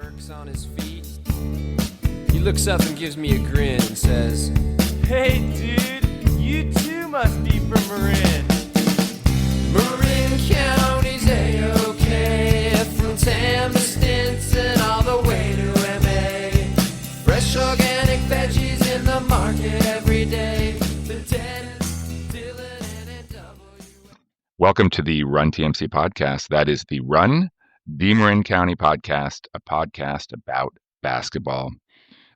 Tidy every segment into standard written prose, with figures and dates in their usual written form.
Burks on his feet. He looks up and gives me a grin and says, "Hey dude, you too must be from Marin." Marin County's A-OK, from Tam to Stinson all the way to MA. Fresh organic veggies in the market every day. Lieutenant Dylan and W. Welcome to the Run TMC podcast. That is the Run, the Marin County podcast, a podcast about basketball.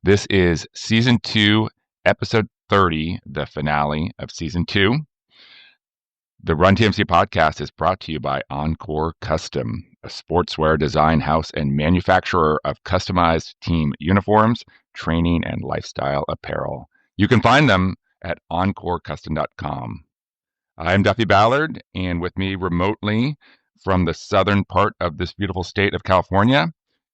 This is season 2, episode 30, the finale of season 2. The Run TMC podcast is brought to you by Encore Custom, a sportswear design house and manufacturer of customized team uniforms, training, and lifestyle apparel. You can find them at encorecustom.com. I'm Duffy Ballard, and with me remotely from the southern part of this beautiful state of California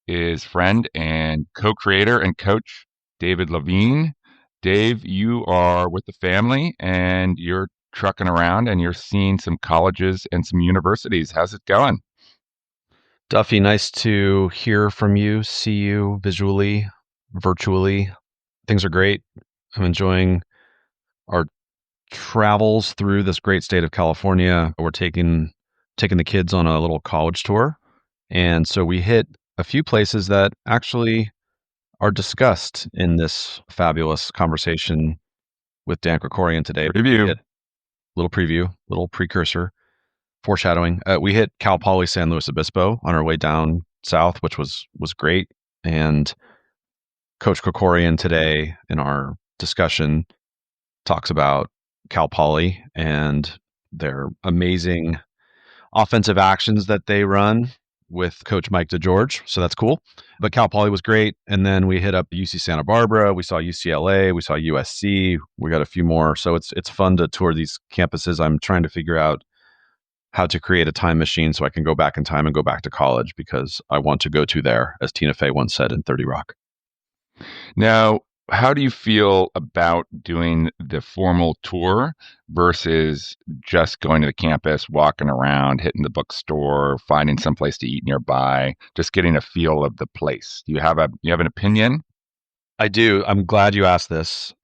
is friend and co-creator and coach David Levine. Dave, you are with the family and you're trucking around and you're seeing some colleges and some universities. How's it going? Duffy, nice to hear from you, see you visually, virtually. Things are great. I'm enjoying our travels through this great state of California. We're taking the kids on a little college tour. And so we hit a few places that actually are discussed in this fabulous conversation with Dan Krikorian today. Little preview, little precursor, foreshadowing. We hit Cal Poly San Luis Obispo on our way down south, which was great. And Coach Krikorian today in our discussion talks about Cal Poly and their amazing offensive actions that they run with Coach Mike DeGeorge. So that's cool. But Cal Poly was great. And then we hit up UC Santa Barbara. We saw UCLA. We saw USC. We got a few more. So it's fun to tour these campuses. I'm trying to figure out how to create a time machine so I can go back in time and go back to college because I want to go to there, as Tina Fey once said in 30 Rock. Now, how do you feel about doing the formal tour versus just going to the campus, walking around, hitting the bookstore, finding some place to eat nearby, just getting a feel of the place? Do you have an opinion? I do. I'm glad you asked this.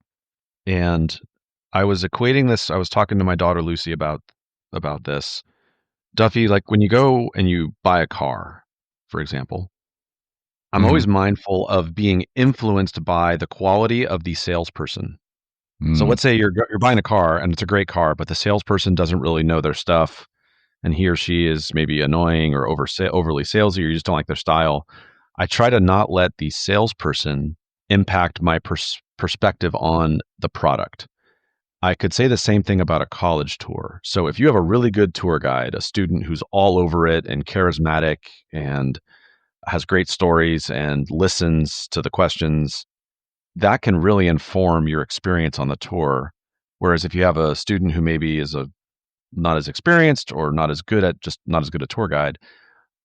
And I was equating this. I was talking to my daughter Lucy about this. Duffy, like when you go and you buy a car, for example, I'm always mindful of being influenced by the quality of the salesperson. So let's say you're buying a car and it's a great car, but the salesperson doesn't really know their stuff and he or she is maybe annoying or overly salesy, or you just don't like their style. I try to not let the salesperson impact my perspective on the product. I could say the same thing about a college tour. So if you have a really good tour guide, a student who's all over it and charismatic and has great stories and listens to the questions, that can really inform your experience on the tour. Whereas if you have a student who maybe is not as experienced or not as good a tour guide,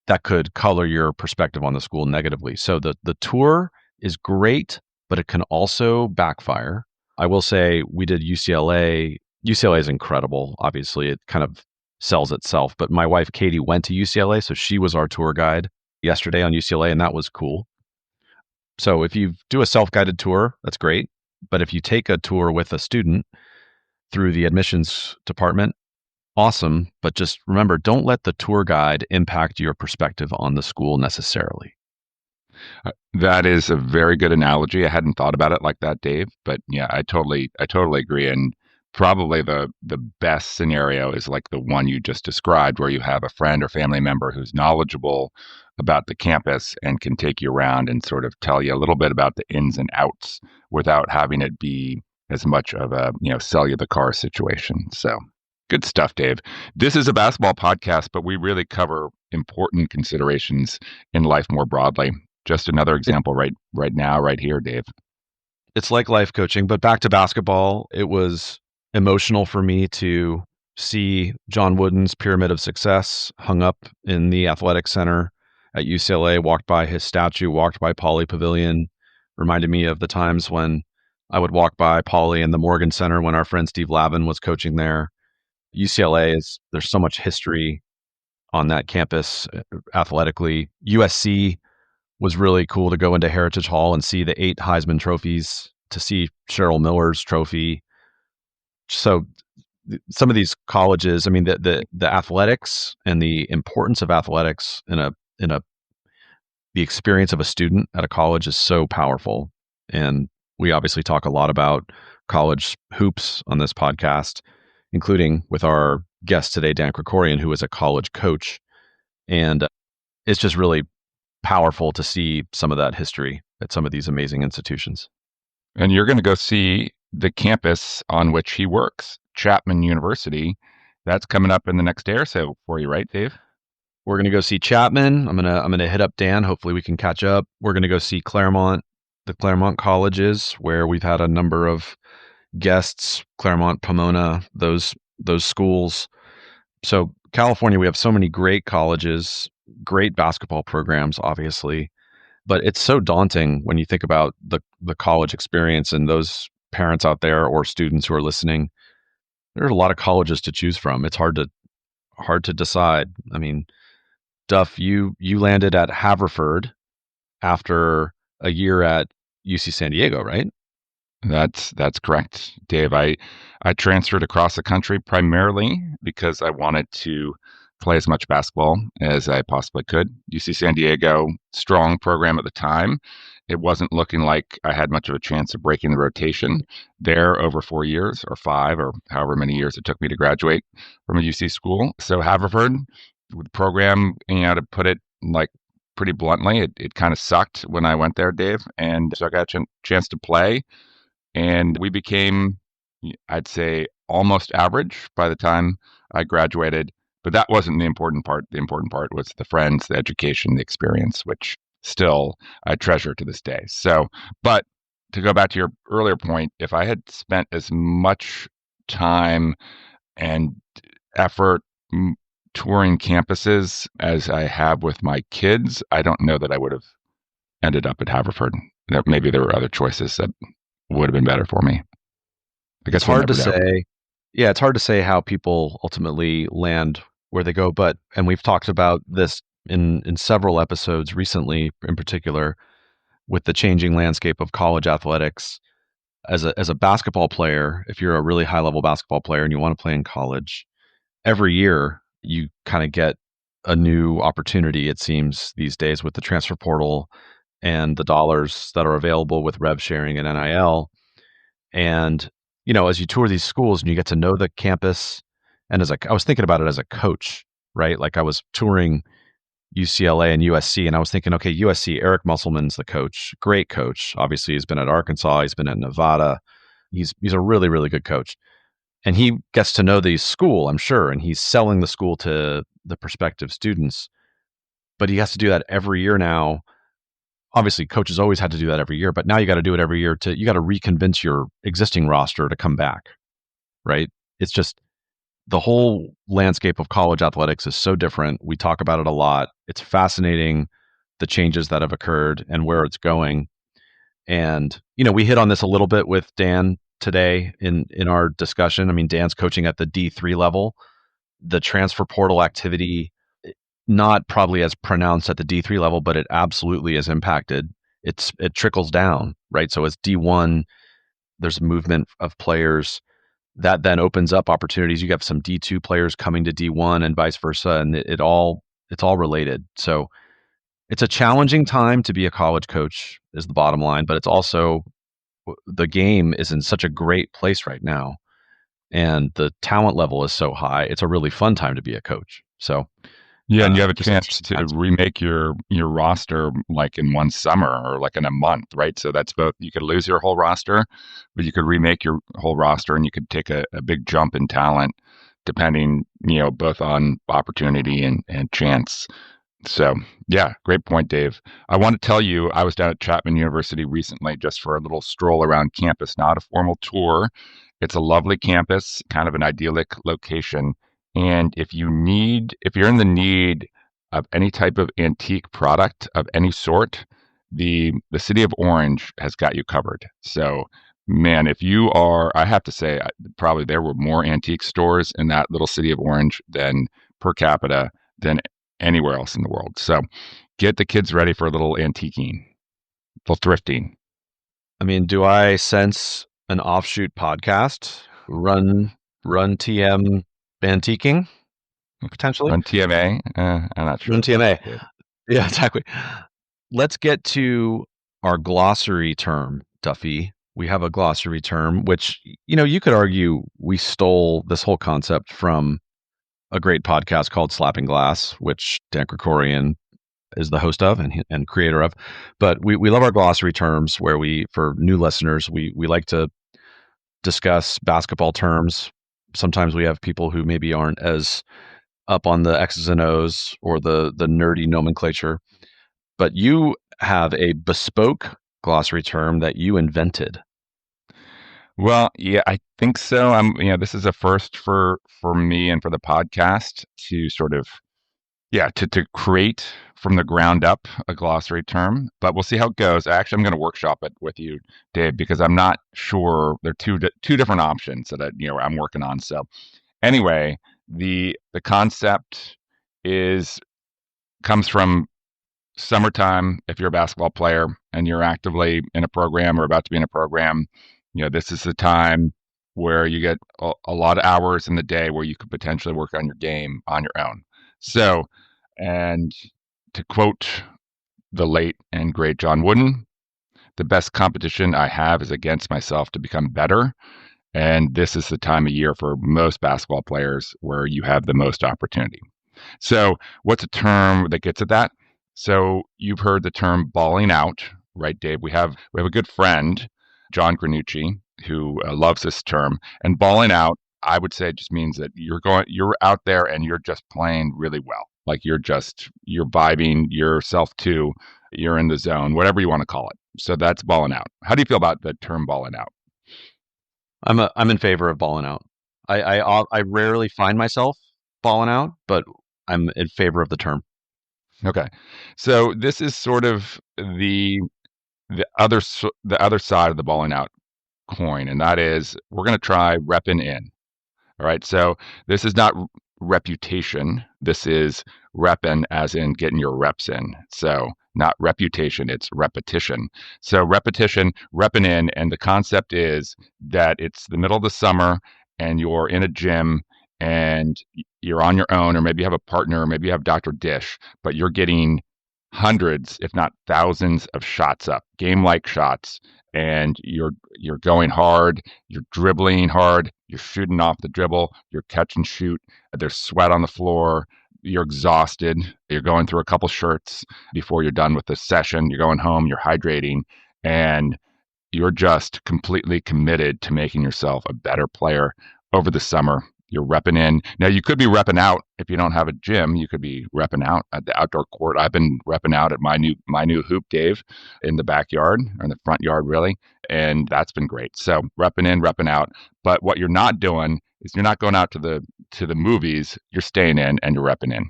that could color your perspective on the school negatively. So the tour is great, but it can also backfire. I will say we did UCLA. UCLA is incredible. Obviously, it kind of sells itself. But my wife, Katie, went to UCLA, so she was our tour guide yesterday on UCLA, and that was cool. So if you do a self-guided tour, that's great. But if you take a tour with a student through the admissions department, awesome. But just remember, don't let the tour guide impact your perspective on the school necessarily. That is a very good analogy. I hadn't thought about it like that, Dave. But yeah, I totally agree. And probably the best scenario is like the one you just described, where you have a friend or family member who's knowledgeable about the campus and can take you around and sort of tell you a little bit about the ins and outs without having it be as much of a, sell you the car situation. So good stuff, Dave. This is a basketball podcast, but we really cover important considerations in life more broadly. Just another example right now, right here, Dave. It's like life coaching, but back to basketball. It was emotional for me to see John Wooden's Pyramid of Success hung up in the athletic center at UCLA, walked by his statue, walked by Pauley Pavilion, reminded me of the times when I would walk by Pauley and the Morgan Center when our friend Steve Lavin was coaching there. UCLA there's so much history on that campus athletically. USC was really cool to go into Heritage Hall and see the 8 Heisman trophies, to see Cheryl Miller's trophy. So some of these colleges, I mean, the athletics and the importance of athletics in the experience of a student at a college is so powerful. And we obviously talk a lot about college hoops on this podcast, including with our guest today, Dan Krikorian, who is a college coach. And it's just really powerful to see some of that history at some of these amazing institutions. And you're going to go see the campus on which he works, Chapman University. That's coming up in the next day or so for you, right, Dave? We're going to go see Chapman. I'm going to hit up Dan. Hopefully we can catch up. We're going to go see Claremont, the Claremont colleges, where we've had a number of guests, Claremont, Pomona, those schools. So California, we have so many great colleges, great basketball programs, obviously, but it's so daunting when you think about the college experience, and those parents out there or students who are listening. There's a lot of colleges to choose from. It's hard to decide. I mean, Duff, you landed at Haverford after a year at UC San Diego, right? That's correct, Dave. I transferred across the country primarily because I wanted to play as much basketball as I possibly could. UC San Diego, strong program at the time. It wasn't looking like I had much of a chance of breaking the rotation there over 4 years or 5 or however many years it took me to graduate from a UC school. So Haverford, the program, to put it like pretty bluntly, it kind of sucked when I went there, Dave. And so I got a chance to play. And we became, I'd say, almost average by the time I graduated. But that wasn't the important part. The important part was the friends, the education, the experience, which still I treasure to this day. So, but to go back to your earlier point, if I had spent as much time and effort touring campuses as I have with my kids, I don't know that I would have ended up at Haverford. Maybe there were other choices that would have been better for me. I guess it's hard to say. Yeah, it's hard to say how people ultimately land where they go. And we've talked about this in several episodes recently, in particular, with the changing landscape of college athletics. As a basketball player, if you're a really high level basketball player and you want to play in college, every year you kind of get a new opportunity, it seems, these days with the transfer portal and the dollars that are available with rev sharing and NIL. And, as you tour these schools and you get to know the campus, and I was thinking about it as a coach, right? Like I was touring UCLA and USC, and I was thinking, okay, USC, Eric Musselman's the coach, great coach. Obviously, he's been at Arkansas, he's been at Nevada. He's a really, really good coach. And he gets to know the school, I'm sure, and he's selling the school to the prospective students. But he has to do that every year now. Obviously, coaches always had to do that every year, but now you got to do it every year. You got to reconvince your existing roster to come back, right? It's just the whole landscape of college athletics is so different. We talk about it a lot. It's fascinating, the changes that have occurred and where it's going. And, we hit on this a little bit with Dan today in our discussion. I mean, Dan's coaching at the D3 level. The transfer portal activity, not probably as pronounced at the D3 level, but it absolutely is impacted. It trickles down, right? So as D1, there's a movement of players that then opens up opportunities. You have some D2 players coming to D1 and vice versa, and it's all related. So it's a challenging time to be a college coach is the bottom line, but it's also, the game is in such a great place right now, and the talent level is so high. It's a really fun time to be a coach. So yeah, and you have a chance to remake your roster like in one summer or like in a month, right? So that's both. You could lose your whole roster, but you could remake your whole roster, and you could take a big jump in talent, depending, both on opportunity and chance. So yeah, great point, Dave. I want to tell you, I was down at Chapman University recently just for a little stroll around campus, not a formal tour. It's a lovely campus, kind of an idyllic location. And if you're in the need of any type of antique product of any sort, the city of Orange has got you covered. So, man, I have to say, probably there were more antique stores in that little city of Orange than per capita than anywhere else in the world. So get the kids ready for a little antiquing, a little thrifting. I mean, do I sense an offshoot podcast? Run TM antiquing, potentially? Run TMA? I'm not sure. Run TMA. Yeah, exactly. Let's get to our glossary term, Duffy. We have a glossary term, which, you could argue we stole this whole concept from a great podcast called Slappin Glass, which Dan Krikorian is the host of and creator of. But we love our glossary terms where for new listeners, we like to discuss basketball terms. Sometimes we have people who maybe aren't as up on the X's and O's or the nerdy nomenclature. But you have a bespoke glossary term that you invented. Well, yeah, I think so. This is a first for me and for the podcast to sort of, to create from the ground up a glossary term. But we'll see how it goes. Actually, I'm going to workshop it with you, Dave, because I'm not sure. There are two different options that I'm working on. So anyway, the concept comes from summertime. If you're a basketball player and you're actively in a program or about to be in a program, this is the time where you get a lot of hours in the day where you could potentially work on your game on your own. So, and to quote the late and great John Wooden, the best competition I have is against myself to become better. And this is the time of year for most basketball players where you have the most opportunity. So what's a term that gets at that? So you've heard the term balling out, right, Dave? We have a good friend, John Granucci, who loves this term. And balling out, I would say, just means that you're out there and you're just playing really well. Like you're vibing yourself to, you're in the zone, whatever you want to call it. So that's balling out. How do you feel about the term balling out? I'm in favor of balling out. I rarely find myself balling out, but I'm in favor of the term. Okay, so this is sort of the other side of the balling out coin, and that is we're going to try repping in. All right, so this is not reputation. This is repping, as in getting your reps in. So not reputation, it's repetition. So repetition, repping in, and the concept is that it's the middle of the summer and you're in a gym and you're on your own, or maybe you have a partner, or maybe you have Dr. Dish, but you're getting hundreds, if not thousands of shots up, game-like shots, and you're going hard, you're dribbling hard, you're shooting off the dribble, you're catch and shoot, there's sweat on the floor, you're exhausted, you're going through a couple shirts before you're done with the session, you're going home, you're hydrating, and you're just completely committed to making yourself a better player over the summer. You're repping in. Now, you could be repping out if you don't have a gym. You could be repping out at the outdoor court. I've been repping out at my new hoop, Dave, in the backyard, or in the front yard, really, and that's been great. So repping in, repping out. But what you're not doing is you're not going out to the movies. You're staying in and you're repping in.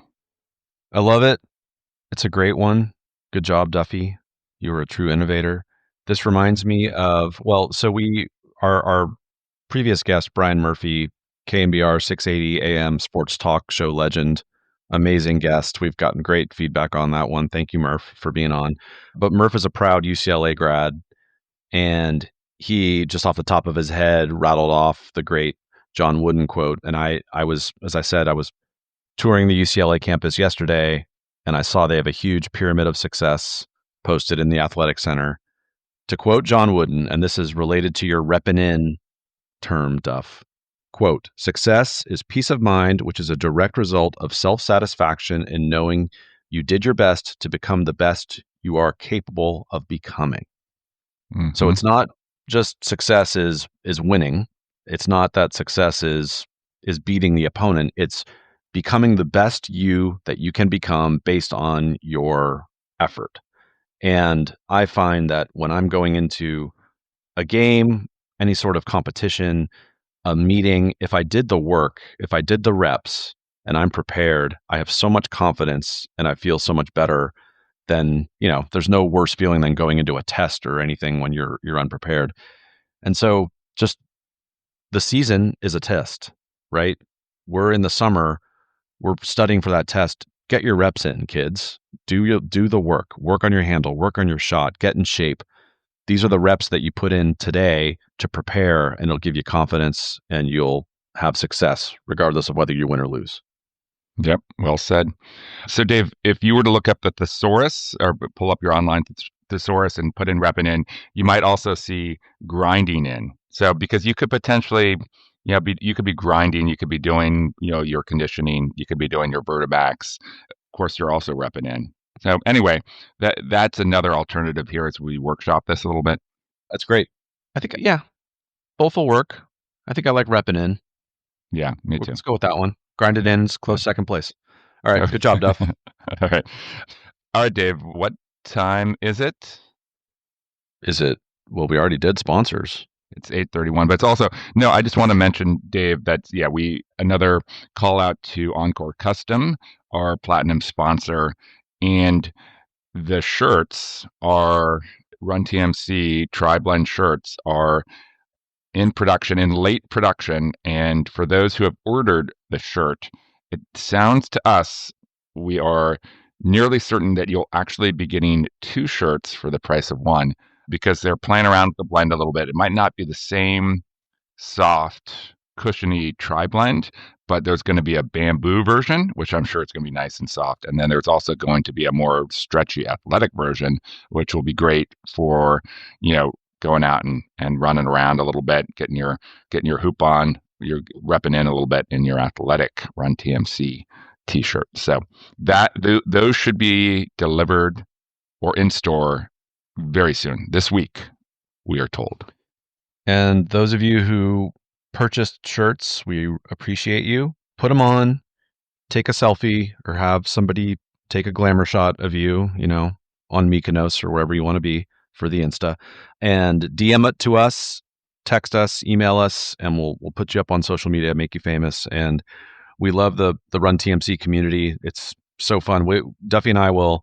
I love it. It's a great one. Good job, Duffy. You were a true innovator. This reminds me of, so our previous guest, Brian Murphy, KNBR 680 AM sports talk show legend, amazing guest. We've gotten great feedback on that one. Thank you, Murph, for being on. But Murph is a proud UCLA grad, and he, just off the top of his head, rattled off the great John Wooden quote. And I was, as I said, I was touring the UCLA campus yesterday, and I saw they have a huge pyramid of success posted in the athletic center. To quote John Wooden, and this is related to your reppin' in term, Duff, quote, "Success is peace of mind, which is a direct result of self-satisfaction in knowing you did your best to become the best you are capable of becoming." Mm-hmm. So it's not just success is winning. It's not that success is beating the opponent. It's becoming the best you that you can become based on your effort. And I find that when I'm going into a game, any sort of competition, a meeting, if I did the work, if I did the reps and I'm prepared, I have so much confidence and I feel so much better than, there's no worse feeling than going into a test or anything when you're unprepared. And so just the season is a test, right? We're in the summer, we're studying for that test get your reps in, kids. Do the work. Work on your handle. Work on your shot. Get in shape. These are the reps that you put in today to prepare, and it'll give you confidence, and you'll have success regardless of whether you win or lose. Yep, well said. So, Dave, if you were to look up the thesaurus or pull up your online thesaurus and put in repping in, you might also see grinding in. So, because you could potentially, you could be grinding, you could be doing, your conditioning, you could be doing your vertibacs. Of course, you're also repping in. So, anyway, that's another alternative here as we workshop this a little bit. That's great. I think, yeah, both will work. I think I like repping in. Yeah, me too. Let's go with that one. Grinded in, close second place. All right, good job, Duff. All right, Dave. What time is it? Well, we already did sponsors. It's 8:31, but it's also no. I just want to mention, Dave, that another call out to Encore Custom, our platinum sponsor, and the shirts are Run TMC Tri-Blend shirts are in late production. And for those who have ordered the shirt, it sounds to us we are nearly certain that you'll actually be getting 2 shirts for the price of 1 because they're playing around with the blend a little bit. It might not be the same soft, cushiony tri-blend, but there's going to be a bamboo version, which I'm sure it's going to be nice and soft. And then there's also going to be a more stretchy athletic version, which will be great for, going out and running around a little bit, getting your hoop on, you're repping in a little bit in your athletic Run TMC t-shirt. So those should be delivered or in store very soon, this week, we are told. And those of you who purchased shirts, we appreciate you. Put them on, take a selfie, or have somebody take a glamour shot of you, on Mykonos or wherever you want to be for the Insta, and DM it to us, text us, email us, and we'll put you up on social media, make you famous. And we love the Run TMC community. It's so fun. Duffy and I will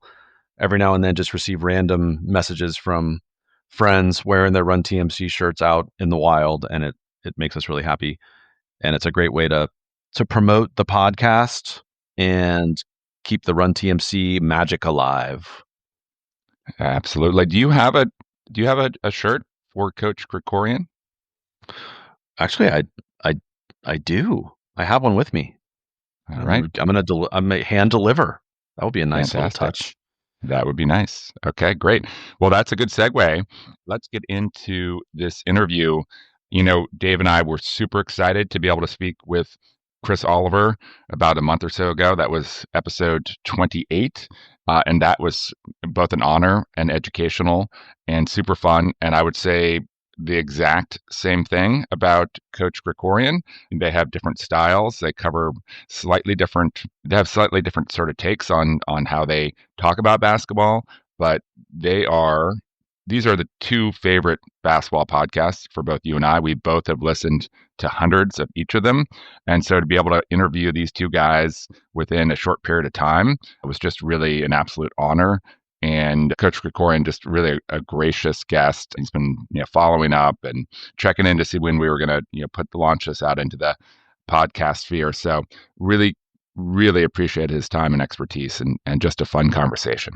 every now and then just receive random messages from friends wearing their Run TMC shirts out in the wild, and it makes us really happy. And it's a great way to promote the podcast and keep the Run TMC magic alive. Absolutely. Do you have a shirt for Coach Krikorian? Actually, I do. I have one with me. All right. I'm gonna hand deliver. That would be a nice Fantastic. little touch. That would be nice. Okay, great. Well, that's a good segue. Let's get into this interview. Dave and I were super excited to be able to speak with Chris Oliver about a month or so ago. That was episode 28. And that was both an honor and educational and super fun. And I would say the exact same thing about Coach Krikorian. They have different styles. They have slightly different sort of takes on how they talk about basketball, but these are the 2 favorite basketball podcasts for both you and I. We both have listened to hundreds of each of them. And so to be able to interview these 2 guys within a short period of time, it was just really an absolute honor. And Coach Krikorian, just really a gracious guest. He's been following up and checking in to see when we were going to launch this out into the podcast sphere. So really, really appreciate his time and expertise and just a fun conversation.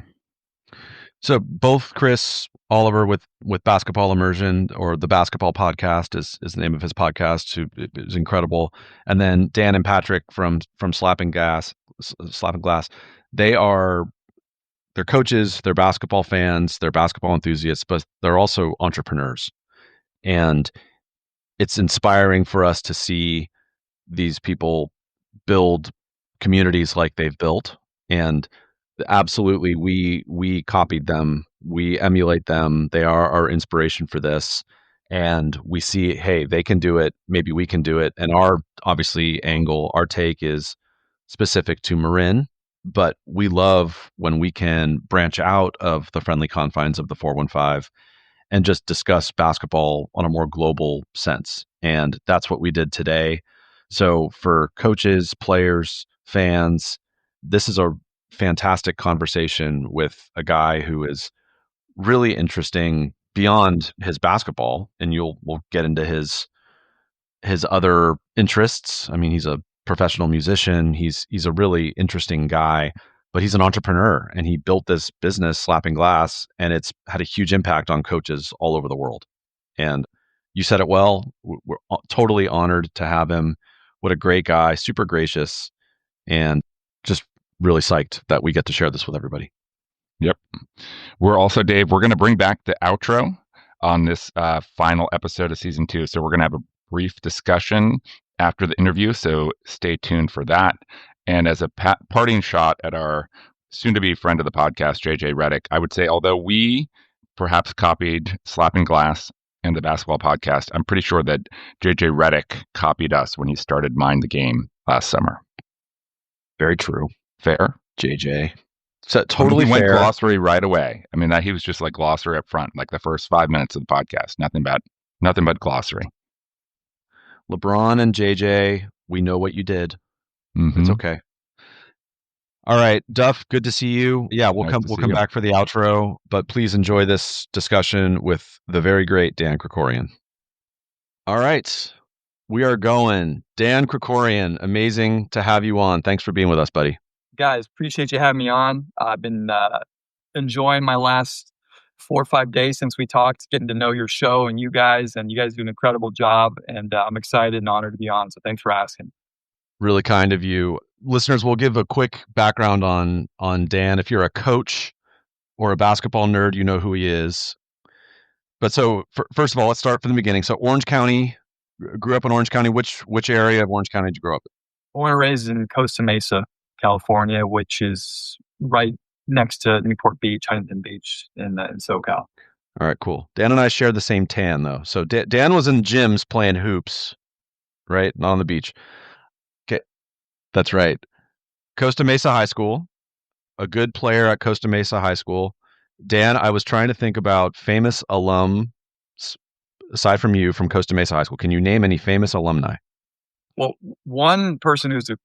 So both Chris Oliver with Basketball Immersion, or the Basketball Podcast is the name of his podcast, who is incredible. And then Dan and Patrick from Slappin Glass, they're coaches, they're basketball fans, they're basketball enthusiasts, but they're also entrepreneurs. And it's inspiring for us to see these people build communities like they've built. And absolutely, we copied them, we emulate them. They are our inspiration for this. And we see, hey, they can do it, maybe we can do it. And our take is specific to Marin, but we love when we can branch out of the friendly confines of the 415 and just discuss basketball on a more global sense. And that's what we did today. So for coaches, players, fans, this is a fantastic conversation with a guy who is really interesting beyond his basketball, and we'll get into his other interests. I mean, he's a professional musician. He's a really interesting guy but he's an entrepreneur and he built this business, Slappin Glass, and it's had a huge impact on coaches all over the world. And you said it well. We're totally honored to have him. What a great guy, super gracious, and just really psyched that we get to share this with everybody. Yep. We're also, Dave, we're going to bring back the outro on this final episode of season 2. So we're going to have a brief discussion after the interview. So stay tuned for that. And as a parting shot at our soon-to-be friend of the podcast, JJ Redick, I would say, although we perhaps copied Slappin Glass and the basketball podcast, I'm pretty sure that JJ Redick copied us when he started Mind the Game last summer. Very true. Fair? JJ. So totally he went fair. Glossary right away. I mean, he was just like glossary up front, like the first 5 minutes of the podcast. Nothing but glossary. LeBron and JJ, we know what you did. Mm-hmm. It's okay. All right, Duff, good to see you. Yeah, we'll come back for the outro, but please enjoy this discussion with the very great Dan Krikorian. All right, we are going. Dan Krikorian, amazing to have you on. Thanks for being with us, buddy. Guys, appreciate you having me on. I've been enjoying my last 4 or 5 days since we talked, getting to know your show and you guys do an incredible job. And I'm excited and honored to be on. So thanks for asking. Really kind of you. Listeners, we'll give a quick background on Dan. If you're a coach or a basketball nerd, you know who he is. But so first of all, let's start from the beginning. So Orange County, grew up in Orange County. Which area of Orange County did you grow up in? Born and raised in Costa Mesa, California, which is right next to Newport Beach, Huntington Beach in SoCal. All right, cool. Dan and I share the same tan, though. So Dan was in gyms playing hoops, right? Not on the beach. Okay, that's right. Costa Mesa High School, a good player at Costa Mesa High School. Dan, I was trying to think about famous alum, aside from you, from Costa Mesa High School. Can you name any famous alumni? Well, one person who's a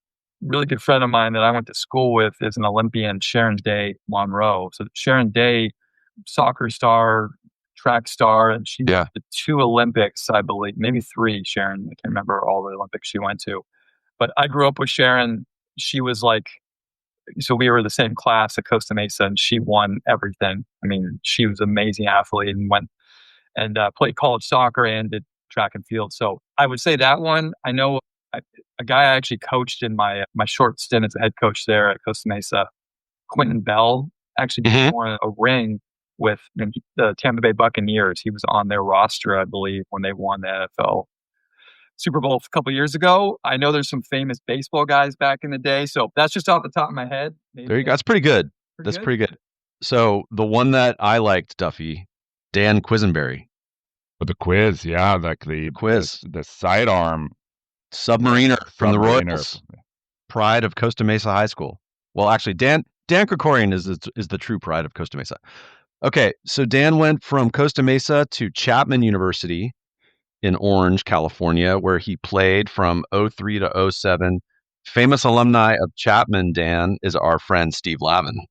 really good friend of mine that I went to school with is an Olympian, Sharon Day Monroe. So Sharon Day, soccer star, track star, and she did the 2 Olympics, I believe, maybe 3, Sharon. I can't remember all the Olympics she went to. But I grew up with Sharon. She was like, so we were the same class at Costa Mesa, and she won everything. I mean, she was an amazing athlete and went and played college soccer and did track and field. So I would say that one. I know a guy I actually coached in my short stint as a head coach there at Costa Mesa, Quentin Bell, actually won a ring with the Tampa Bay Buccaneers. He was on their roster, I believe, when they won the NFL Super Bowl a couple years ago. I know there's some famous baseball guys back in the day, so that's just off the top of my head. Maybe. There you go. That's pretty good. Pretty good. So the one that I liked, Duffy, Dan Quisenberry. But the quiz, yeah, like the quiz, the sidearm submariner from the Royals, pride of Costa Mesa High School. Well, actually, Dan Krikorian is the true pride of Costa Mesa. Okay, so Dan went from Costa Mesa to Chapman University in Orange, California, where he played from 2003 to 2007. Famous alumni of Chapman, Dan, is our friend Steve Lavin.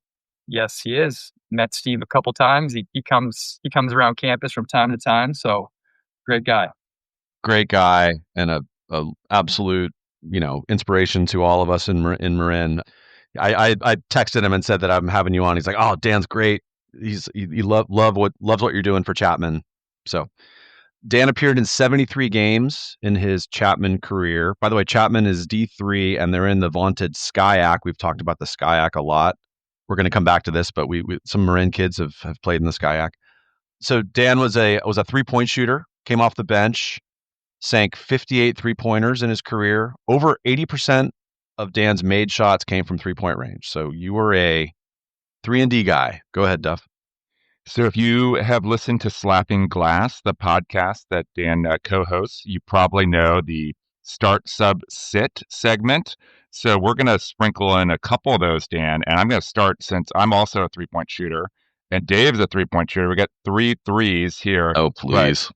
Yes, he is. Met Steve a couple times. He comes around campus from time to time. So great guy. Great guy and a absolute, inspiration to all of us in Marin. I texted him and said that I'm having you on. He's like, "Oh, Dan's great. He loves what you're doing for Chapman." So Dan appeared in 73 games in his Chapman career. By the way, Chapman is D3 and they're in the vaunted SCIAC. We've talked about the SCIAC a lot. We're going to come back to this, but we some Marin kids have played in the SCIAC. So Dan was a 3-point shooter, came off the bench, sank 58 3-pointers in his career. Over 80% of Dan's made shots came from 3-point range. So you were a 3-and-D guy. Go ahead, Duff. So if you have listened to Slappin Glass, the podcast that Dan co-hosts, you probably know the start, sub, sit segment. So we're going to sprinkle in a couple of those, Dan. And I'm going to start since I'm also a 3-point shooter and Dave's a 3-point shooter. We got 3 threes here. Oh, please.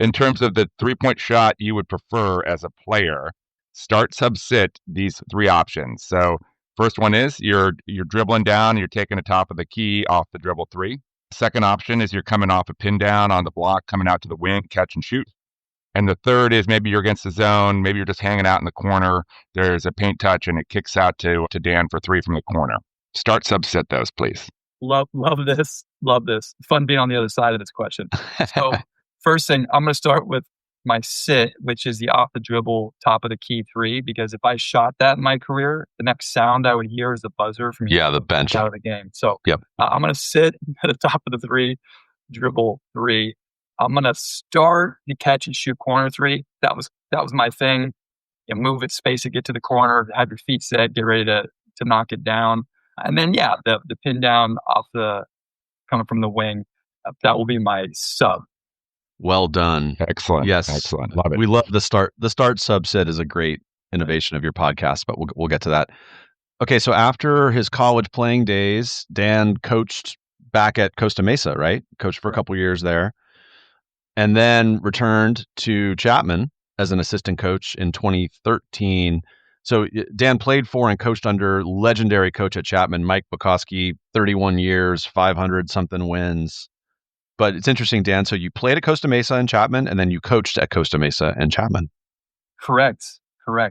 In terms of the 3-point shot you would prefer as a player, start, sub, sit, these 3 options. So first one is you're dribbling down, you're taking the top of the key off the dribble 3. Second option is you're coming off a pin down on the block, coming out to the wing, catch and shoot. And the third is maybe you're against the zone, maybe you're just hanging out in the corner. There's a paint touch and it kicks out to Dan for 3 from the corner. Start subset those, please. Love this. Love this. Fun being on the other side of this question. So first thing, I'm going to start with my sit, which is the off the dribble, top of the key three, because if I shot that in my career, the next sound I would hear is the buzzer from the bench out of the game. So Yep. I'm going to sit at the top of the three, dribble three. I'm going to start the catch and shoot corner three. That was my thing. You move it, space it, get to the corner, have your feet set, get ready to knock it down. And then, the pin down coming from the wing, that will be my sub. Well done. Excellent. Yes. Excellent. Love it. We love the start. The start subset is a great innovation of your podcast, but we'll get to that. Okay, so after his college playing days, Dan coached back at Costa Mesa, right? Coached for a couple years there, and then returned to Chapman as an assistant coach in 2013. So Dan played for and coached under legendary coach at Chapman, Mike Bukowski, 31 years, 500 something wins. But it's interesting, Dan. So you played at Costa Mesa and Chapman, and then you coached at Costa Mesa and Chapman. Correct.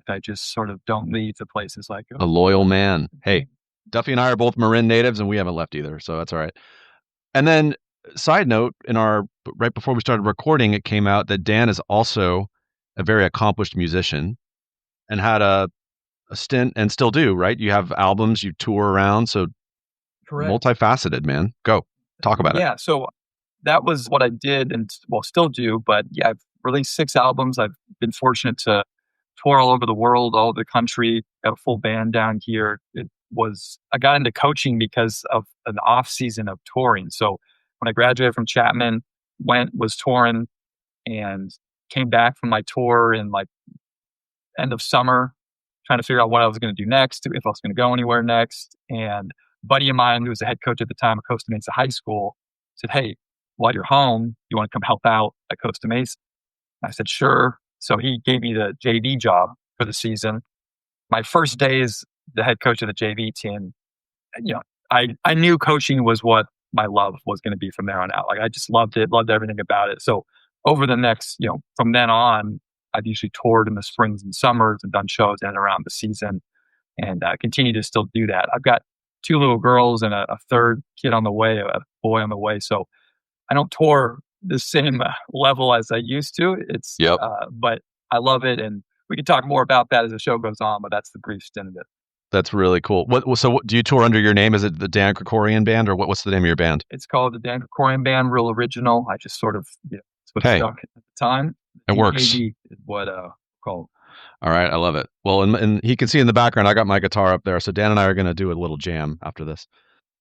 I just sort of don't leave the places like a loyal man. Hey, Duffy and I are both Marin natives, and we haven't left either, so that's all right. And then, side note, right before we started recording, it came out that Dan is also a very accomplished musician and had a stint, and still do, right? You have albums, you tour around, so Correct. Multifaceted, man. Go talk about it. Yeah, so that was what I did and still do. But yeah, I've released 6 albums. I've been fortunate to tour all over the world, all over the country, got a full band down here. I got into coaching because of an off season of touring. So when I graduated from Chapman, was touring and came back from my tour in like end of summer, trying to figure out what I was going to do next, if I was going to go anywhere next. And a buddy of mine who was the head coach at the time at Costa Mesa High School said, "Hey, while you're home, you want to come help out at Costa Mesa?" I said, "Sure." So he gave me the JV job for the season. My first day as the head coach of the JV team, I knew coaching was what my love was going to be from there on out. Like I just loved it, loved everything about it. So over the next, from then on, I've usually toured in the springs and summers and done shows in and around the season, and continue to still do that. I've got 2 little girls and a third kid on the way, a boy on the way. So I don't tour the same level as I used to. But I love it, and we can talk more about that as the show goes on. But that's the brief stint of it. That's really cool. So do you tour under your name? Is it the Dan Krikorian Band, or what's the name of your band? It's called the Dan Krikorian Band, real original. I just sort of, it's what stuck at the time. It works. Is what called. All right, I love it. Well, and he can see in the background, I got my guitar up there. So Dan and I are going to do a little jam after this.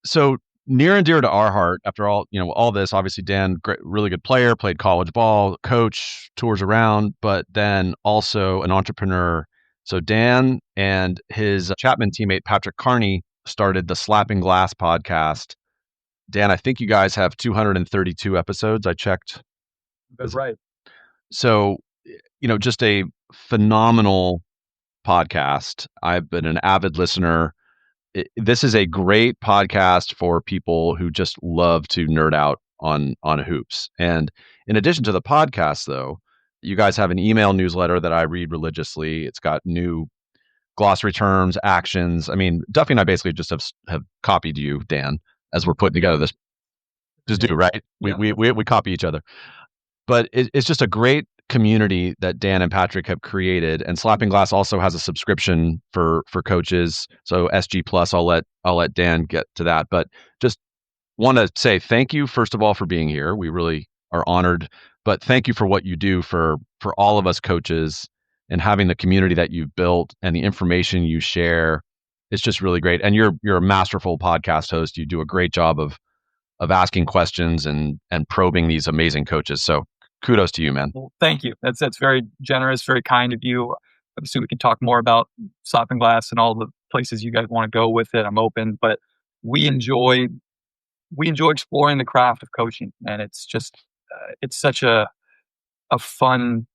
So near and dear to our heart, after all, all this, obviously Dan, really good player, played college ball, coach, tours around, but then also an entrepreneur. So Dan and his Chapman teammate, Patrick Carney, started the Slappin Glass podcast. Dan, I think you guys have 232 episodes. I checked. That's right. So, just a phenomenal podcast. I've been an avid listener. This is a great podcast for people who just love to nerd out on hoops. And in addition to the podcast, though, you guys have an email newsletter that I read religiously. It's got new glossary terms, actions. I mean, Duffy and I basically just have copied you, Dan, as we're putting together this. Just do, right? Yeah. We copy each other. But it's just a great community that Dan and Patrick have created. And Slappin Glass also has a subscription for coaches. So SG Plus, I'll let Dan get to that. But just want to say thank you, first of all, for being here. We really are honored. But thank you for what you do for all of us coaches, and having the community that you've built and the information you share. It's just really great. And you're a masterful podcast host. You do a great job of asking questions and probing these amazing coaches. So kudos to you, man. Well, thank you. That's very generous, very kind of you. Obviously, we can talk more about Slappin Glass and all the places you guys want to go with it. I'm open, but we enjoy exploring the craft of coaching, and it's just it's such a fun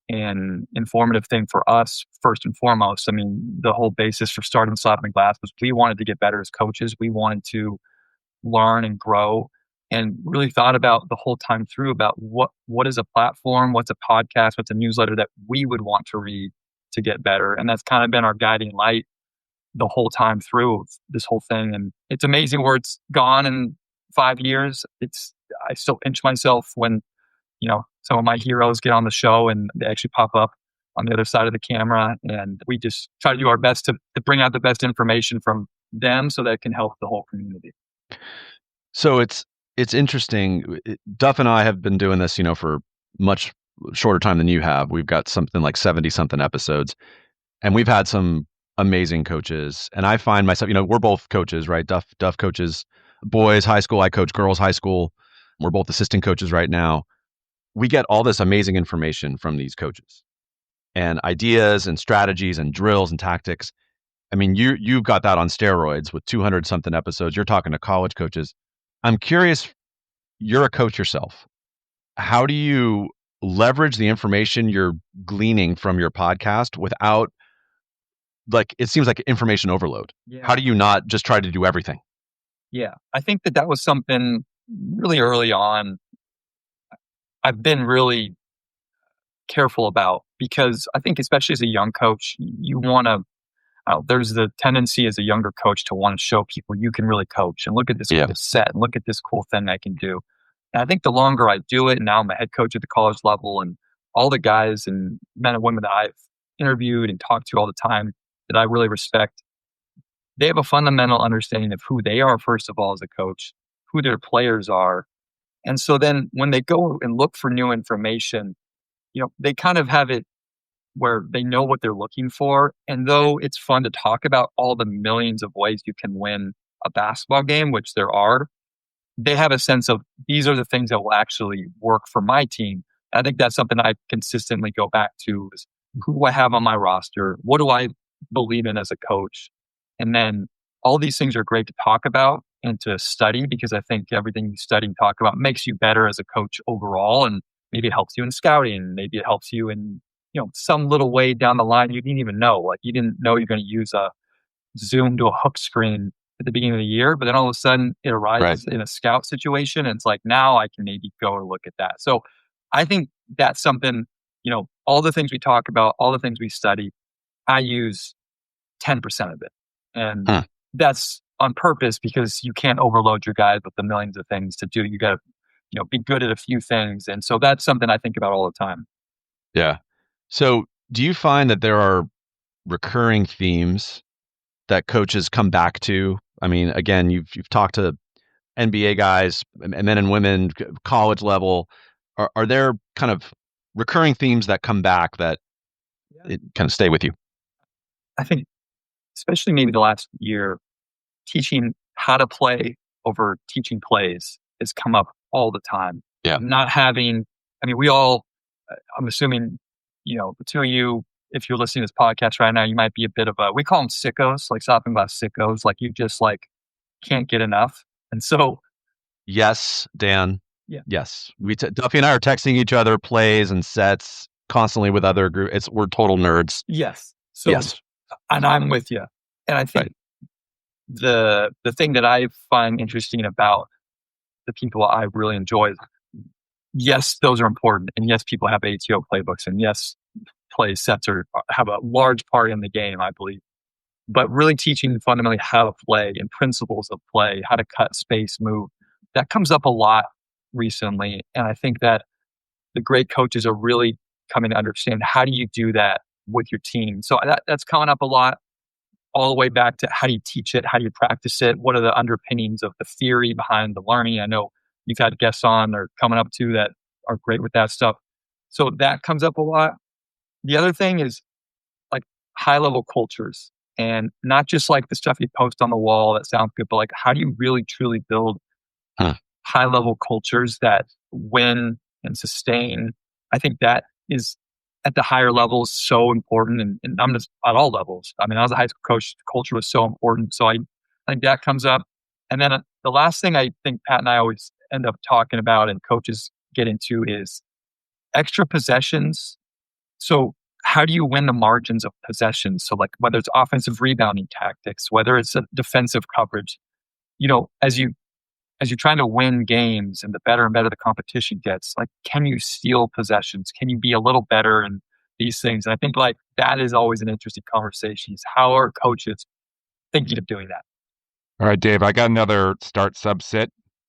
and informative thing for us, first and foremost. I mean, the whole basis for starting Slappin Glass was we wanted to get better as coaches. We wanted to learn and grow, and really thought about the whole time through about what is a platform, what's a podcast, what's a newsletter that we would want to read to get better. And that's kind of been our guiding light. the whole time through this whole thing. And it's amazing where it's gone in 5 years. I still pinch myself when, some of my heroes get on the show and they actually pop up on the other side of the camera. And we just try to do our best to bring out the best information from them so that it can help the whole community. So it's interesting. Duff and I have been doing this, for much shorter time than you have. We've got something like 70 something episodes, and we've had some amazing coaches. And I find myself, we're both coaches, right? Duff coaches boys high school. I coach girls high school. We're both assistant coaches right now. We get all this amazing information from these coaches and ideas and strategies and drills and tactics. I mean, you've got that on steroids with 200 something episodes. You're talking to college coaches. I'm curious, you're a coach yourself. How do you leverage the information you're gleaning from your podcast without, it seems like information overload? Yeah. How do you not just try to do everything? Yeah, I think that was something really early on I've been really careful about, because I think especially as a young coach, you want to, there's the tendency as a younger coach to want to show people you can really coach and look at this cool set and look at this cool thing I can do. And I think the longer I do it, and now I'm a head coach at the college level, and all the guys and men and women that I've interviewed and talked to all the time that I really respect, they have a fundamental understanding of who they are, first of all, as a coach, who their players are. And so then when they go and look for new information, they kind of have it where they know what they're looking for. And though it's fun to talk about all the millions of ways you can win a basketball game, which there are, they have a sense of these are the things that will actually work for my team. And I think that's something I consistently go back to is who do I have on my roster? What do I believe in as a coach? And then all these things are great to talk about and to study, because I think everything you study and talk about makes you better as a coach overall. And maybe it helps you in scouting. Maybe it helps you in, some little way down the line you didn't even know. Like you didn't know you're going to use a zoom to a hook screen at the beginning of the year, but then all of a sudden it arises in a scout situation. And it's like, now I can maybe go and look at that. So I think that's something, all the things we talk about, all the things we study, I use 10% of it. And that's on purpose, because you can't overload your guys with the millions of things to do. You got to, be good at a few things. And so that's something I think about all the time. Yeah. So do you find that there are recurring themes that coaches come back to? I mean, again, you've talked to NBA guys, men and women, college level. Are there kind of recurring themes that come back that it kind of stay with you? I think, especially maybe the last year, teaching how to play over teaching plays has come up all the time. Yeah. Not having, we all, I'm assuming, the two of you, if you're listening to this podcast right now, you might be a bit of we call them sickos, like Slappin Glass sickos, like you just can't get enough. And so. Yes, Dan. Yeah. Yes. Duffy and I are texting each other plays and sets constantly with other groups. We're total nerds. Yes. So, yes. And I'm with you. And I think the thing that I find interesting about the people I really enjoy is, yes, those are important. And yes, people have ATO playbooks. And yes, play sets have a large part in the game, I believe. But really teaching fundamentally how to play and principles of play, how to cut, space, move, that comes up a lot recently. And I think that the great coaches are really coming to understand, how do you do that with your team? So that's coming up a lot, all the way back to how do you teach it? How do you practice it? What are the underpinnings of the theory behind the learning? I know you've had guests on or coming up too that are great with that stuff. So that comes up a lot. The other thing is high level cultures, and not just the stuff you post on the wall that sounds good, but how do you really truly build high level cultures that win and sustain? I think that is at the higher levels so important, and I'm just at all levels. I was a high school coach, culture was so important. So I think that comes up. And then the last thing I think Pat and I always end up talking about and coaches get into is extra possessions. So how do you win the margins of possessions? So whether it's offensive rebounding tactics, whether it's a defensive coverage, as you're trying to win games and the better and better the competition gets, can you steal possessions? Can you be a little better in these things? And I think that is always an interesting conversation, is how are coaches thinking of doing that. All right, Dave, I got another start subsit.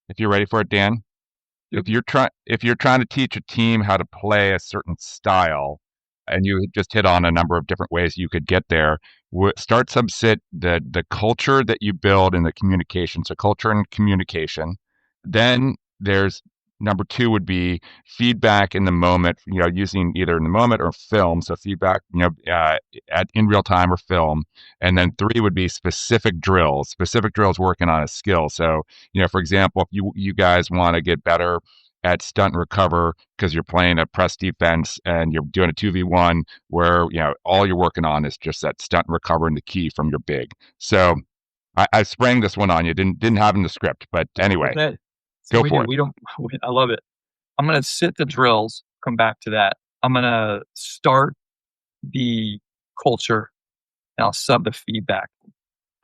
If you're ready for it, Dan. Yep. If you're trying to teach a team how to play a certain style, and you just hit on a number of different ways you could get there, start subsit the culture that you build and the communication. So culture and communication. Then there's number 2 would be feedback in the moment, using either in the moment or film. So feedback, in real time or film. And then 3 would be specific drills working on a skill. So, for example, if you guys want to get better at stunt and recover because you're playing a press defense and you're doing a 2v1 where, all you're working on is just that stunt and recover and the key from your big. So I sprang this one on you. Didn't have in the script, but anyway. Okay. Go for it. I love it. I'm going to sit the drills, come back to that. I'm going to start the culture and I'll sub the feedback.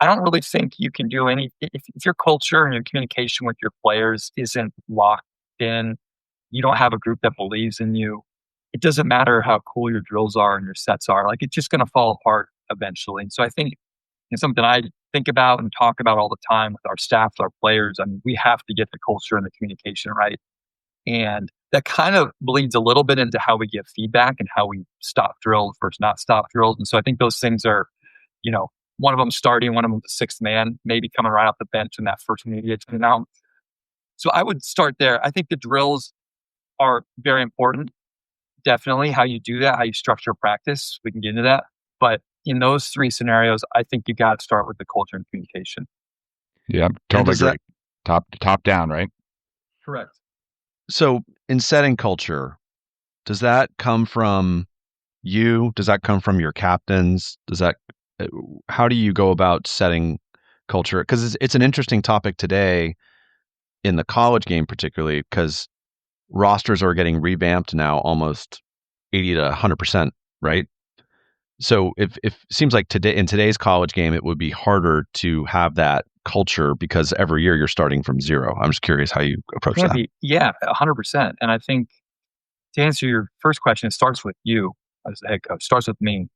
I don't really think you can do if your culture and your communication with your players isn't locked in, you don't have a group that believes in you. It doesn't matter how cool your drills are and your sets are. Like, it's just going to fall apart eventually. And so I think it's something I think about and talk about all the time with our staff, with our players. I mean, we have to get the culture and the communication right. And that kind of bleeds a little bit into how we give feedback and how we stop drills versus not stop drills. And so I think those things are, one of them starting, one of them the sixth man, maybe coming right off the bench in that first immediate out. So I would start there. I think the drills are very important. Definitely how you do that, how you structure practice. We can get into that. But in those 3 scenarios, I think you got to start with the culture and communication. Yeah, totally agree. Top down, right? Correct. So in setting culture, does that come from you? Does that come from your captains? How do you go about setting culture? Because it's an interesting topic today in the college game, particularly because rosters are getting revamped now almost 80 to 100%, right? So if seems like in today's college game, it would be harder to have that culture because every year you're starting from zero. I'm just curious how you approach that. Yeah, 100%. And I think to answer your first question, it starts with you as the head coach. It starts with me.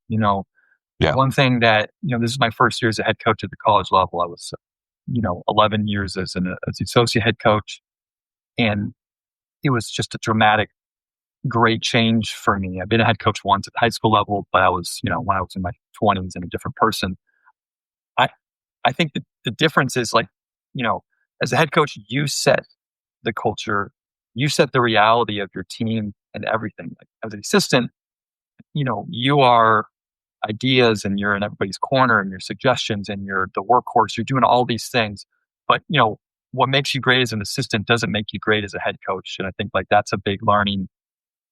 One thing that, this is my first year as a head coach at the college level. I was, 11 years as an associate head coach. And it was just a dramatic, great change for me. I've been a head coach once at the high school level, but I was, when I was in my 20s and a different person. I think that the difference is as a head coach, you set the culture, you set the reality of your team and everything. Like, as an assistant, you are ideas and you're in everybody's corner and your suggestions and you're the workhorse. You're doing all these things, but what makes you great as an assistant doesn't make you great as a head coach. And I think that's a big learning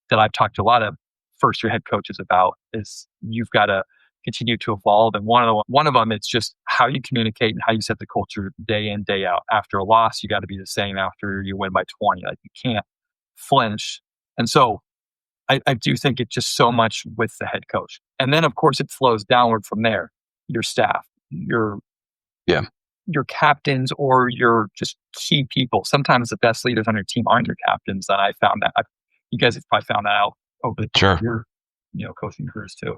that I've talked to a lot of first year head coaches about is you've got to continue to evolve. And one of them, it's just how you communicate and how you set the culture day in, day out. After a loss, you got to be the same after you win by 20. Like, you can't flinch. And so I do think it's just so much with the head coach. And then, of course, it flows downward from there. Your staff, your captains, or your just key people. Sometimes the best leaders on your team aren't your captains. And I found that. You guys have probably found that out over the your coaching careers too.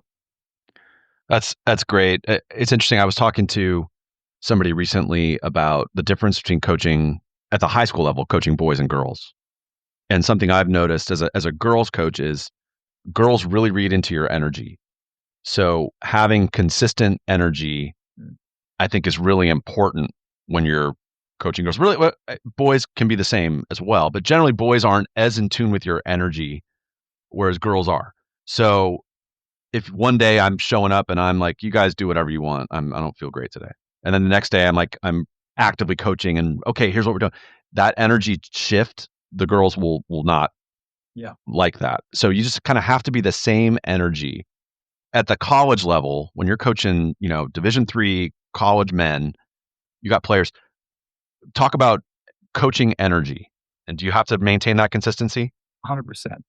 That's great. It's interesting. I was talking to somebody recently about the difference between coaching at the high school level, coaching boys and girls. And something I've noticed as a girls coach is girls really read into your energy. So having consistent energy, I think, is really important when you're coaching girls. Really, boys can be the same as well, but generally boys aren't as in tune with your energy, whereas girls are. So if one day I'm showing up and I'm like, you guys do whatever you want, I don't feel great today. And then the next day I'm actively coaching and okay, here's what we're doing. That energy shift, the girls will not like that. So you just kind of have to be the same energy at the college level when you're coaching, Division III college men. You got players. Talk about coaching energy, and do you have to maintain that consistency? 100%.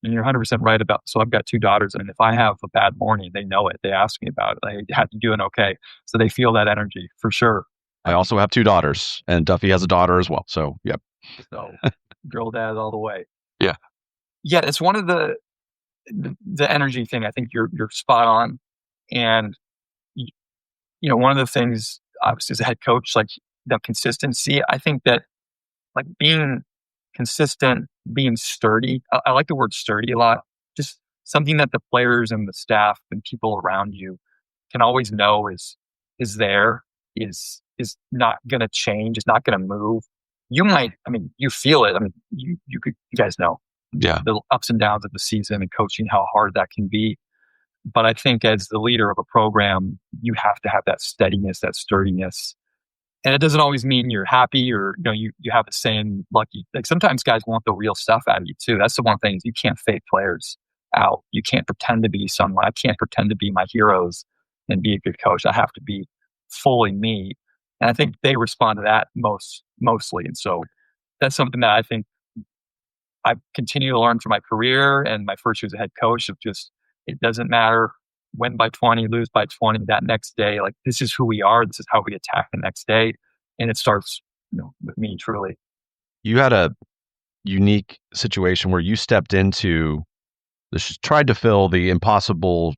And you're 100% right about. So I've got 2 daughters, and if I have a bad morning, they know it. They ask me about it. Like, "How you doing? Okay?" So they feel that energy for sure. I also have 2 daughters, and Duffy has a daughter as well. So yep. So girl dad all the way. Yeah. Yeah, it's one of the energy thing. I think you're spot on, and one of the things obviously as a head coach, like the consistency. I think that like being consistent, being sturdy. I like the word sturdy a lot. Just something that the players and the staff and people around you can always know is there, is not going to change, is not going to move. You might, I mean, you feel it. I mean, you guys know Yeah. the ups and downs of the season and coaching, how hard that can be. But I think as the leader of a program, you have to have that steadiness, that sturdiness. And it doesn't always mean you're happy or you have the same lucky. Like sometimes guys want the real stuff out of you too. That's the one thing is you can't fake players out. You can't pretend to be someone. I can't pretend to be my heroes and be a good coach. I have to be fully me. And I think they respond to that mostly. And so that's something that I think I continue to learn from my career and my first year as a head coach of just, it doesn't matter, win by 20, lose by 20, that next day, like this is who we are. This is how we attack the next day. And it starts, with me truly. You had a unique situation where you stepped into tried to fill the impossible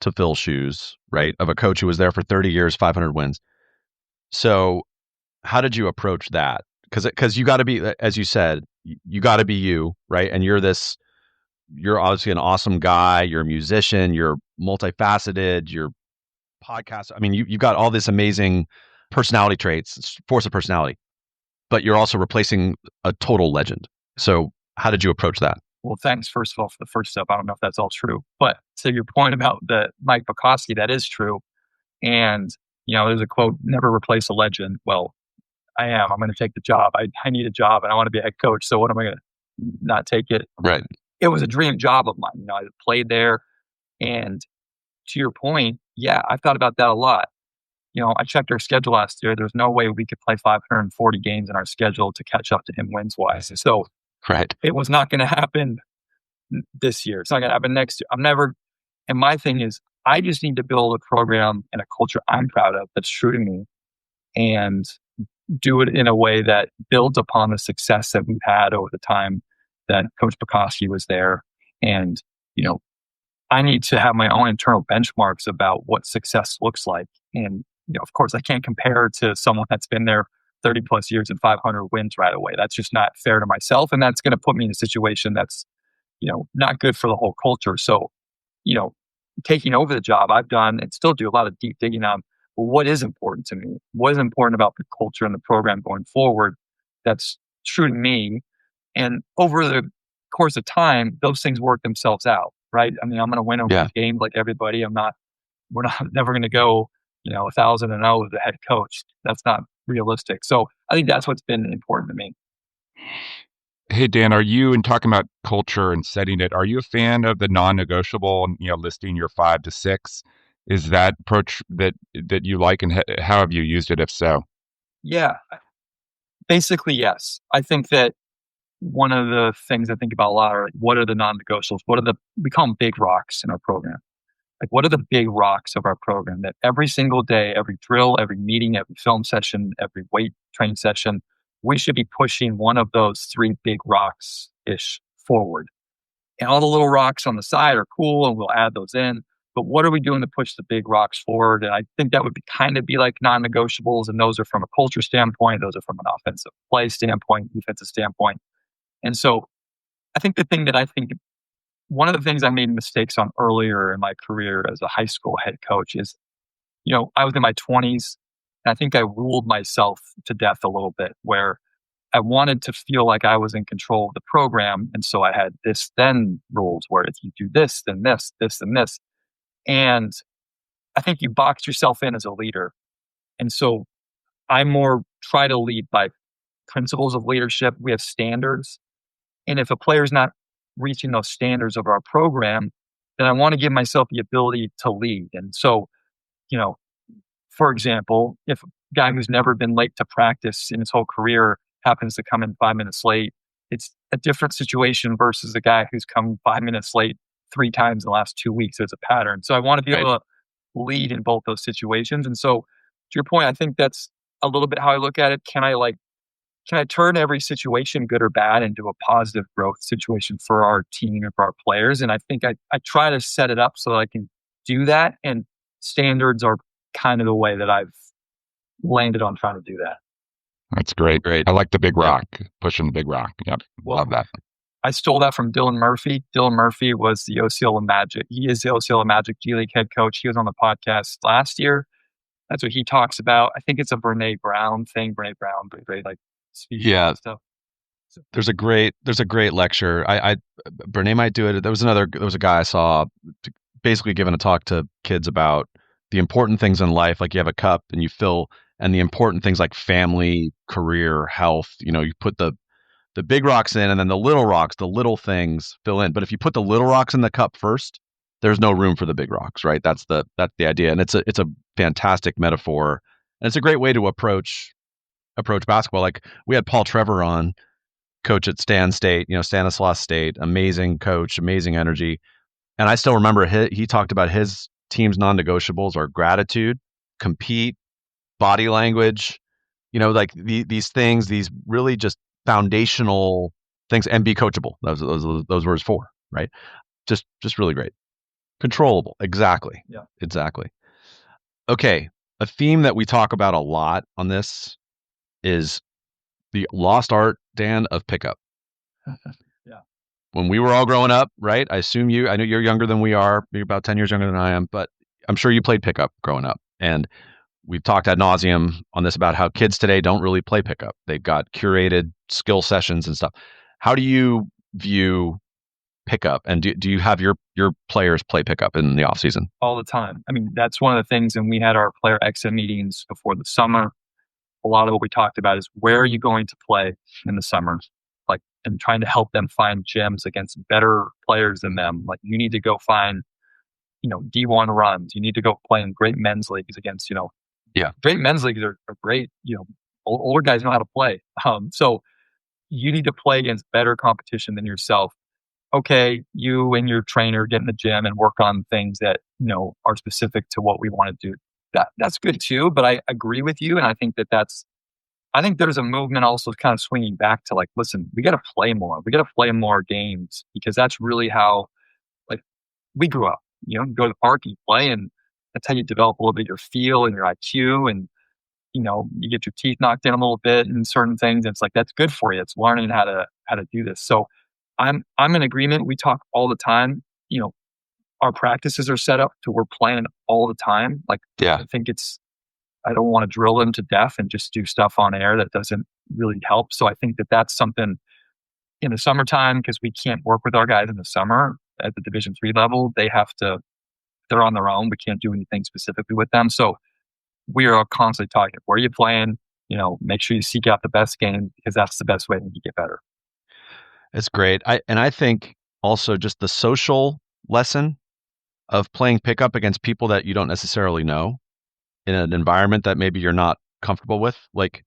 to fill shoes, right? Of a coach who was there for 30 years, 500 wins. So how did you approach that? Because you got to be, as you said, you got to be you, right? And you're obviously an awesome guy. You're a musician. You're multifaceted. You're podcast. I mean, you've got all this amazing personality traits, force of personality, but you're also replacing a total legend. So how did you approach that? Well, thanks, first of all, for the first step. I don't know if that's all true, but to your point about the Mike Bukowski, that is true. And, there's a quote, never replace a legend. Well, I'm going to take the job. I need a job and I want to be a head coach. So what am I going to not take it? Right. It was a dream job of mine. I played there. And to your point, yeah, I've thought about that a lot. I checked our schedule last year. There's no way we could play 540 games in our schedule to catch up to him wins wise. So right. It was not going to happen this year. It's not going to happen next year. And my thing is, I just need to build a program and a culture I'm proud of that's true to me and do it in a way that builds upon the success that we've had over the time that Coach Bukowski was there. And, I need to have my own internal benchmarks about what success looks like. And, of course, I can't compare to someone that's been there 30 plus years and 500 wins right away. That's just not fair to myself. And that's going to put me in a situation that's, not good for the whole culture. So, taking over the job, I've done and still do a lot of deep digging on what is important to me, what is important about the culture and the program going forward that's true to me. And over the course of time, those things work themselves out, right? I mean, I'm going to win a game like everybody. We're never going to go, 1,000-0 as a head coach. That's not realistic. So I think that's what's been important to me. Hey, Dan, in talking about culture and setting it, are you a fan of the non-negotiable, listing your 5 to 6? Is that approach that you like, and how have you used it, if so? Yeah, basically, yes. I think that one of the things I think about a lot are what are the non-negotiables? We call them big rocks in our program. Like, what are the big rocks of our program that every single day, every drill, every meeting, every film session, every weight training session, we should be pushing one of those 3 big rocks-ish forward. And all the little rocks on the side are cool and we'll add those in. But what are we doing to push the big rocks forward? And I think that would be like non-negotiables. And those are from a culture standpoint. Those are from an offensive play standpoint, defensive standpoint. And so I think one of the things I made mistakes on earlier in my career as a high school head coach is, I was in my 20s. And I think I ruled myself to death a little bit where I wanted to feel like I was in control of the program. And so I had this then rules where if you do this, then this, this, and this. And I think you box yourself in as a leader. And so I more try to lead by principles of leadership. We have standards. And if a player's not reaching those standards of our program, then I want to give myself the ability to lead. And so, for example, if a guy who's never been late to practice in his whole career happens to come in 5 minutes late, it's a different situation versus a guy who's come 5 minutes late 3 times in the last 2 weeks. There's a pattern. So I want to be able to lead in both those situations. And so to your point, I think that's a little bit how I look at it. Can I turn every situation, good or bad, into a positive growth situation for our team and for our players? And I think I try to set it up so that I can do that. And standards are kind of the way that I've landed on trying to do that. That's great. Great. I like the big rock, pushing the big rock. Yep. Well, Love that. I stole that from Dylan Murphy. Dylan Murphy was the Osceola Magic. He is the Osceola Magic G League head coach. He was on the podcast last year. That's what he talks about. I think it's a Brene Brown thing. Brene Brown, great like speaking and stuff. So, There's a great lecture. Brene might do it. There was a guy I saw basically giving a talk to kids about the important things in life. Like you have a cup and you fill, and the important things like family, career, health, you put the big rocks in, and then the little rocks, the little things fill in. But if you put the little rocks in the cup first, there's no room for the big rocks, right? That's the idea. And it's a fantastic metaphor. And it's a great way to approach basketball. Like we had Paul Trevor on, coach at Stanislaus State, amazing coach, amazing energy. And I still remember he talked about his team's non-negotiables are gratitude, compete, body language, like these things, these really just foundational things, and be coachable. Those were his four, right? Just really great. Controllable. Exactly. Yeah. Exactly. Okay. A theme that we talk about a lot on this is the lost art, Dan, of pickup. Yeah. When we were all growing up, right? I know you're younger than we are. You're about 10 years younger than I am, but I'm sure you played pickup growing up. And we've talked ad nauseum on this about how kids today don't really play pickup. They've got curated skill sessions and stuff. How do you view pickup? And do you have your players play pickup in the off season? All the time. I mean, that's one of the things. And we had our player exit meetings before the summer. A lot of what we talked about is where are you going to play in the summer? Like, and trying to help them find gyms against better players than them. Like you need to go find, D1 runs. You need to go play in great men's leagues against, great men's leagues are great. Older guys know how to play. So you need to play against better competition than yourself. Okay, you and your trainer get in the gym and work on things that, are specific to what we want to do. That's good too, but I agree with you. And I think I think there's a movement also kind of swinging back to like, listen, we got to play more. We got to play more games because that's really how, like, we grew up. You go to the park, you play, and that's how you develop a little bit your feel and your IQ, and you get your teeth knocked in a little bit and certain things. And it's like that's good for you. It's learning how to do this. So I'm in agreement. We talk all the time. Our practices are set up to we're playing all the time. Like Yeah. I think I don't want to drill them to death and just do stuff on air that doesn't really help. So I think that's something in the summertime, because we can't work with our guys in the summer at the Division III level. They're on their own. We can't do anything specifically with them. So we are constantly talking, where are you playing? Make sure you seek out the best game because that's the best way to get better. It's great. I think also just the social lesson of playing pickup against people that you don't necessarily know in an environment that maybe you're not comfortable with. Like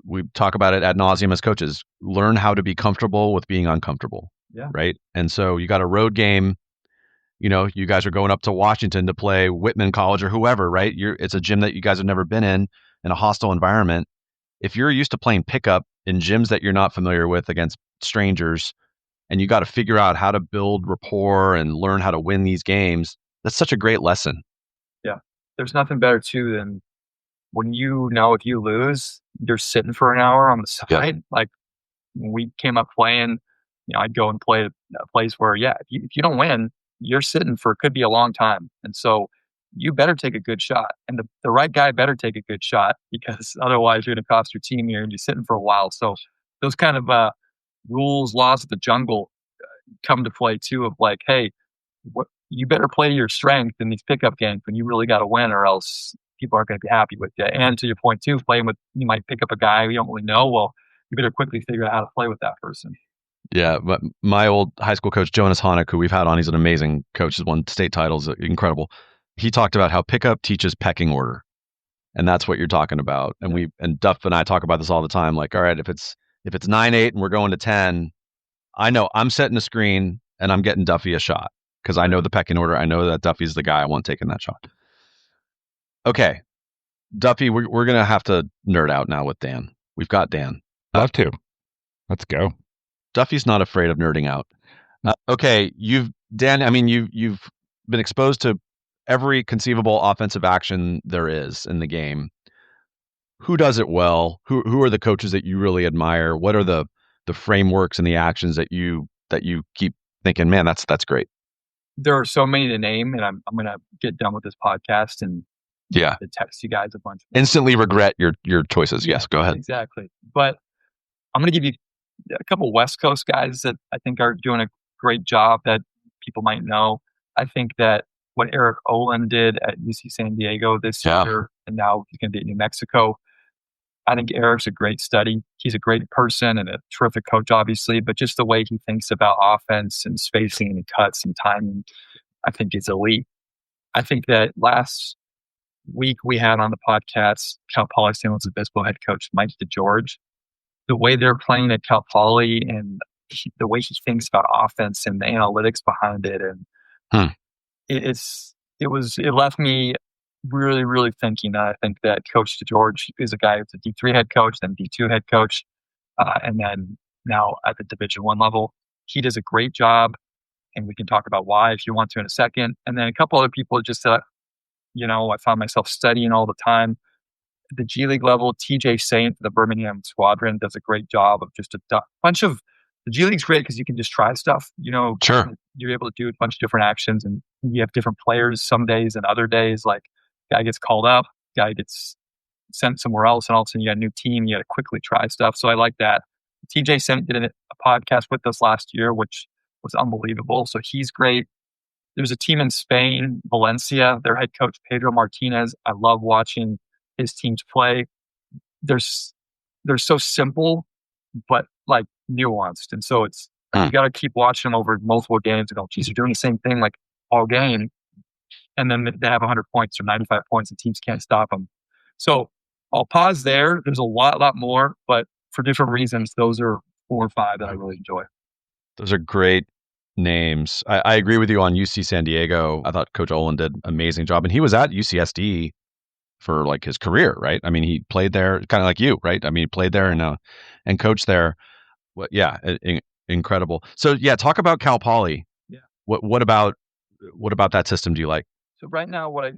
we talk about it ad nauseum as coaches, learn how to be comfortable with being uncomfortable. Yeah. Right. And so you got a road game, you guys are going up to Washington to play Whitman College or whoever, right? It's a gym that you guys have never been in a hostile environment. If you're used to playing pickup in gyms that you're not familiar with against strangers, and you got to figure out how to build rapport and learn how to win these games, that's such a great lesson. Yeah. There's nothing better too than when if you lose, you're sitting for an hour on the side. Yeah. Like when we came up playing, I'd go and play a place where, if you don't win, you're sitting for, it could be a long time. And so you better take a good shot. And the right guy better take a good shot, because otherwise you're going to cost your team here and you're sitting for a while. So those kind of rules, laws of the jungle come to play too, of like, hey, you better play to your strength in these pickup games when you really got to win, or else people aren't going to be happy with you. And to your point too, you might pick up a guy you don't really know. Well, you better quickly figure out how to play with that person. Yeah, but my old high school coach, Jonas Honeck, who we've had on, he's an amazing coach, has won state titles, incredible. He talked about how pickup teaches pecking order. And that's what you're talking about. And Duff and I talk about this all the time. Like, all right, if it's 9-8 and we're going to 10, I know I'm setting a screen and I'm getting Duffy a shot because I know the pecking order. I know that Duffy's the guy I want taking that shot. Okay, Duffy, we're going to have to nerd out now with Dan. We've got Dan. Love to. Let's go. Duffy's not afraid of nerding out. Okay, Dan, I mean, you've been exposed to every conceivable offensive action there is in the game. who does it well? Who are the coaches that you really admire? What are the frameworks and the actions that you keep thinking, man, that's great? There are so many to name, and I'm going to get done with this podcast and Yeah. to text you guys a bunch. Instantly regret your choices. Yes, go ahead. Exactly. But I'm going to give you a couple West Coast guys that I think are doing a great job that people might know. I think that what Eric Olin did at UC San Diego this year, and now he's going to be at New Mexico. I think Eric's a great study. He's a great person and a terrific coach, obviously, but just the way he thinks about offense and spacing and cuts and timing, I think is elite. I think that last week we had on the podcast Cal Poly San Luis Obispo head coach Mike DeGeorge. The way they're playing at Cal Poly and the way he thinks about offense and the analytics behind it, and it left me really, really thinking. I think that Coach DeGeorge is a guy who's a D3 head coach, then D2 head coach, and then now at the Division I level. He does a great job, and we can talk about why if you want to in a second. And then a couple other people just I found myself studying all the time. At the G League level, TJ Saint, the Birmingham Squadron, does a great job of just a bunch of. The G League's great because you can just try stuff. Sure. You're able to do a bunch of different actions, and you have different players some days and other days. Like, guy gets called up, guy gets sent somewhere else, and all of a sudden you got a new team. You got to quickly try stuff. So I like that. TJ Saint did a podcast with us last year, which was unbelievable. So he's great. There's a team in Spain, Valencia. Their head coach Pedro Martinez. I love watching his teams play. They're so simple, but like nuanced, and so it's you got to keep watching them over multiple games and go, geez, they're doing the same thing like all game, and then they have 100 points or 95 points, and teams can't stop them. So I'll pause there. There's a lot more, but for different reasons, those are 4 or 5 that I really enjoy. Those are great names. I agree with you on UC San Diego. I thought Coach Olin did an amazing job, and he was at UCSD for like his career, right? I mean, he played there, kind of like you, right? I mean, he played there and coached there. Well, yeah, incredible. So yeah, talk about Cal Poly. Yeah. What about that system do you like? So right now, what I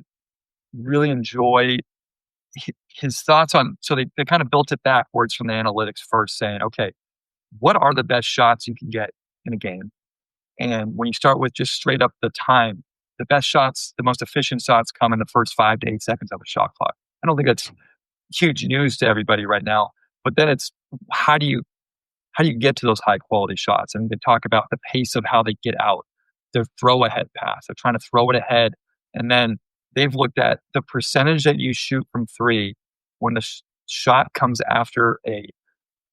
really enjoy his thoughts on. So they kind of built it backwards from the analytics first, saying, okay, what are the best shots you can get in a game? And when you start with just straight up the time, the best shots, the most efficient shots come in the first 5 to 8 seconds of a shot clock. I don't think that's huge news to everybody right now, but then it's how do you get to those high quality shots? And they talk about the pace of how they get out, their throw ahead pass. They're trying to throw it ahead. And then they've looked at the percentage that you shoot from 3 when the shot comes after a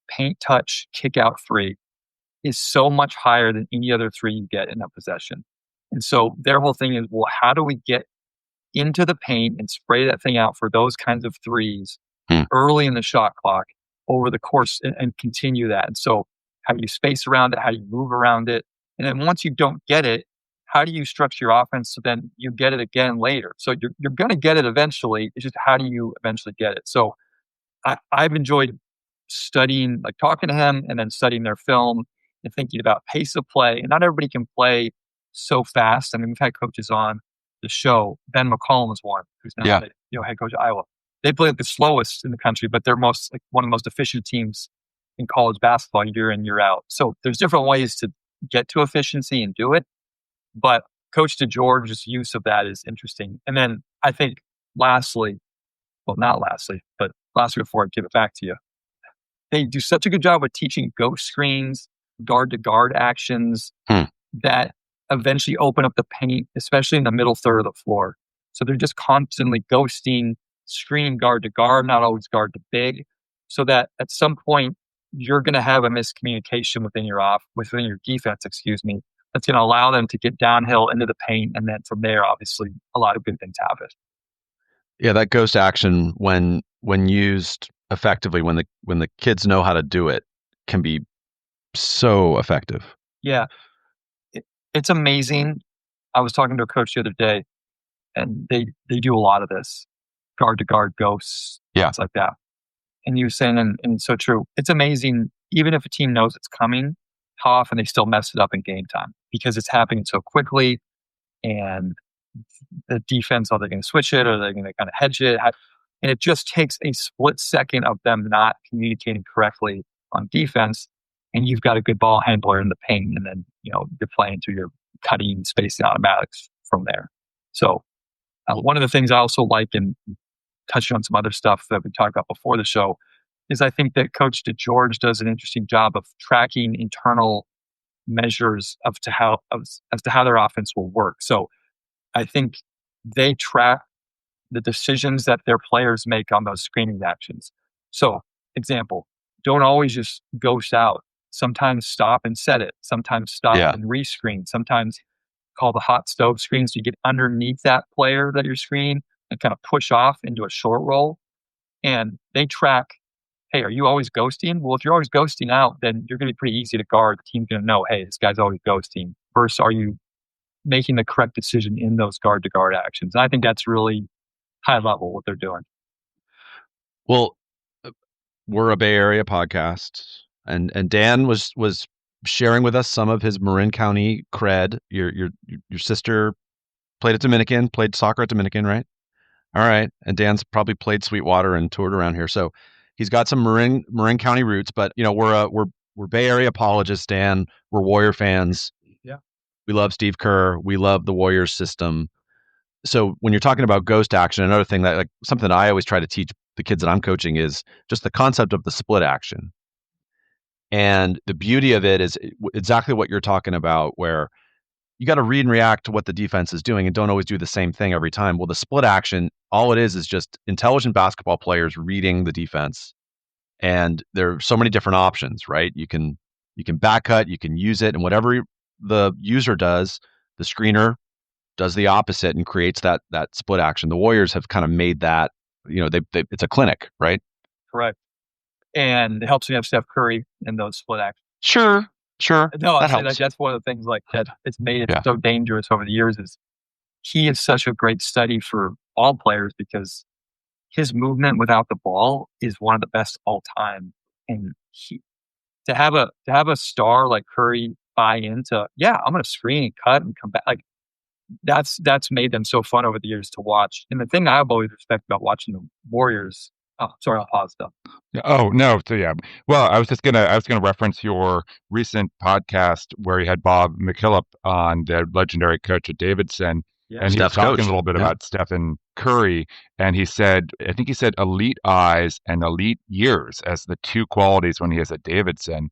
paint touch kick out 3 is so much higher than any other 3 you get in a possession. And so their whole thing is, well, how do we get into the paint and spray that thing out for those kinds of 3s early in the shot clock over the course and continue that? And so how do you space around it? How do you move around it? And then once you don't get it, how do you structure your offense so then you get it again later? So you're going to get it eventually. It's just how do you eventually get it? So I've enjoyed studying, like talking to him and then studying their film and thinking about pace of play. And not everybody can play so fast. I mean, we've had coaches on the show. Ben McCollum is one, who's now the head coach of Iowa. They play the slowest in the country, but they're one of the most efficient teams in college basketball year in, year out. So there's different ways to get to efficiency and do it. But Coach DeGeorge's use of that is interesting. And then I think lastly, not lastly, but lastly before I give it back to you, they do such a good job with teaching ghost screens, guard-to-guard actions that eventually open up the paint, especially in the middle third of the floor. So they're just constantly ghosting, screening guard-to-guard, not always guard-to-big, so that at some point you're going to have a miscommunication within your defense, that's going to allow them to get downhill into the paint. And then from there, obviously, a lot of good things happen. Yeah, that ghost action, when used effectively, when the kids know how to do it, can be so effective. Yeah, it's amazing. I was talking to a coach the other day, and they do a lot of this guard to guard ghosts, things like that. And he was saying, and it's so true. It's amazing, even if a team knows it's coming, how often they still mess it up in game time because it's happening so quickly. And the defense, are they going to switch it? Or are they going to kind of hedge it? And it just takes a split second of them not communicating correctly on defense, and you've got a good ball handler in the paint, and then you're playing through your cutting spacing automatics from there. So one of the things I also like, and touching on some other stuff that we talked about before the show, is I think that Coach DeGeorge does an interesting job of tracking internal measures as to how their offense will work. So I think they track the decisions that their players make on those screening actions. So, example, don't always just ghost out. Sometimes stop and set it. Sometimes stop and rescreen. Sometimes call the hot stove screen so you get underneath that player that you're screening and kind of push off into a short roll. And they track, hey, are you always ghosting? Well, if you're always ghosting out, then you're going to be pretty easy to guard. The team's going to know, hey, this guy's always ghosting. Versus, are you making the correct decision in those guard-to-guard actions? And I think that's really high level what they're doing. Well, we're a Bay Area podcast, and Dan was sharing with us some of his Marin County cred. Your sister played soccer at Dominican, right? All right, and Dan's probably played Sweetwater and toured around here, so he's got some Marin County roots. But we're Bay Area apologists, Dan. We're Warrior fans. Yeah, we love Steve Kerr. We love the Warriors system. So when you're talking about ghost action, another thing that like something I always try to teach the kids that I'm coaching is just the concept of the split action. And the beauty of it is exactly what you're talking about, where you got to read and react to what the defense is doing and don't always do the same thing every time. Well, the split action, all it is just intelligent basketball players reading the defense. And there are so many different options, right? You can back cut, you can use it, and whatever the user does, the screener does the opposite and creates that split action. The Warriors have kind of made that, it's a clinic, right? Correct. And it helps me have Steph Curry in those split actions. Sure. No, that's one of the things like that. It's made it so dangerous over the years. Is he is such a great study for all players because his movement without the ball is one of the best all time. And to have a star like Curry buy into, I'm going to screen and cut and come back. Like that's made them so fun over the years to watch. And the thing I've always respected about watching the Warriors. Oh, sorry, I'll pause though. Oh no, so yeah. Well, I was gonna reference your recent podcast where you had Bob McKillop on, the legendary coach at Davidson, and he was talking a little bit about Stephen Curry, and he said elite eyes and elite ears as the two qualities when he is at Davidson.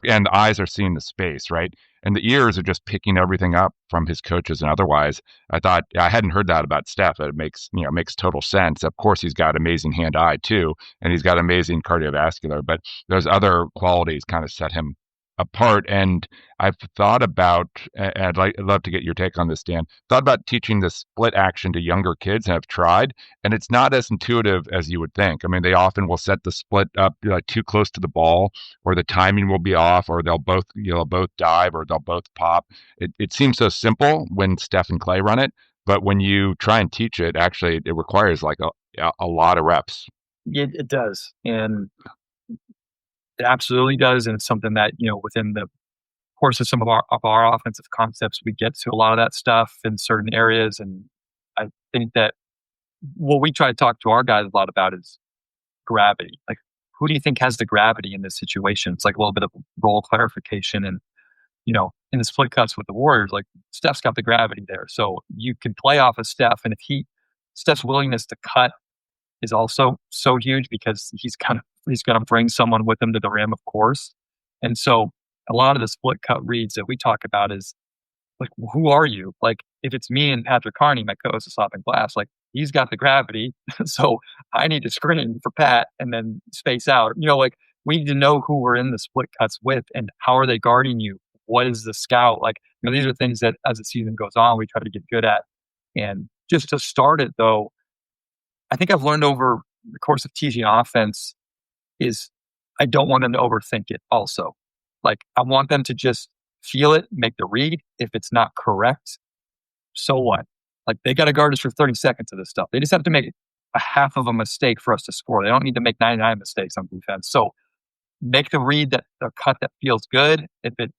And the eyes are seeing the space, right? And the ears are just picking everything up from his coaches and otherwise. I thought I hadn't heard that about Steph. It makes total sense. Of course, he's got amazing hand-eye too, and he's got amazing cardiovascular, but those other qualities kind of set him apart. And I've thought about, and I'd love to get your take on this, Dan, thought about teaching the split action to younger kids, and have tried, and it's not as intuitive as you would think. I mean, they often will set the split up too close to the ball, or the timing will be off, or they'll both dive, or they'll both pop. It seems so simple when Steph and Clay run it, but when you try and teach it, actually it requires like a lot of reps. It does. And it absolutely does, and it's something that within the course of some of our offensive concepts, we get to a lot of that stuff in certain areas. And I think that what we try to talk to our guys a lot about is gravity. Like, who do you think has the gravity in this situation? It's like a little bit of role clarification, and in the split cuts with the Warriors, like Steph's got the gravity there, so you can play off of Steph, and if Steph's willingness to cut is also so huge because he's going to bring someone with him to the rim, of course. And so a lot of the split cut reads that we talk about is like, who are you? Like, if it's me and Patrick Carney, my co-host of Slappin Glass, like he's got the gravity. So I need to screen for Pat and then space out. Like we need to know who we're in the split cuts with and how are they guarding you? What is the scout? Like, these are things that as the season goes on, we try to get good at. And just to start it though, I think I've learned over the course of teaching offense is I don't want them to overthink it also. Like, I want them to just feel it, make the read. If it's not correct, so what? Like, they got to guard us for 30 seconds of this stuff. They just have to make a half of a mistake for us to score. They don't need to make 99 mistakes on defense. So make the read, that the cut that feels good. If it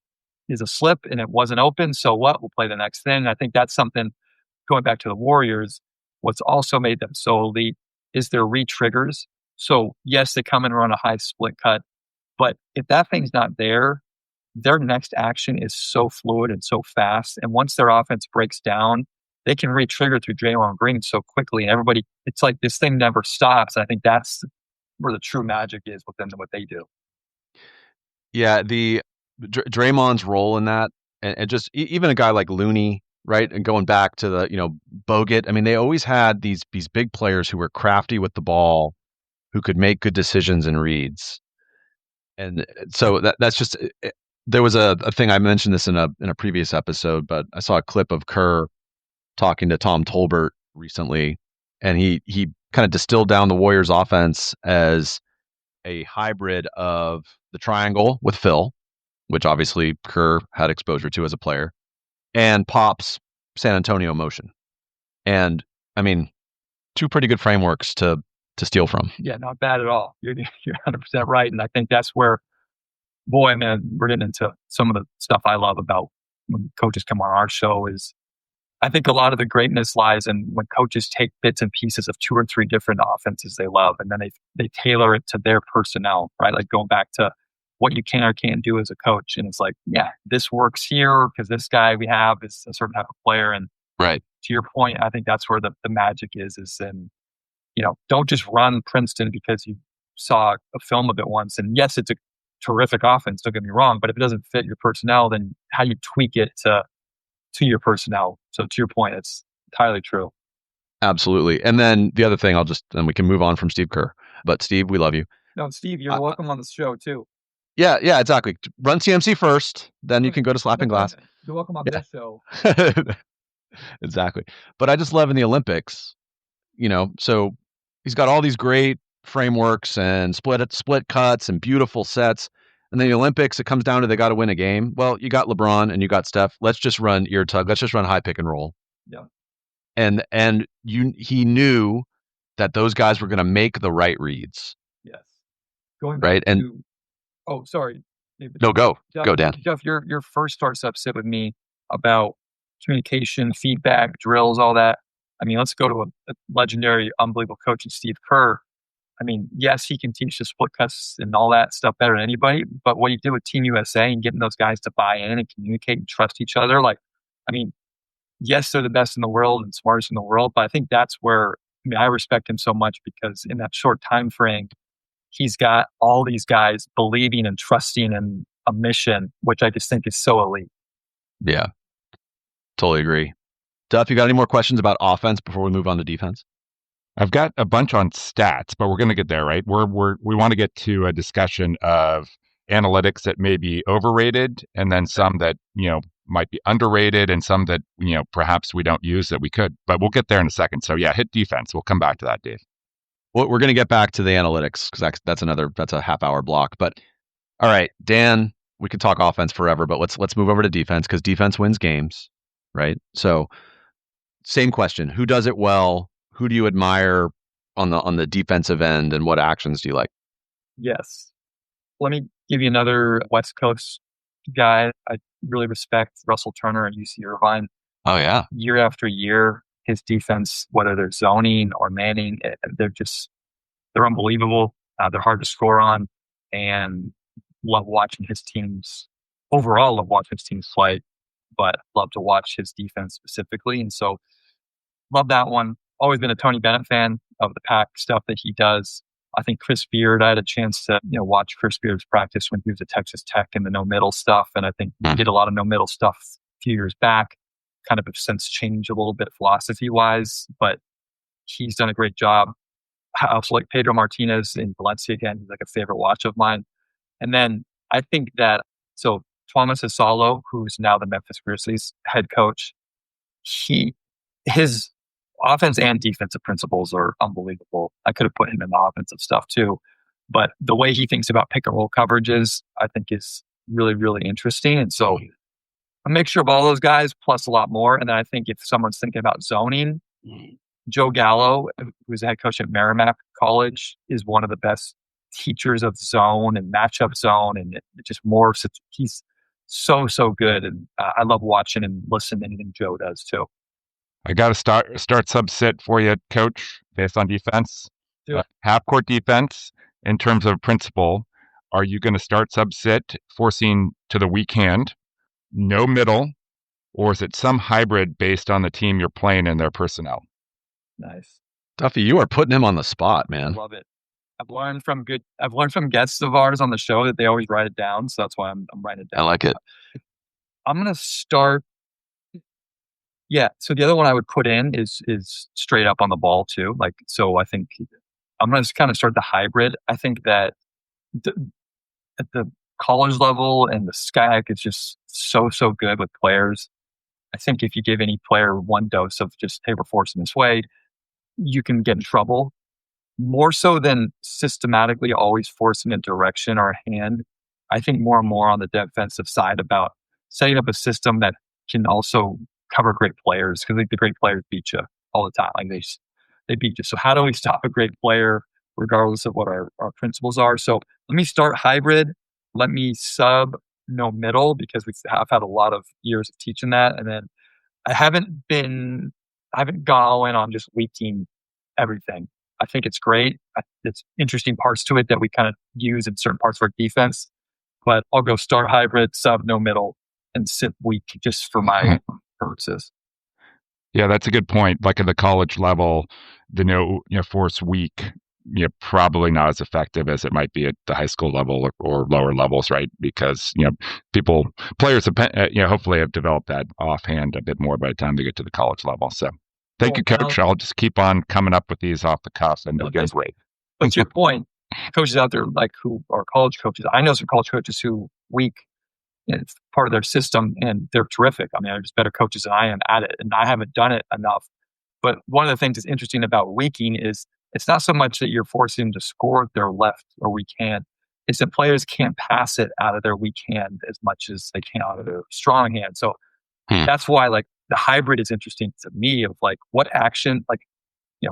is a slip and it wasn't open, so what? We'll play the next thing. I think that's something, going back to the Warriors, what's also made them so elite is their re-triggers. So yes, they come and run a high split cut, but if that thing's not there, their next action is so fluid and so fast. And once their offense breaks down, they can re-trigger through Draymond Green so quickly. And everybody, it's like this thing never stops. I think that's where the true magic is within what they do. Yeah, the Draymond's role in that, and just even a guy like Looney, right? And going back to the, Bogut. I mean, they always had these big players who were crafty with the ball, who could make good decisions and reads. And so that's just, there was a thing, I mentioned this in a previous episode, but I saw a clip of Kerr talking to Tom Tolbert recently, and he kind of distilled down the Warriors offense as a hybrid of the triangle with Phil, which obviously Kerr had exposure to as a player, and Pop's San Antonio motion. And I mean, two pretty good frameworks to steal from. Yeah, not bad at all. You're 100% right. And I think that's where, boy, man, we're getting into some of the stuff I love about when coaches come on our show is I think a lot of the greatness lies in when coaches take bits and pieces of 2 or 3 different offenses they love, and then they tailor it to their personnel, right? Like going back to what you can or can't do as a coach. And it's like, yeah, this works here because this guy we have is a certain type of player. And right, to your point, I think that's where the magic is in, don't just run Princeton because you saw a film of it once. And yes, it's a terrific offense, don't get me wrong, but if it doesn't fit your personnel, then how you tweak it to your personnel. So to your point, it's entirely true. Absolutely. And then the other thing, and we can move on from Steve Kerr. But Steve, we love you. No, Steve, you're welcome on the show too. Yeah, exactly. Run CMC first, then you can go to Slappin Glass. You're welcome on this show. Exactly. But I just love in the Olympics, so he's got all these great frameworks and split cuts and beautiful sets. And then the Olympics, it comes down to they got to win a game. Well, you got LeBron and you got Steph. Let's just run ear tug. Let's just run high pick and roll. Yeah. And he knew that those guys were going to make the right reads. Yes. Going back right. Sorry. No, go, Dan. Jeff, your first start sit with me about communication, feedback, drills, all that. I mean, let's go to a legendary, unbelievable coach in Steve Kerr. I mean, yes, he can teach the split cuts and all that stuff better than anybody. But what he did with Team USA and getting those guys to buy in and communicate and trust each other, yes, they're the best in the world and smartest in the world. But I think that's where I respect him so much because in that short time frame, he's got all these guys believing and trusting in a mission, which I just think is so elite. Yeah, totally agree. Duff, you got any more questions about offense before we move on to defense? I've got a bunch on stats, but we're going to get there, right? We want to get to a discussion of analytics that may be overrated, and then some that might be underrated, and some that perhaps we don't use that we could. But we'll get there in a second. So yeah, hit defense. We'll come back to that, Dave. Well, we're going to get back to the analytics because that's a half-hour block. But all right, Dan, we could talk offense forever, but let's move over to defense because defense wins games, right? So same question: who does it well? Who do you admire on the defensive end, and what actions do you like? Yes. Let me give you another West Coast guy. I really respect Russell Turner at UC Irvine. Oh, yeah. Year after year, his defense, whether they're zoning or manning, they're unbelievable. They're hard to score on, and love watching his teams. Overall, love watching his teams play, but love to watch his defense specifically. And so love that one. Always been a Tony Bennett fan of the pack stuff that he does. I think Chris Beard, I had a chance to watch Chris Beard's practice when he was at Texas Tech and the no middle stuff. And I think he did a lot of no middle stuff a few years back, kind of have since changed a little bit philosophy wise, but he's done a great job. I also like Pedro Martinez in Valencia again. He's like a favorite watch of mine. And then I think that, so Thomas Asalo, who's now the Memphis Grizzlies head coach, his offense and defensive principles are unbelievable. I could have put him in the offensive stuff too, but the way he thinks about pick and roll coverages, I think is really, really interesting. And so a mixture of all those guys plus a lot more. And then I think if someone's thinking about zoning, Joe Gallo, who's the head coach at Merrimack College, is one of the best teachers of zone and matchup zone, and it just morphs. He's so good, and I love watching and listening to anything Joe does too. I got to start subset for you, Coach, based on defense. Do it. Half court defense in terms of principle. Are you going to start subset, forcing to the weak hand, no middle, or is it some hybrid based on the team you're playing and their personnel? Nice. Duffy, you are putting him on the spot, man. Love it. I've learned from guests of ours on the show that they always write it down. So that's why I'm writing it down. I like it. I'm going to start. Yeah. So the other one I would put in is straight up on the ball too. Like, so I think I'm going to kind of start the hybrid. I think that at the college level and the SCIAC is just so good with players. I think if you give any player one dose of just, hey, we're forcing this way, you can get in trouble. More so than systematically always forcing a direction or a hand. I think more and more on the defensive side about setting up a system that can also cover great players, because the great players beat you all the time. Like they beat you. So how do we stop a great player regardless of what our principles are? So let me start hybrid. Let me sub no middle, because I've had a lot of years of teaching that. And then I haven't gone all in on just weakening everything. I think it's great. It's interesting parts to it that we kind of use in certain parts of our defense. But I'll go start hybrid, sub no middle, and sit weak just for my purposes. Yeah, that's a good point. Like at the college level, the force weak, probably not as effective as it might be at the high school level or lower levels, right? Because players hopefully have developed that offhand a bit more by the time they get to the college level. So thank you, Coach. I'll just keep on coming up with these off the cuff, and again, great. But to your point, coaches out there like who are college coaches, I know some college coaches who weak, and it's part of their system, and they're terrific. I mean, they're just better coaches than I am at it, and I haven't done it enough. But one of the things that's interesting about weaking is it's not so much that you're forcing them to score with their left or weak hand. It's that players can't pass it out of their weak hand as much as they can out of their strong hand. So that's why like the hybrid is interesting to me, of like what action, like,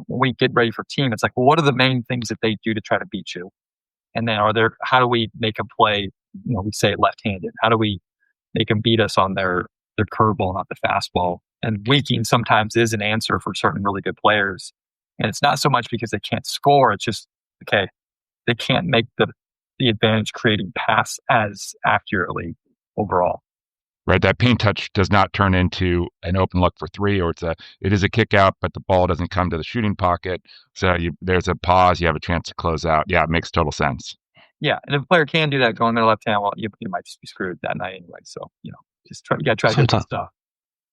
when we get ready for team, it's like, well, what are the main things that they do to try to beat you? And then how do we make a play? We say left-handed. How do we make them beat us on their curveball, not the fastball? And weakening sometimes is an answer for certain really good players. And it's not so much because they can't score. It's just, okay, they can't make the advantage creating pass as accurately overall. Right, that paint touch does not turn into an open look for three, or it is a kick out, but the ball doesn't come to the shooting pocket. So there's a pause, you have a chance to close out. Yeah, it makes total sense. Yeah, and if a player can do that going their left hand, well, you might just be screwed that night anyway. So just try to do that stuff.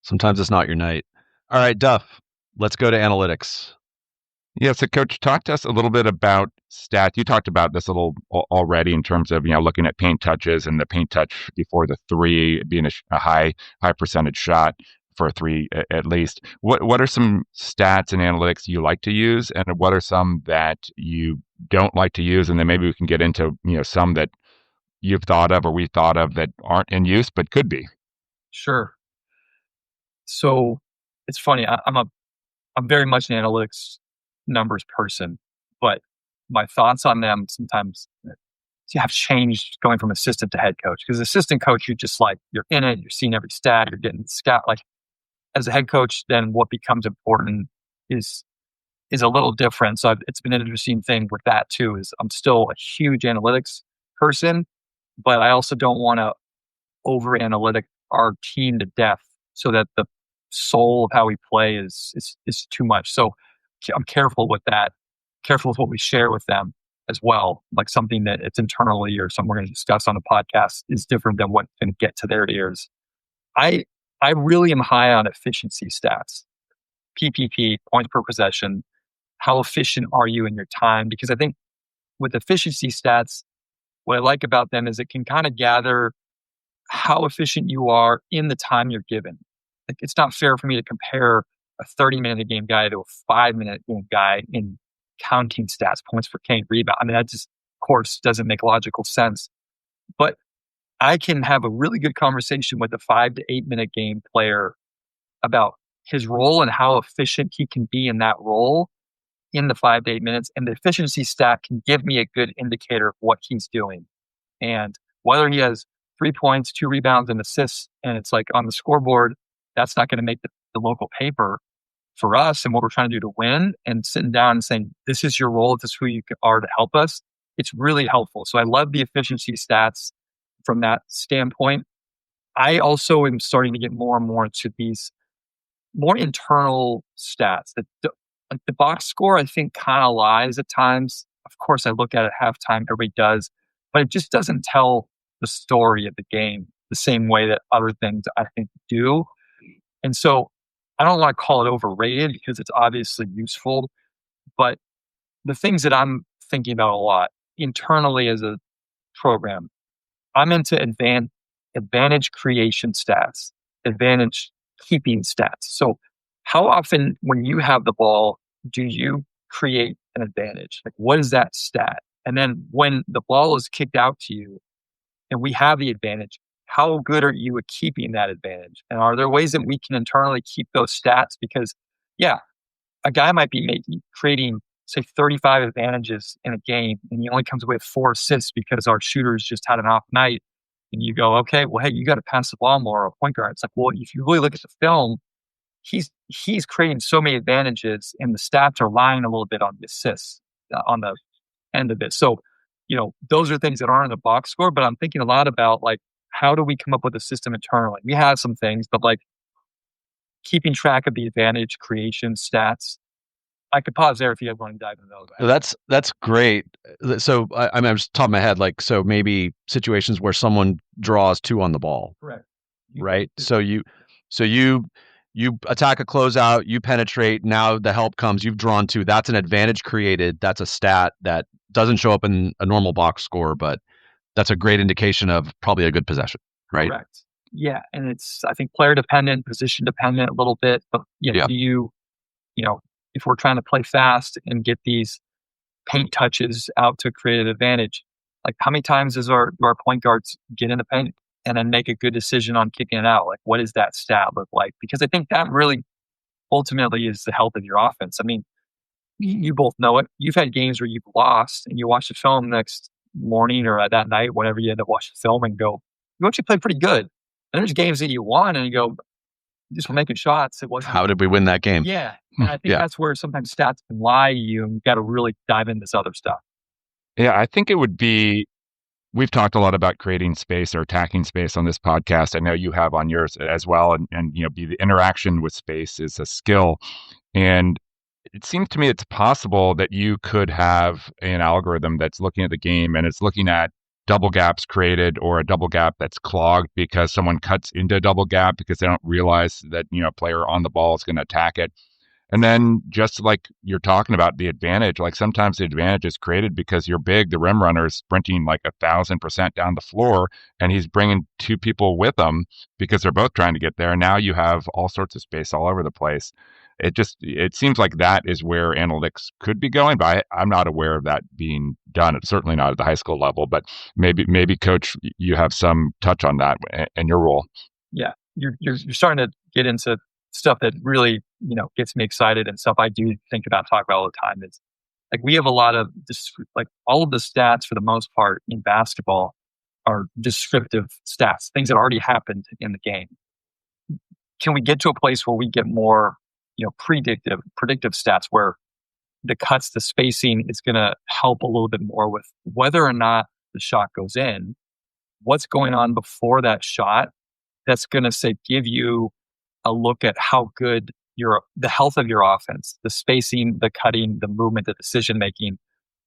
Sometimes it's not your night. All right, Duff, let's go to analytics. Yeah, so Coach, talk to us a little bit about stats. You talked about this a little already in terms of looking at paint touches and the paint touch before the three being a high percentage shot for a three at least. What are some stats and analytics you like to use, and what are some that you don't like to use? And then maybe we can get into some that you've thought of or we thought of that aren't in use but could be. Sure. So it's funny. I'm very much an analytics numbers person, but my thoughts on them sometimes have changed going from assistant to head coach. Because assistant coach, you're in it, you're seeing every stat, you're getting scout. Like as a head coach, then what becomes important is a little different. So it's been an interesting thing with that too. Is I'm still a huge analytics person, but I also don't want to over analytic our team to death, so that the soul of how we play is too much. So I'm careful with that, careful with what we share with them as well. Like something that it's internally or something we're going to discuss on a podcast is different than what's going to get to their ears. I really am high on efficiency stats, PPP, points per possession. How efficient are you in your time? Because I think with efficiency stats, what I like about them is it can kind of gather how efficient you are in the time you're given. Like it's not fair for me to compare a 30-minute a game guy to a 5-minute game guy in counting stats, points per game, rebound. I mean, that just, of course, doesn't make logical sense. But I can have a really good conversation with a 5 to 8-minute game player about his role and how efficient he can be in that role in the 5 to 8 minutes. And the efficiency stat can give me a good indicator of what he's doing. And whether he has 3 points, 2 rebounds, and assists, and it's like on the scoreboard, that's not going to make the local paper. for us and what we're trying to do to win, and sitting down and saying, this is your role, this is who you are to help us, it's really helpful. So I love the efficiency stats from that standpoint. I also am starting to get more and more into these more internal stats. Like the box score, I think, kind of lies at times. Of course, I look at it halftime, everybody does, but it just doesn't tell the story of the game the same way that other things I think do. And so I don't want to call it overrated because it's obviously useful, but the things that I'm thinking about a lot internally as a program, I'm into advantage creation stats, advantage keeping stats. So how often when you have the ball, do you create an advantage? Like, what is that stat? And then when the ball is kicked out to you and we have the advantage, how good are you at keeping that advantage? And are there ways that we can internally keep those stats? Because yeah, a guy might be creating, say, 35 advantages in a game, and he only comes away with 4 assists because our shooters just had an off night. And you go, okay, well, hey, you got to pass the ball more, or point guard. It's like, well, if you really look at the film, he's creating so many advantages, and the stats are lying a little bit on the assists on the end of it. So, those are things that aren't in the box score, but I'm thinking a lot about, like, how do we come up with a system internally? We have some things, but like keeping track of the advantage creation stats. I could pause there if you want to dive into those. That's great. So I'm just top of my head, like, so maybe situations where someone draws 2 on the ball. Correct. Right. So you attack a closeout, you penetrate. Now the help comes. You've drawn 2. That's an advantage created. That's a stat that doesn't show up in a normal box score, but that's a great indication of probably a good possession. Right. Correct. Yeah, and it's, I think, player dependent, position dependent a little bit. But do you, if we're trying to play fast and get these paint touches out to create an advantage, like how many times does our point guards get in the paint and then make a good decision on kicking it out? Like, what does that stat look like? Because I think that really ultimately is the health of your offense. I mean, you both know it. You've had games where you've lost and you watch the film next morning or that night, whenever you end up watching the film, and go, you actually played pretty good. And there's games that you won and you go, just making shots. It wasn't. How did we win that game? Yeah. And I think that's where sometimes stats can lie to you, and you've got to really dive into this other stuff. Yeah, I think it would be, we've talked a lot about creating space or attacking space on this podcast. I know you have on yours as well. And the interaction with space is a skill. And it seems to me it's possible that you could have an algorithm that's looking at the game and it's looking at double gaps created or a double gap that's clogged because someone cuts into a double gap because they don't realize that, a player on the ball is going to attack it. And then just like you're talking about the advantage, like sometimes the advantage is created because you're big, the rim runner is sprinting like 1,000% down the floor and he's bringing 2 people with him because they're both trying to get there. Now you have all sorts of space all over the place. It seems like that is where analytics could be going, but I'm not aware of that being done. It's certainly not at the high school level, but maybe Coach, you have some touch on that in your role. Yeah, you're starting to get into stuff that really, gets me excited, and stuff I do think about, talk about all the time. Is like, we have a lot of like all of the stats for the most part in basketball are descriptive stats, things that already happened in the game. Can we get to a place where we get more, predictive stats where the cuts, the spacing is going to help a little bit more with whether or not the shot goes in, what's going on before that shot, that's going to give you a look at how good the health of your offense, the spacing, the cutting, the movement, the decision making.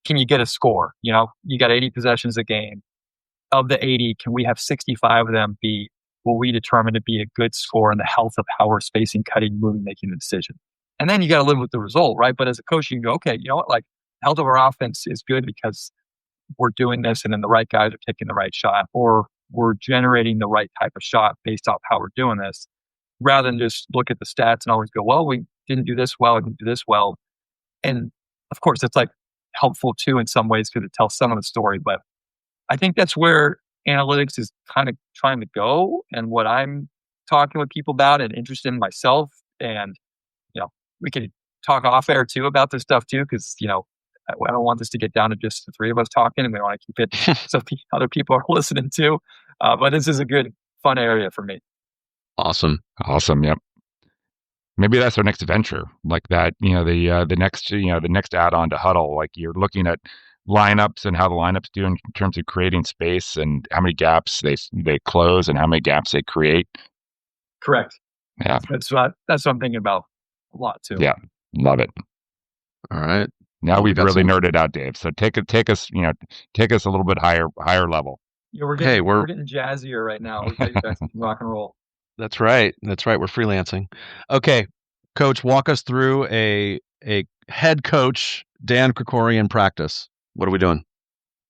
Can you get a score? You got 80 possessions a game. Of the 80, can we have 65 of them be what we determine to be a good score in the health of how we're spacing, cutting, moving, making a decision? And then you got to live with the result, right? But as a coach, you can go, okay, you know what? Like, the health of our offense is good because we're doing this, and then the right guys are taking the right shot, or we're generating the right type of shot based off how we're doing this, rather than just look at the stats and always go, well, we didn't do this well, we didn't do this well. And of course, it's like helpful too in some ways because it tells some of the story. But I think that's where analytics is kind of trying to go, and what I'm talking with people about and interested in myself. And, we could talk off air too about this stuff too, because, I don't want this to get down to just the 3 of us talking, and we want to keep it so other people are listening too. But this is a good, fun area for me. Awesome. Yep. Maybe that's our next venture, like that. The next add-on to Huddle. Like you're looking at lineups and how the lineups do in terms of creating space and how many gaps they close and how many gaps they create. Correct. Yeah, That's what I'm thinking about a lot too. yeah, love it. All right. Now Well, we we've got really some- nerded out, Dave. So take us a little bit higher level. Yeah, we're getting jazzier right now. We're getting back to rock and roll. That's right. We're freelancing. Okay, Coach, walk us through a head coach Dan Krikorian practice. What are we doing?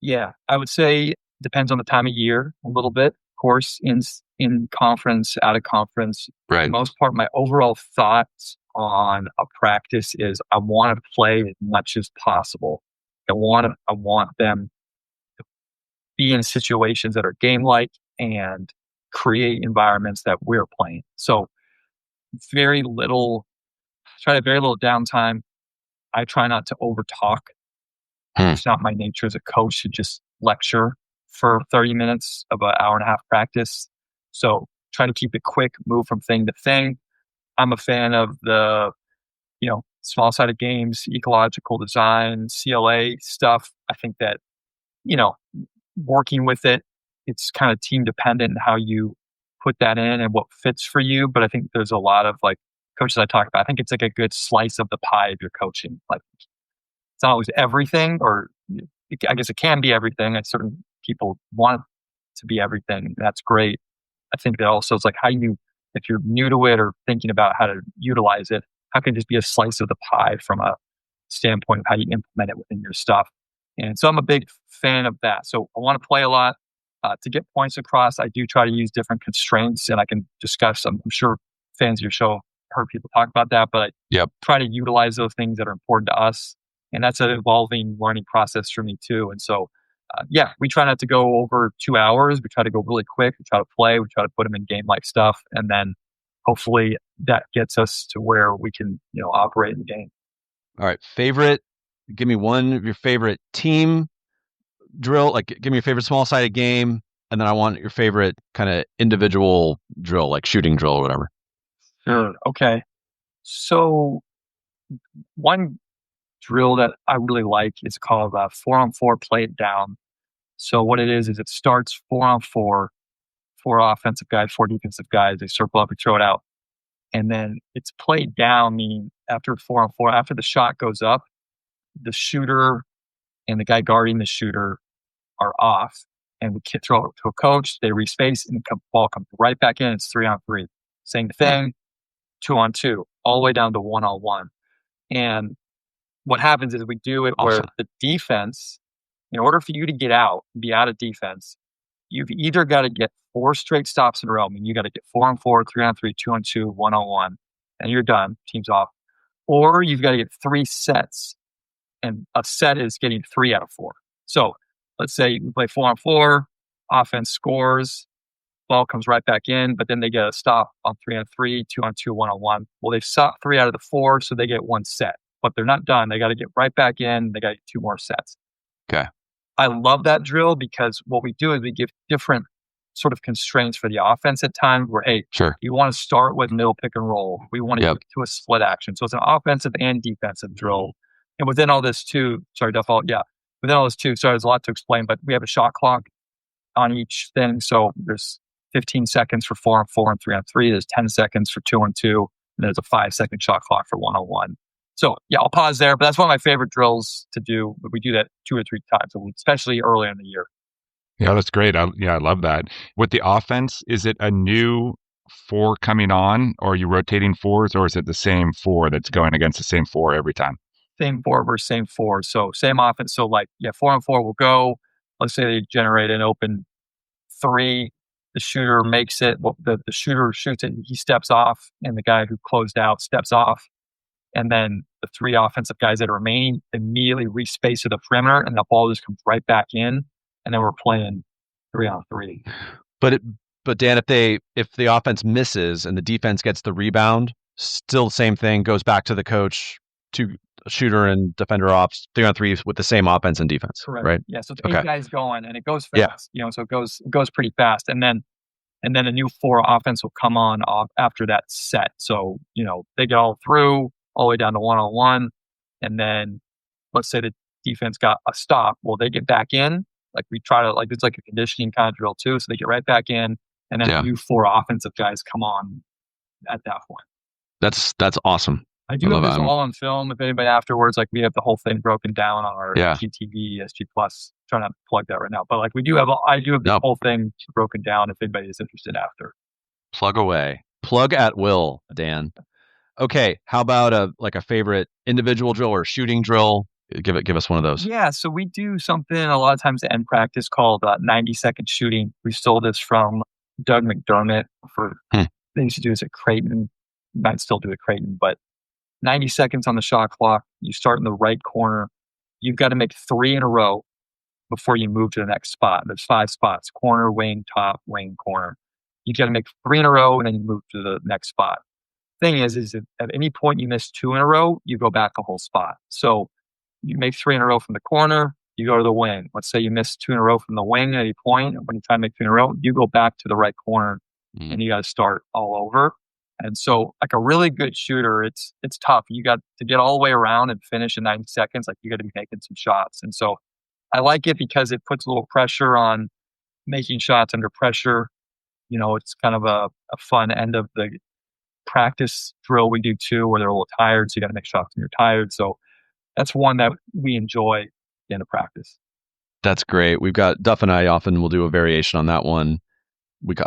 Yeah, I would say depends on the time of year a little bit. Of course, in conference, out of conference. For Right. the most part, my overall thoughts on a practice is I want to play as much as possible. I want them to be in situations that are game-like and create environments that we're playing. So very little downtime. I try not to overtalk. It's not my nature as a coach to just lecture for 30 minutes of an hour and a half practice. So try to keep it quick, move from thing to thing. I'm a fan of the, small sided games, ecological design, CLA stuff. I think that, working with it, it's kind of team dependent and how you put that in and what fits for you. But I think there's a lot of like coaches I talk about. I think it's like a good slice of the pie of your coaching. Like it's not always everything, or I guess it can be everything. And certain people want it to be everything. That's great. I think that also is like if you're new to it or thinking about how to utilize it, how can it just be a slice of the pie from a standpoint of how you implement it within your stuff? And so I'm a big fan of that. So I want to play a lot. To get points across, I do try to use different constraints, and I can discuss them. I'm sure fans of your show heard people talk about that, but I try to utilize those things that are important to us. And that's an evolving learning process for me too. And so, we try not to go over 2 hours. We try to go really quick. We try to play. We try to put them in game-like stuff. And then hopefully that gets us to where we can, operate in the game. All right. Give me one of your favorite team drill. Like give me your favorite small-sided game. And then I want your favorite kind of individual drill, like shooting drill or whatever. Sure. Okay. So one drill that I really like is called 4-on-4 play it down. So what it is it starts 4-on-4, 4 offensive guys, 4 defensive guys. They circle up and throw it out. And then it's played down, meaning after 4-on-4, after the shot goes up, the shooter and the guy guarding the shooter are off. And we throw it to a coach. They respace and the ball comes right back in. It's 3-on-3. Same thing, 2-on-2, all the way down to 1-on-1. And what happens is we do it where the defense, in order for you to get out, be out of defense, you've either got to get 4 straight stops in a row. I mean, you got to get 4-on-4, 3-on-3, 2-on-2, 1-on-1, and you're done. Team's off. Or you've got to get 3 sets, and a set is getting 3 out of 4. So let's say we play 4-on-4, offense scores, ball comes right back in, but then they get a stop on 3-on-3, 2-on-2, 1-on-1. Well, they've stopped 3 out of the 4, so they get 1 set. But they're not done. They got to get right back in. They got to get 2 more sets. Okay. I love that drill because what we do is we give different sort of constraints for the offense at times where, hey, you want to start with middle pick and roll. We want to get to a split action. So it's an offensive and defensive drill. And within all this too, within all this too, there's a lot to explain, but we have a shot clock on each thing. So there's 15 seconds for 4-on-4 and 3-on-3. There's 10 seconds for 2-on-2. And there's a 5-second shot clock for 1-on-1. So I'll pause there, but that's one of my favorite drills to do. We do that 2 or 3 times a week, especially early in the year. Yeah, that's great. I love that. With the offense, is it a new 4 coming on, or are you rotating 4s, or is it the same 4 that's going against the same 4 every time? Same 4 versus same 4. So same offense. So 4-on-4 will go. Let's say they generate an open 3. The shooter makes it. The shooter shoots it. He steps off, and the guy who closed out steps off. And then the 3 offensive guys that are remaining immediately respace to the perimeter, and the ball just comes right back in. And then we're playing 3-on-3. But Dan, if the offense misses and the defense gets the rebound, still the same thing, goes back to the coach, to shooter and defender ops, 3-on-3 with the same offense and defense. Correct. Right? Yeah. So it's 8 guys going, and it goes fast. So it goes pretty fast. And then and then a new 4 offense will come on off after that set. So, they get all through, all the way down to 1-on-1, and then let's say the defense got a stop. Well, they get back in. Like we try to, like, it's like a conditioning kind of drill too. So they get right back in, and then a new 4 offensive guys come on at that point. That's awesome. I do have this all on film. If anybody afterwards, like we have the whole thing broken down on our GTV, SG Plus. Trying to plug that right now, but like I do have the whole thing broken down if anybody is interested after. Plug away, plug at will, Dan. Okay, how about a favorite individual drill or shooting drill? Give us one of those. Yeah, so we do something a lot of times to end practice called 90-second shooting. We stole this from Doug McDermott. They used to do this at Creighton. Might still do it at Creighton, but 90 seconds on the shot clock. You start in the right corner. You've got to make 3 in a row before you move to the next spot. There's 5 spots: corner, wing, top, wing, corner. You got to make 3 in a row, and then you move to the next spot. Thing is if at any point you miss 2 in a row, you go back a whole spot. So you make 3 in a row from the corner, you go to the wing. Let's say you miss 2 in a row from the wing at any point. When you try to make 3 in a row, you go back to the right corner, and you got to start all over. And so, like a really good shooter, it's tough. You got to get all the way around and finish in 90 seconds. Like you got to be making some shots. And so I like it because it puts a little pressure on making shots under pressure. It's kind of a fun end of the practice drill we do too, where they're a little tired. So you got to make shots when you're tired. So that's one that we enjoy in a practice. That's great. We've got Duff and I often will do a variation on that one.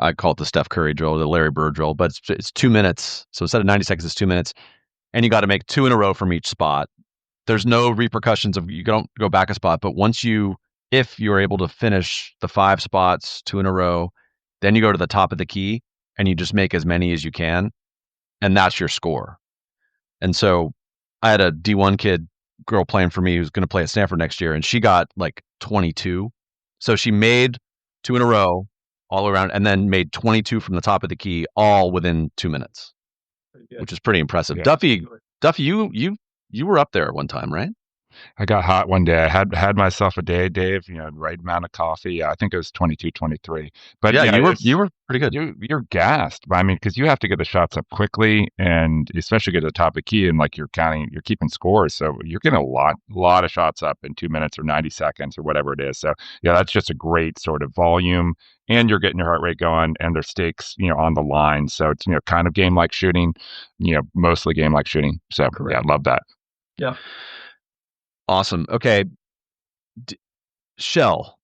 I call it the Steph Curry drill, the Larry Bird drill, but it's 2 minutes. So instead of 90 seconds, it's 2 minutes, and you got to make 2 in a row from each spot. There's no repercussions of you don't go back a spot, but if you're able to finish the 5 spots 2 in a row, then you go to the top of the key and you just make as many as you can, and that's your score. And so I had a D1 girl playing for me who's going to play at Stanford next year, and she got like 22. So she made 2 in a row all around, and then made 22 from the top of the key, all within 2 minutes, which is pretty impressive. Yeah. Duffy, you were up there at one time, right? I got hot one day. I had myself a day, Dave. Right amount of coffee. Yeah, I think it was 22, 23. But yeah, you were pretty good. You're gassed. I mean, because you have to get the shots up quickly, and especially get to the top of the key, and like you're keeping scores. So you're getting a lot of shots up in 2 minutes or 90 seconds or whatever it is. So yeah, that's just a great sort of volume, and you're getting your heart rate going, and there's stakes, on the line. So it's kind of game like shooting, mostly game like shooting. So yeah, I love that. Yeah. Awesome. Okay. Shell.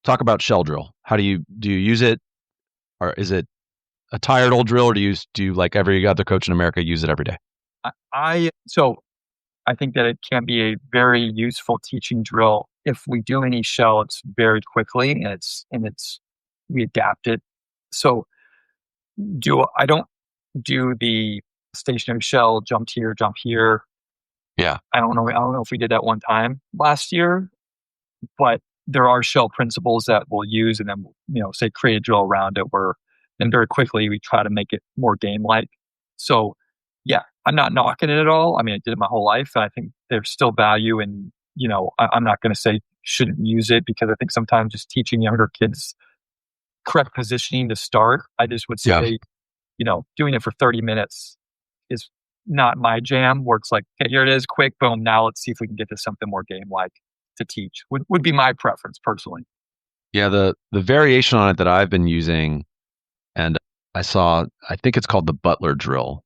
Talk about shell drill. How do you use it? Or is it a tired old drill, or do you like every other coach in America use it every day? So I think that it can be a very useful teaching drill. If we do any shell, it's very quickly, and we adapt it. So I don't do the stationary shell, jump here. Yeah. I don't know if we did that one time last year, but there are shell principles that we'll use, and then, say create a drill around it then very quickly we try to make it more game-like. So yeah, I'm not knocking it at all. I mean, I did it my whole life, and I think there's still value in, I'm not going to say shouldn't use it, because I think sometimes just teaching younger kids correct positioning to start, I just would say, doing it for 30 minutes is not my jam, where it's like, okay, here it is, quick, boom, now let's see if we can get to something more game-like to teach, would be my preference personally. Yeah, the variation on it that I've been using, and I think it's called the Butler drill,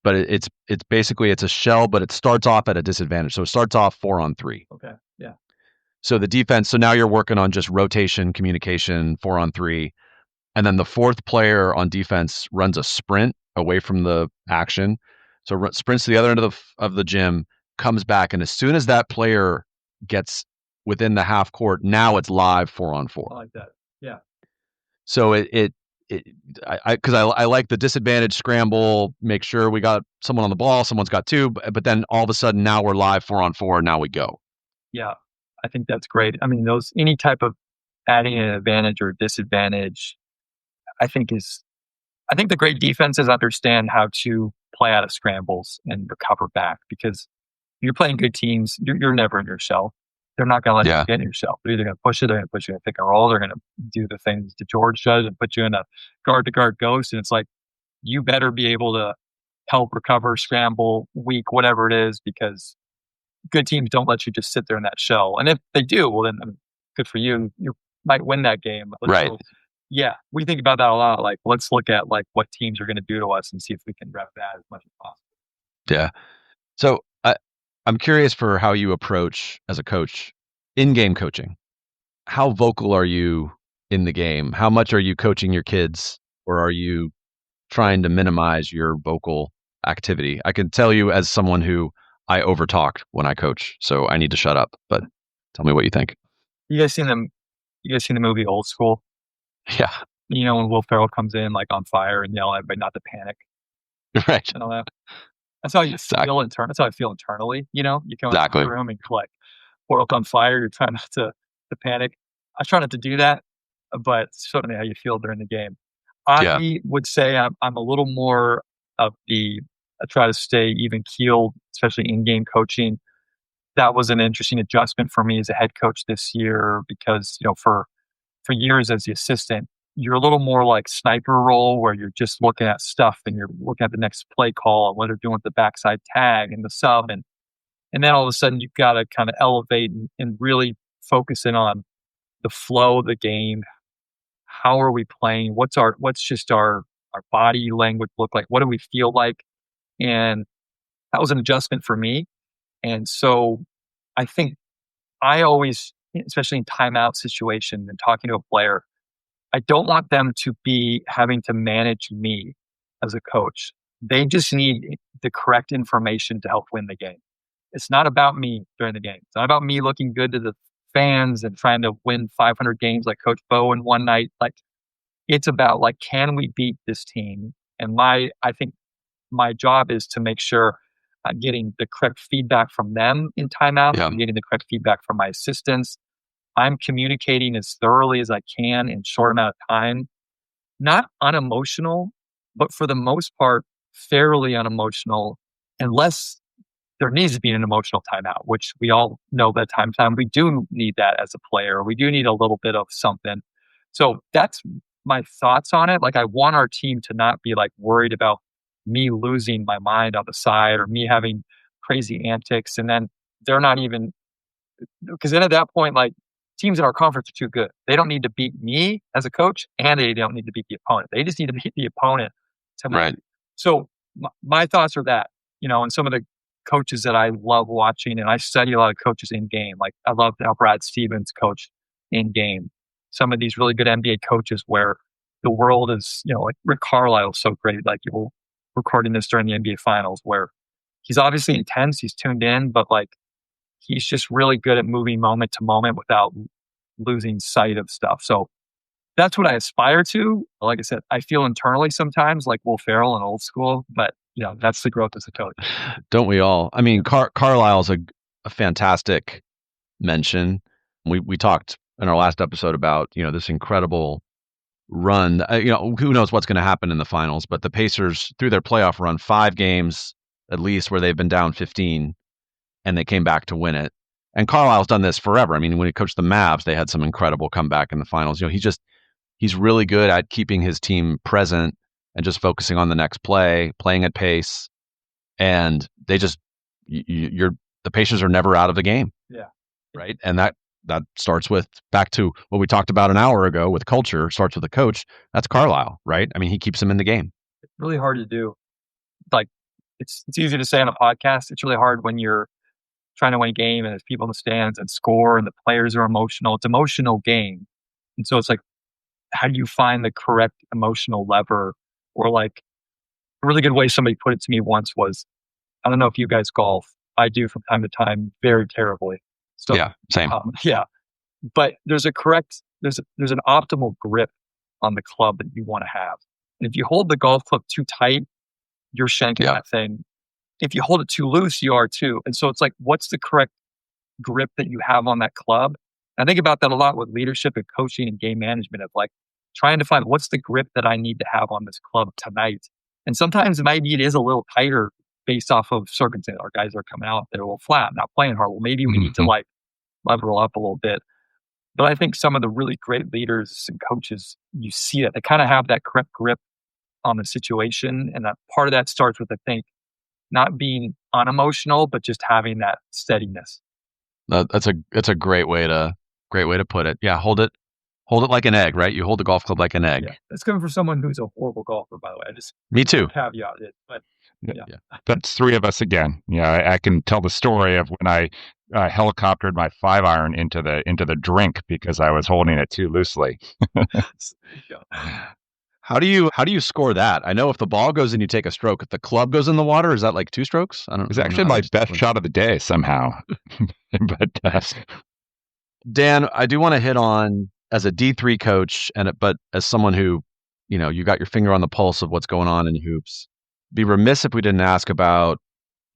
but it's basically, it's a shell, but it starts off at a disadvantage. So it starts off 4-on-3. Okay, yeah. So the defense, so now you're working on just rotation, communication, 4-on-3, and then the 4th player on defense runs a sprint away from the action. So sprints to the other end of the gym, comes back, and as soon as that player gets within the half court, now it's live 4-on-4. I like that. Yeah. So because I like the disadvantage scramble, make sure we got someone on the ball, someone's got 2, but then all of a sudden now we're live 4-on-4, now we go. Yeah, I think that's great. I mean, any type of adding an advantage or disadvantage, I think the great defenses understand how to play out of scrambles and recover back, because you're playing good teams, you're never in your shell. they're not going to let Yeah. you get in your shell. They're either going to push it, they're going to put you in a pick and roll, they're going to do the things that George does and put you in a guard-to-guard ghost. And it's like, you better be able to help recover, scramble, weak, whatever it is, because good teams don't let you just sit there in that shell. And if they do, well, then good for you. You might win that game. Right. So, yeah, we think about that a lot. Like, let's look at like what teams are going to do to us and see if we can rep that as much as possible. Yeah. So I'm curious for how you approach as a coach in-game coaching. How vocal are you in the game? How much are you coaching your kids, or are you trying to minimize your vocal activity? I can tell you as someone who I overtalk when I coach, so I need to shut up. But tell me what you think. You guys seen the movie Old School? Yeah. You know, when Will Ferrell comes in like on fire and yell at everybody not to panic Right. and all that. That's how you Exactly. feel internally. That's how I feel internally. You know, you come Exactly. into the room and you're like, world on fire. You're trying not to panic. I try not to do that, but it's certainly how you feel during the game. Yeah. I would say I'm a little more of I try to stay even keeled, especially in-game coaching. That was an interesting adjustment for me as a head coach this year because, you know, for years as the assistant, you're a little more like sniper role where you're just looking at stuff and you're looking at the next play call and what they're doing with the backside tag and the sub. And then all of a sudden you've got to kind of elevate and really focus in on the flow of the game. How are we playing? What's just our body language look like? What do we feel like? And that was an adjustment for me. And so I think I always, especially in timeout situation and talking to a player, I don't want them to be having to manage me as a coach. They just need the correct information to help win the game. It's not about me during the game. It's not about me looking good to the fans and trying to win 500 games like Coach Bo in one night. Like, it's about like, can we beat this team? And I think my job is to make sure I'm getting the correct feedback from them in timeout. Yeah. I'm getting the correct feedback from my assistants. I'm communicating as thoroughly as I can in short amount of time, not unemotional, but for the most part, fairly unemotional, unless there needs to be an emotional timeout, which we all know that time we do need that as a player. We do need a little bit of something. So that's my thoughts on it. Like, I want our team to not be like worried about me losing my mind on the side or me having crazy antics. And then they're not even, because then at that point, like, teams in our conference are too good. They don't need to beat me as a coach, and they don't need to beat the opponent. They just need to beat the opponent to win. Right. So my thoughts are that, you know, and some of the coaches that I love watching, and I study a lot of coaches in game. Like, I love how Brad Stevens coach in game. Some of these really good NBA coaches where the world is, you know, like Rick Carlisle is so great. Like, you're recording this during the NBA finals where he's obviously intense, he's tuned in, but like, he's just really good at moving moment to moment without losing sight of stuff. So that's what I aspire to. Like I said, I feel internally sometimes like Will Ferrell in Old School, but you know, that's the growth as a coach. Don't we all? I mean, Carlisle's a fantastic mention. We talked in our last episode about, you know, this incredible run. You know, who knows what's going to happen in the finals, but the Pacers, through their playoff run, 5 games at least where they've been down 15 and they came back to win it. And Carlisle's done this forever. I mean, when he coached the Mavs, they had some incredible comeback in the finals. You know, he's really good at keeping his team present and just focusing on the next play, playing at pace. And they just, the Pacers are never out of the game. Yeah. Right. And that starts with, back to what we talked about an hour ago with culture, starts with a coach. That's Carlisle, right? I mean, he keeps them in the game. It's really hard to do. Like, it's easy to say on a podcast. It's really hard when you're trying to win a game and there's people in the stands and score and the players are emotional. It's an emotional game. And so it's like, how do you find the correct emotional lever? Or like, a really good way somebody put it to me once was, I don't know if you guys golf. I do from time to time, very terribly. So, Yeah, same. Yeah. But there's an optimal grip on the club that you want to have. And if you hold the golf club too tight, you're shanking that thing. If you hold it too loose, you are too. And so it's like, what's the correct grip that you have on that club? And I think about that a lot with leadership and coaching and game management, of like trying to find what's the grip that I need to have on this club tonight. And sometimes maybe it is a little tighter based off of circumstance. Our guys are coming out, they're a little flat, not playing hard. Well, maybe we need to like level up a little bit. But I think some of the really great leaders and coaches, you see that they kind of have that correct grip on the situation. And that part of that starts with, I think, not being unemotional, but just having that steadiness. That's a great way to put it. Yeah, hold it like an egg, right? You hold the golf club like an egg. Yeah, it's coming from someone who's a horrible golfer, by the way. I just Me too. caveat it, but yeah. That's three of us again. Yeah, I can tell the story of when I helicoptered my 5-iron into the drink because I was holding it too loosely. How do you score that? I know if the ball goes in, you take a stroke. If the club goes in the water, is that like 2 strokes? I don't. It's actually my best shot of the day somehow. But Dan, I do want to hit on, as a D3 coach, but as someone who, you got your finger on the pulse of what's going on in hoops. Be remiss if we didn't ask about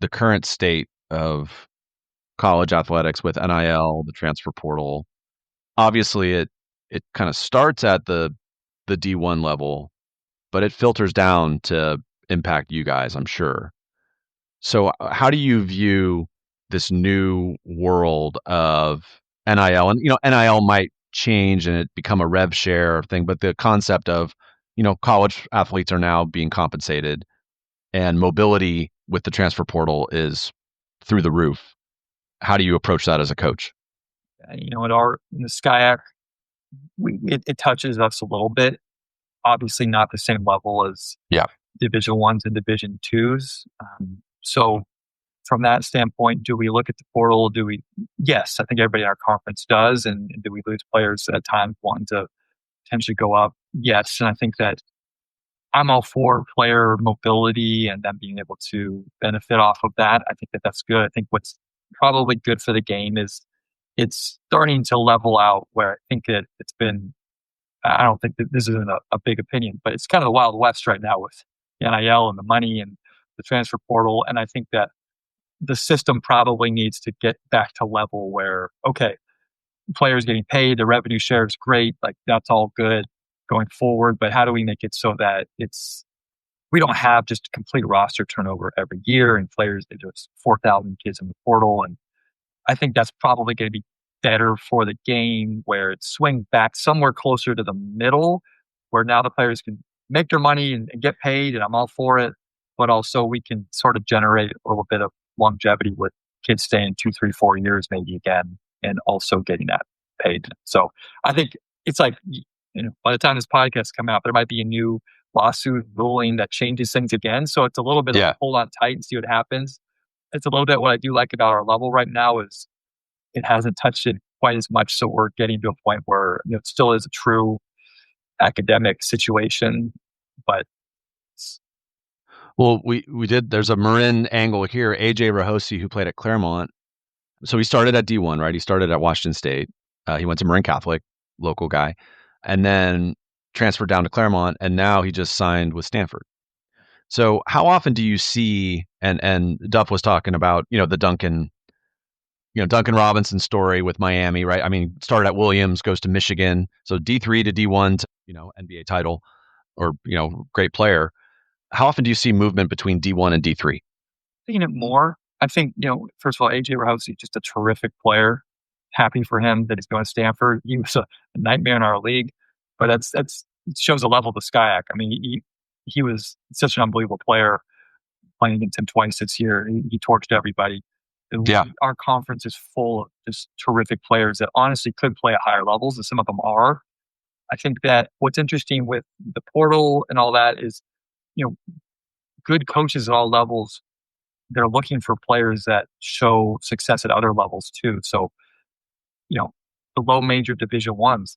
the current state of college athletics with NIL, the transfer portal. Obviously, it kind of starts at the D1 level, but it filters down to impact you guys, I'm sure. So how do you view this new world of NIL? And, NIL might change and it become a rev share thing, but the concept of, college athletes are now being compensated and mobility with the transfer portal is through the roof. How do you approach that as a coach? In the SCIAC, it touches us a little bit. Obviously, not the same level as Division 1s and Division 2s. So, from that standpoint, do we look at the portal? Yes, I think everybody in our conference does. And do we lose players at times wanting to potentially go up? Yes. And I think that I'm all for player mobility and them being able to benefit off of that. I think that that's good. I think what's probably good for the game is it's starting to level out, where I think that it's been, I don't think that this isn't a big opinion, but it's kind of the Wild West right now with the NIL and the money and the transfer portal. And I think that the system probably needs to get back to level where, okay, players getting paid, the revenue share is great, like that's all good going forward, but how do we make it so that we don't have just complete roster turnover every year and players, there's 4,000 kids in the portal. And I think that's probably going to be better for the game, where it swings back somewhere closer to the middle, where now the players can make their money and get paid, and I'm all for it. But also we can sort of generate a little bit of longevity with kids staying 2, 3, 4 years maybe again, and also getting that paid. So I think it's like, by the time this podcast come out, there might be a new lawsuit ruling that changes things again. So it's a little bit of hold on tight and see what happens. It's a little bit what I do like about our level right now is it hasn't touched it quite as much. So we're getting to a point where it still is a true academic situation, but well, we did. There's a Marin angle here. AJ Rahosi, who played at Claremont, so he started at D1, right? He started at Washington State. He went to Marin Catholic, local guy, and then transferred down to Claremont, and now he just signed with Stanford. So how often do you see, and Duff was talking about, the Duncan Robinson story with Miami, right? I mean, started at Williams, goes to Michigan. So D3 to D1, NBA title, or, great player. How often do you see movement between D1 and D3? Seeing it more. I think, first of all, AJ Rahosi, just a terrific player. Happy for him that he's going to Stanford. He was a nightmare in our league, but it shows the level of the SCIAC. I mean, he was such an unbelievable player. Playing against him twice this year, he torched everybody. Our conference is full of just terrific players that honestly could play at higher levels, and some of them are. I think that what's interesting with the portal and all that is, good coaches at all levels, they're looking for players that show success at other levels too. So, the low major Division 1s,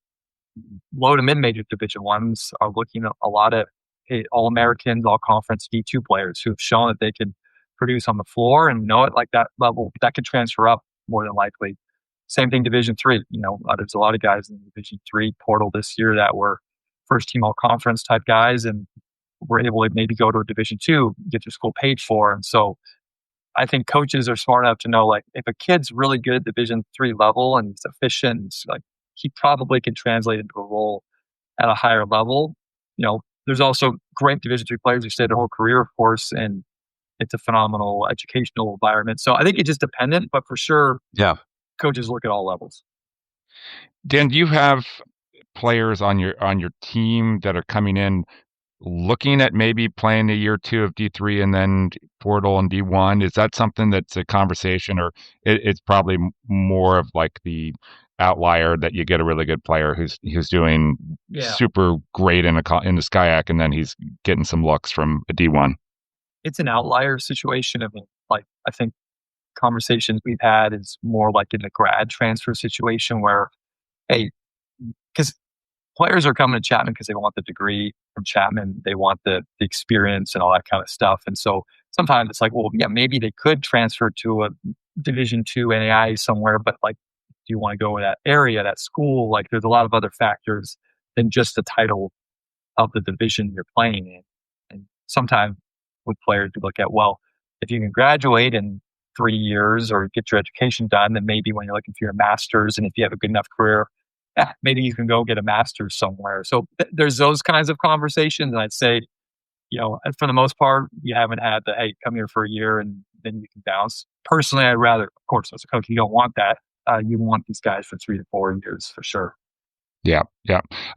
low to mid-major Division 1s are looking at a lot of All-Americans, all-conference D2 players who have shown that they can produce on the floor, and at like that level, that could transfer up more than likely. Same thing Division 3. There's a lot of guys in the Division 3 portal this year that were first-team all-conference type guys, and were able to maybe go to a Division 2, get their school paid for. And so I think coaches are smart enough to know, like, if a kid's really good at Division 3 level and he's efficient, like, he probably can translate into a role at a higher level. There's also great Division 3 players who stay their whole career, of course, and it's a phenomenal educational environment. So I think it's just dependent, but for sure, coaches look at all levels. Dan, do you have players on your team that are coming in looking at maybe playing a year or two of D3 and then portal and D1? Is that something that's a conversation, or it's probably more of like the outlier that you get a really good player who's doing super great in the SCIAC and then he's getting some looks from a D1? It's an outlier situation. I mean, like, I think conversations we've had is more like in the grad transfer situation where, hey, because players are coming to Chapman because they want the degree from Chapman, they want the experience and all that kind of stuff. And so sometimes it's like, well, yeah, maybe they could transfer to a Division II NAI somewhere, but like, do you want to go to that area, that school? Like, there's a lot of other factors than just the title of the division you're playing in. And sometimes with players, we look at, well, if you can graduate in 3 years or get your education done, then maybe when you're looking for your master's, and if you have a good enough career, maybe you can go get a master's somewhere. So there's those kinds of conversations. And I'd say, for the most part, you haven't had the, hey, come here for a year and then you can bounce. Personally, I'd rather, of course, as a coach, you don't want that. You want these guys for 3 to 4 years for sure. Yeah.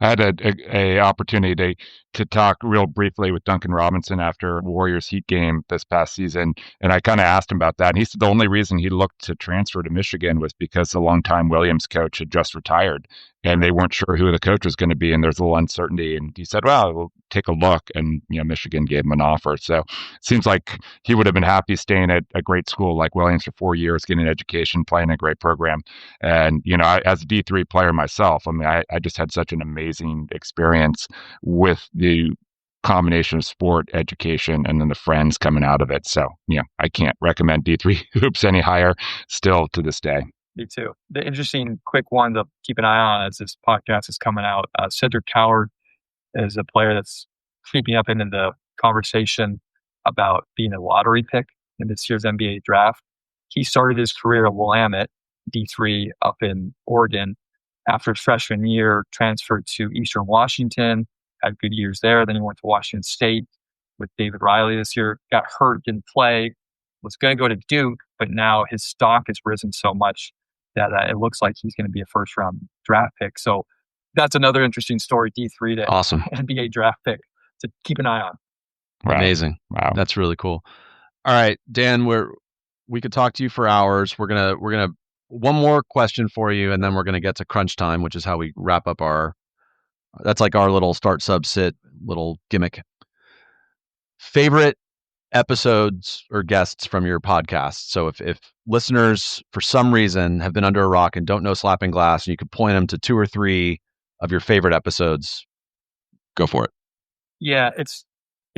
I had a opportunity to talk real briefly with Duncan Robinson after Warriors Heat game this past season, and I kind of asked him about that. And he said the only reason he looked to transfer to Michigan was because the longtime Williams coach had just retired, and they weren't sure who the coach was going to be, and there's a little uncertainty. And he said, "Well, we'll take a look," and Michigan gave him an offer. So it seems like he would have been happy staying at a great school like Williams for 4 years, getting an education, playing a great program. And as a D3 player myself, I mean, I just had such an amazing experience with the combination of sport, education, and then the friends coming out of it. So, I can't recommend D3 hoops any higher still to this day. Me too. The interesting quick one to keep an eye on as this podcast is coming out, Cedric Coward is a player that's creeping up into the conversation about being a lottery pick in this year's NBA draft. He started his career at Willamette, D3 up in Oregon. After his freshman year, transferred to Eastern Washington, had good years there. Then he went to Washington State with David Riley this year, got hurt, didn't play, was going to go to Duke, but now his stock has risen so much that it looks like he's going to be a first-round draft pick. So that's another interesting story, D3 to awesome NBA draft pick to keep an eye on. Wow. Amazing. Wow. That's really cool. All right, Dan, we could talk to you for hours. We're gonna one more question for you, and then we're gonna get to crunch time, which is how we wrap up that's like our little start sub sit little gimmick. Favorite episodes or guests from your podcast. So if listeners for some reason have been under a rock and don't know Slappin Glass, and you could point them to 2 or 3 of your favorite episodes, go for it. Yeah, it's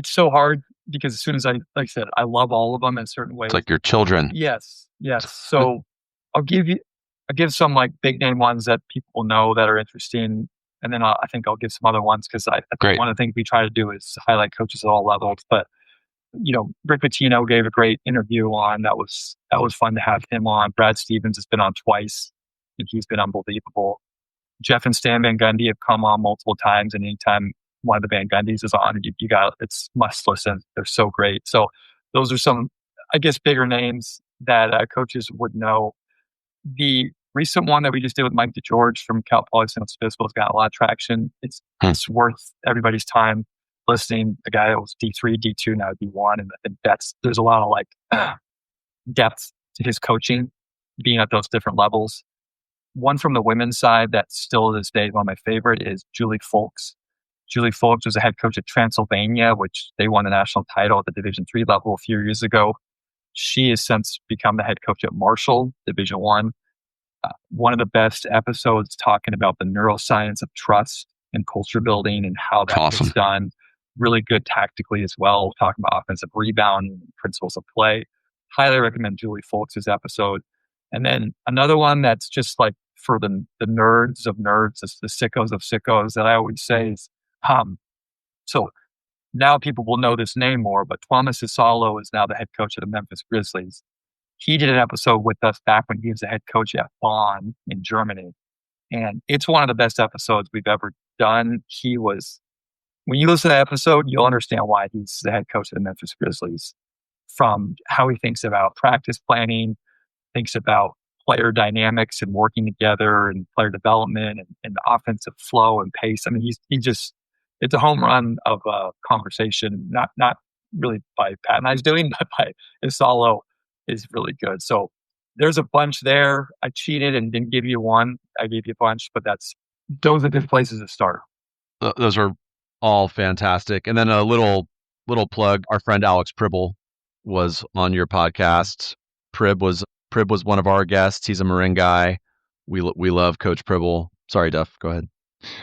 so hard because as soon as like I said, I love all of them in certain ways. It's like your children. Yes. So I'll give some like big name ones that people know that are interesting. And then I think I'll give some other ones because I think one of the things we try to do is highlight coaches at all levels. But Rick Pitino gave a great interview on that was fun to have him on. Brad Stevens has been on twice, and he's been unbelievable. Jeff and Stan Van Gundy have come on multiple times, and anytime one of the Van Gundys is on, you got it's must listen. They're so great. So those are some, I guess, bigger names that coaches would know. The recent one that we just did with Mike DeGeorge from Cal Poly San Luis Obispo has got a lot of traction. It's worth everybody's time listening. A guy that was D3, D2, now D1, and I think there's a lot of like depth to his coaching, being at those different levels. One from the women's side that still to this day is one of my favorite is Julie Folks. Julie Folks was a head coach at Transylvania, which they won the national title at the Division III level a few years ago. She has since become the head coach at Marshall, Division I. One of the best episodes talking about the neuroscience of trust and culture building and how that is done. Really good tactically as well, talking about offensive rebounding, principles of play. Highly recommend Julie Folks' episode. And then another one that's just like for the nerds of nerds, the sickos of sickos that I always say is, so now people will know this name more, but Thomas Isalo is now the head coach of the Memphis Grizzlies. He did an episode with us back when he was the head coach at Bonn in Germany. And it's one of the best episodes we've ever done. When you listen to that episode, you'll understand why he's the head coach of the Memphis Grizzlies, from how he thinks about practice planning, thinks about player dynamics and working together and player development and the offensive flow and pace. I mean, it's a home run of a conversation, not really by Pat and I's doing, but by Isalo is really good. So there's a bunch there. I cheated and didn't give you one. I gave you a bunch, but those are good places to start. Those are all fantastic. And then a little plug. Our friend Alex Pribble was on your podcast. Prib was one of our guests. He's a Marin guy. We love Coach Pribble. Sorry, Duff. Go ahead.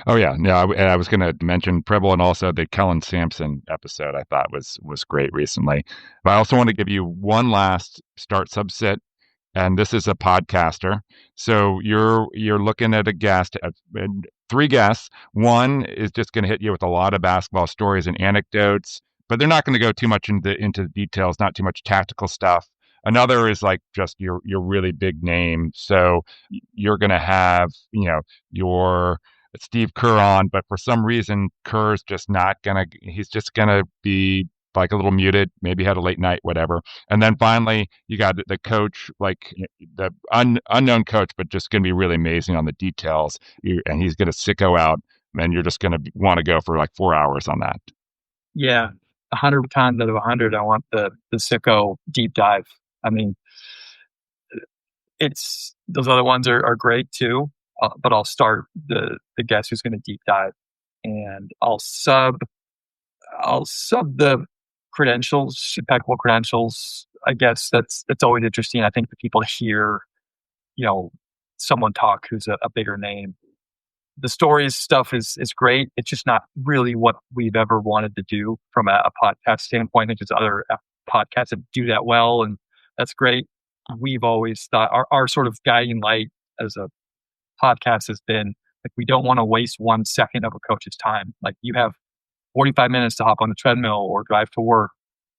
Oh yeah, I was going to mention Preble and also the Kellen Sampson episode. I thought was great recently. But I also want to give you one last start subsit, and this is a podcaster. So you're looking at a guest, three guests. One is just going to hit you with a lot of basketball stories and anecdotes, but they're not going to go too much into the details, not too much tactical stuff. Another is like just your really big name. So you're going to have your Steve Kerr on, but for some reason Kerr's just not gonna. He's just gonna be like a little muted. Maybe had a late night, whatever. And then finally, you got the coach, like the unknown coach, but just gonna be really amazing on the details. And he's gonna sicko out, and you're just gonna want to go for like 4 hours on that. Yeah, 100 times out of 100, I want the sicko deep dive. I mean, those other ones are great too. But I'll start the guest who's going to deep dive, and I'll sub the credentials, impeccable credentials. I guess that's always interesting. I think the people hear, someone talk who's a bigger name. The stories stuff is great. It's just not really what we've ever wanted to do from a podcast standpoint. I think there's other podcasts that do that well, and that's great. We've always thought our sort of guiding light as a podcast has been like, we don't want to waste 1 second of a coach's time. Like, you have 45 minutes to hop on the treadmill or drive to work,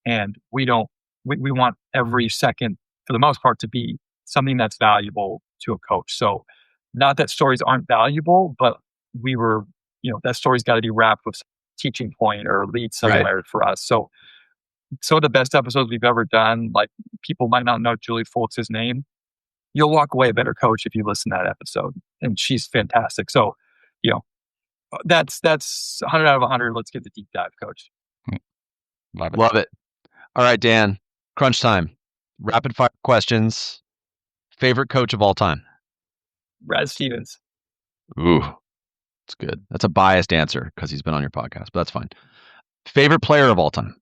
and we want every second, for the most part, to be something that's valuable to a coach. So not that stories aren't valuable, but that story's got to be wrapped with teaching point or lead somewhere for us. So some of the best episodes we've ever done, like, people might not know Julie Fultz's name. You'll walk away a better coach if you listen to that episode, and she's fantastic. So, that's 100 out of 100. Let's get the deep dive, Coach. Love it. All right, Dan, crunch time. Rapid fire questions. Favorite coach of all time? Brad Stevens. Ooh, that's good. That's a biased answer because he's been on your podcast, but that's fine. Favorite player of all time?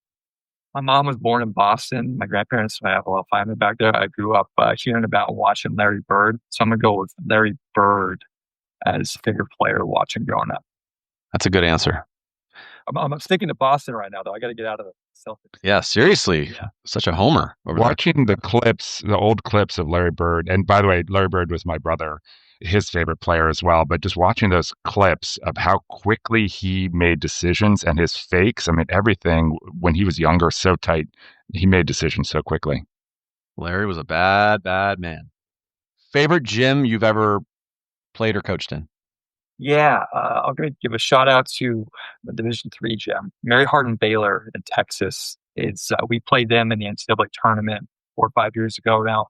My mom was born in Boston. My grandparents have a lot of family back there. I grew up hearing about watching Larry Bird. So I'm going to go with Larry Bird as favorite player watching growing up. That's a good answer. I'm sticking to Boston right now, though. I got to get out of the Celtics. Yeah, seriously. Yeah. Such a homer. Watching the old clips of Larry Bird. And by the way, Larry Bird was my brother, his favorite player as well. But just watching those clips of how quickly he made decisions and his fakes, I mean, everything when he was younger, so tight, he made decisions so quickly. Larry was a bad, bad man. Favorite gym you've ever played or coached in? Yeah, I'm going to give a shout out to the Division III gym, Mary Hardin Baylor in Texas. We played them in the NCAA tournament 4 or 5 years ago now,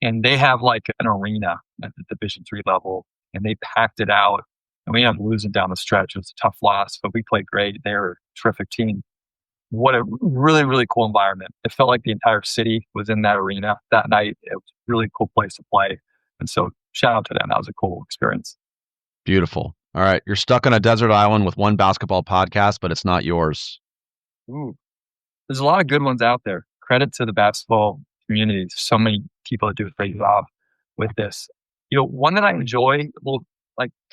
and they have like an arena at the Division III level, and they packed it out, and we ended up losing down the stretch. It was a tough loss, but we played great. They were a terrific team. What a really, really cool environment. It felt like the entire city was in that arena that night. It was a really cool place to play, and so shout out to them. That was a cool experience. Beautiful. All right. You're stuck on a desert island with one basketball podcast, but it's not yours. Ooh. There's a lot of good ones out there. Credit to the basketball community. There's so many people that do a great job with this. One that I enjoy,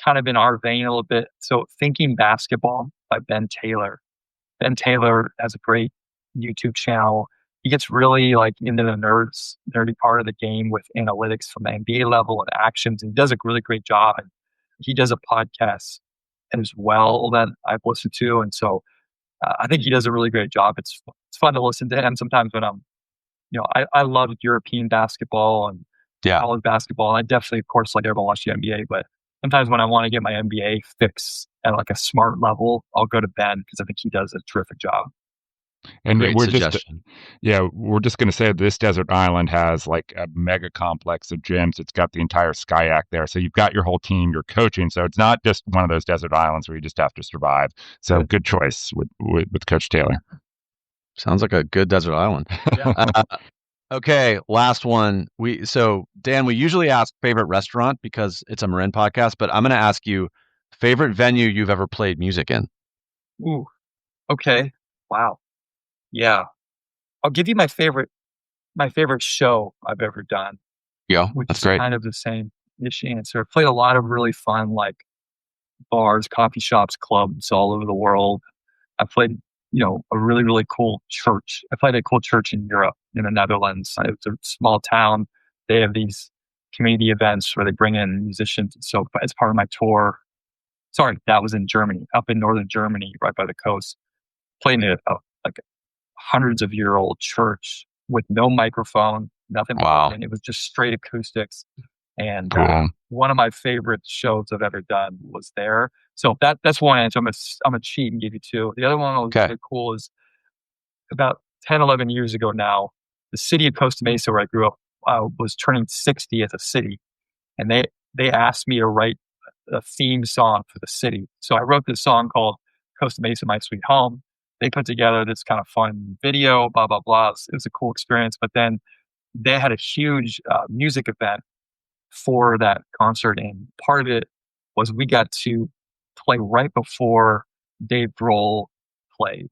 kind of in our vein a little bit. So Thinking Basketball by Ben Taylor. Ben Taylor has a great YouTube channel. He gets really into the nerdy part of the game with analytics from the NBA level and actions, and he does a really great job. And he does a podcast as well that I've listened to. And so I think he does a really great job. It's fun to listen to him sometimes when I love European basketball and college basketball. And I definitely, of course, like everyone, watch the NBA. But sometimes when I want to get my NBA fix at a smart level, I'll go to Ben because I think he does a terrific job. And Great we're suggestion. we're just going to say this desert island has like a mega complex of gyms. It's got the entire Skyac there. So you've got your whole team, you're coaching. So it's not just one of those desert islands where you just have to survive. So good choice with Coach Taylor. Sounds like a good desert island. Okay, last one. Dan, we usually ask favorite restaurant because it's a Marin podcast, but I'm going to ask you favorite venue you've ever played music in. Ooh. Okay. Wow. Yeah. I'll give you my favorite show I've ever done. Yeah, which that's is great. kind of the same ish answer. I've played a lot of really fun like bars, coffee shops, clubs all over the world. I played, a really, really cool church. I played a cool church in Europe, in the Netherlands. It's a small town. They have these community events where they bring in musicians. So as part of my tour, that was in Germany, up in northern Germany, right by the coast. Played in like hundreds of year old church with no microphone, nothing. Wow. And it was just straight acoustics. And Cool. one of my favorite shows I've ever done was there. So that's one answer. I'm gonna cheat and give you two. The other one was really cool is about 10, 11 years ago now, the city of Costa Mesa, where I grew up, was turning 60 as a city. And they asked me to write a theme song for the city. So I wrote this song called Costa Mesa, My Sweet Home. They put together this kind of fun video, blah, blah, blah. It was a cool experience. But then they had a huge music event for that concert. And part of it was we got to play right before Dave Grohl played.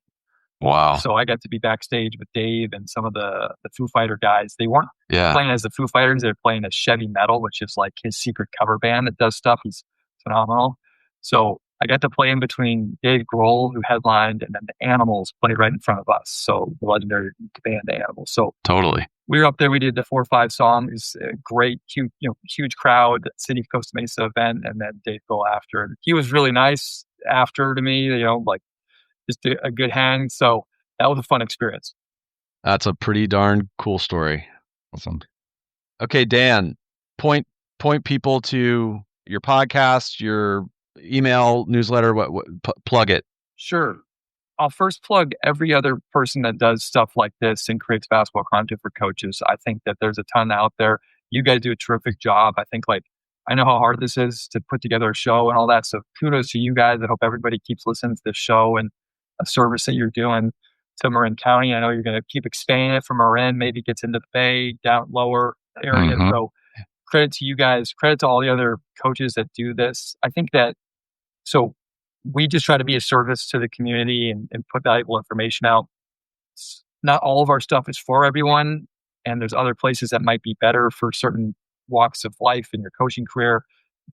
Wow. So I got to be backstage with Dave and some of the Foo Fighter guys. They weren't playing as the Foo Fighters. They're playing as Chevy Metal, which is like his secret cover band that does stuff. He's phenomenal. So I got to play in between Dave Grohl, who headlined, and then the Animals played right in front of us. So the legendary band, the Animals. So totally. We were up there. We did the 4 or 5 songs. A great, huge crowd, City of Costa Mesa event, and then Dave Grohl after. And he was really nice after to me. Just a good hang. So that was a fun experience. That's a pretty darn cool story. Awesome. Okay, Dan, point people to your podcast, your email newsletter. Plug it. Sure. I'll first plug every other person that does stuff like this and creates basketball content for coaches. I think that there's a ton out there. You guys do a terrific job. I think I know how hard this is to put together a show and all that. So kudos to you guys. I hope everybody keeps listening to this show and a service that you're doing to Marin County. I know you're going to keep expanding it from Marin, maybe gets into the Bay, down lower area. Mm-hmm. So credit to you guys, credit to all the other coaches that do this. I think that, so we just try to be a service to the community and put valuable information out. Not all of our stuff is for everyone. And there's other places that might be better for certain walks of life in your coaching career.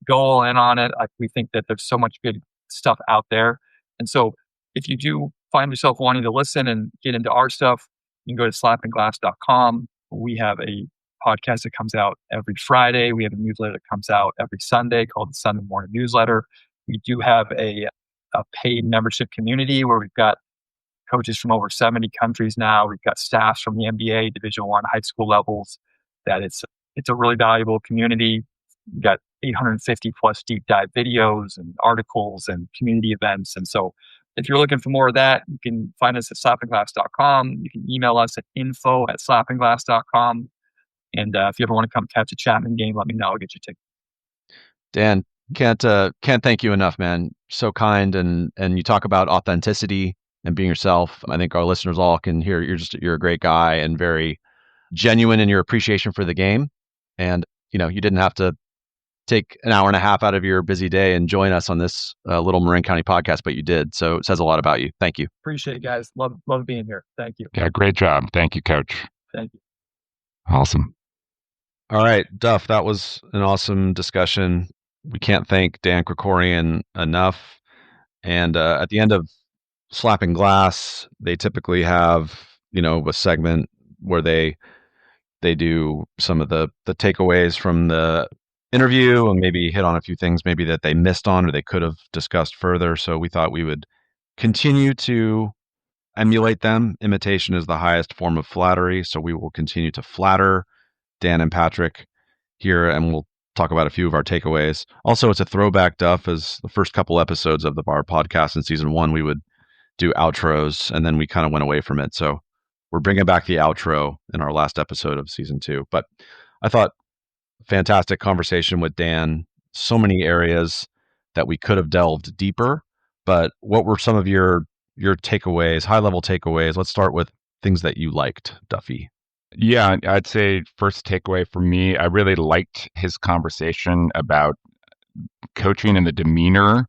Go all in on it. We think that there's so much good stuff out there. And so if you do find yourself wanting to listen and get into our stuff, you can go to slappinglass.com. We have a podcast that comes out every Friday. We have a newsletter that comes out every Sunday called the Sunday Morning Newsletter. We do have a paid membership community where we've got coaches from over 70 countries now. We've got staffs from the NBA, Division I, high school levels. That it's a really valuable community. We've got 850 plus deep dive videos and articles and community events. And so if you're looking for more of that, you can find us at slappingglass.com. You can email us at info@slappingglass.com. And if you ever want to come catch a Chapman game, let me know. I'll get you a ticket. Dan, can't thank you enough, man. So kind, and you talk about authenticity and being yourself. I think our listeners all can hear you're a great guy and very genuine in your appreciation for the game. And you didn't have to take an hour and a half out of your busy day and join us on this little Marin County podcast, but you did. So it says a lot about you. Thank you. Appreciate it, guys. Love being here. Thank you. Yeah, great job. Thank you, Coach. Thank you. Awesome. All right, Duff, that was an awesome discussion. We can't thank Dan Krikorian enough. And at the end of Slappin Glass, they typically have, a segment where they do some of the takeaways from the interview and maybe hit on a few things maybe that they missed on or they could have discussed further. So we thought we would continue to emulate them. Imitation is the highest form of flattery. So we will continue to flatter Dan and Patrick here, and we'll talk about a few of our takeaways. Also, it's a throwback, Duff, as the first couple episodes of the Bar podcast in season 1, we would do outros, and then we kind of went away from it. So we're bringing back the outro in our last episode of season 2. But I thought fantastic conversation with Dan. So many areas that we could have delved deeper. But what were some of your takeaways, high level takeaways? Let's start with things that you liked, Duffy. Yeah, I'd say first takeaway for me, I really liked his conversation about coaching and the demeanor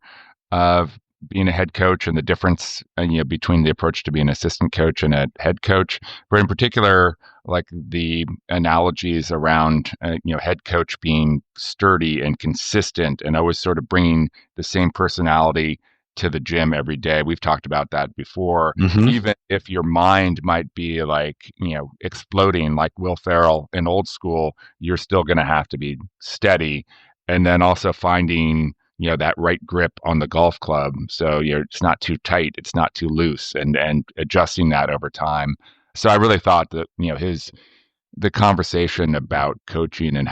of being a head coach and the difference between the approach to being an assistant coach and a head coach, but in particular, like the analogies around head coach being sturdy and consistent and always sort of bringing the same personality to the gym every day. We've talked about that before. Even if your mind might be like, exploding like Will Ferrell in Old School, you're still going to have to be steady. And then also finding that right grip on the golf club. So it's not too tight, it's not too loose, and adjusting that over time. So I really thought that, the conversation about coaching and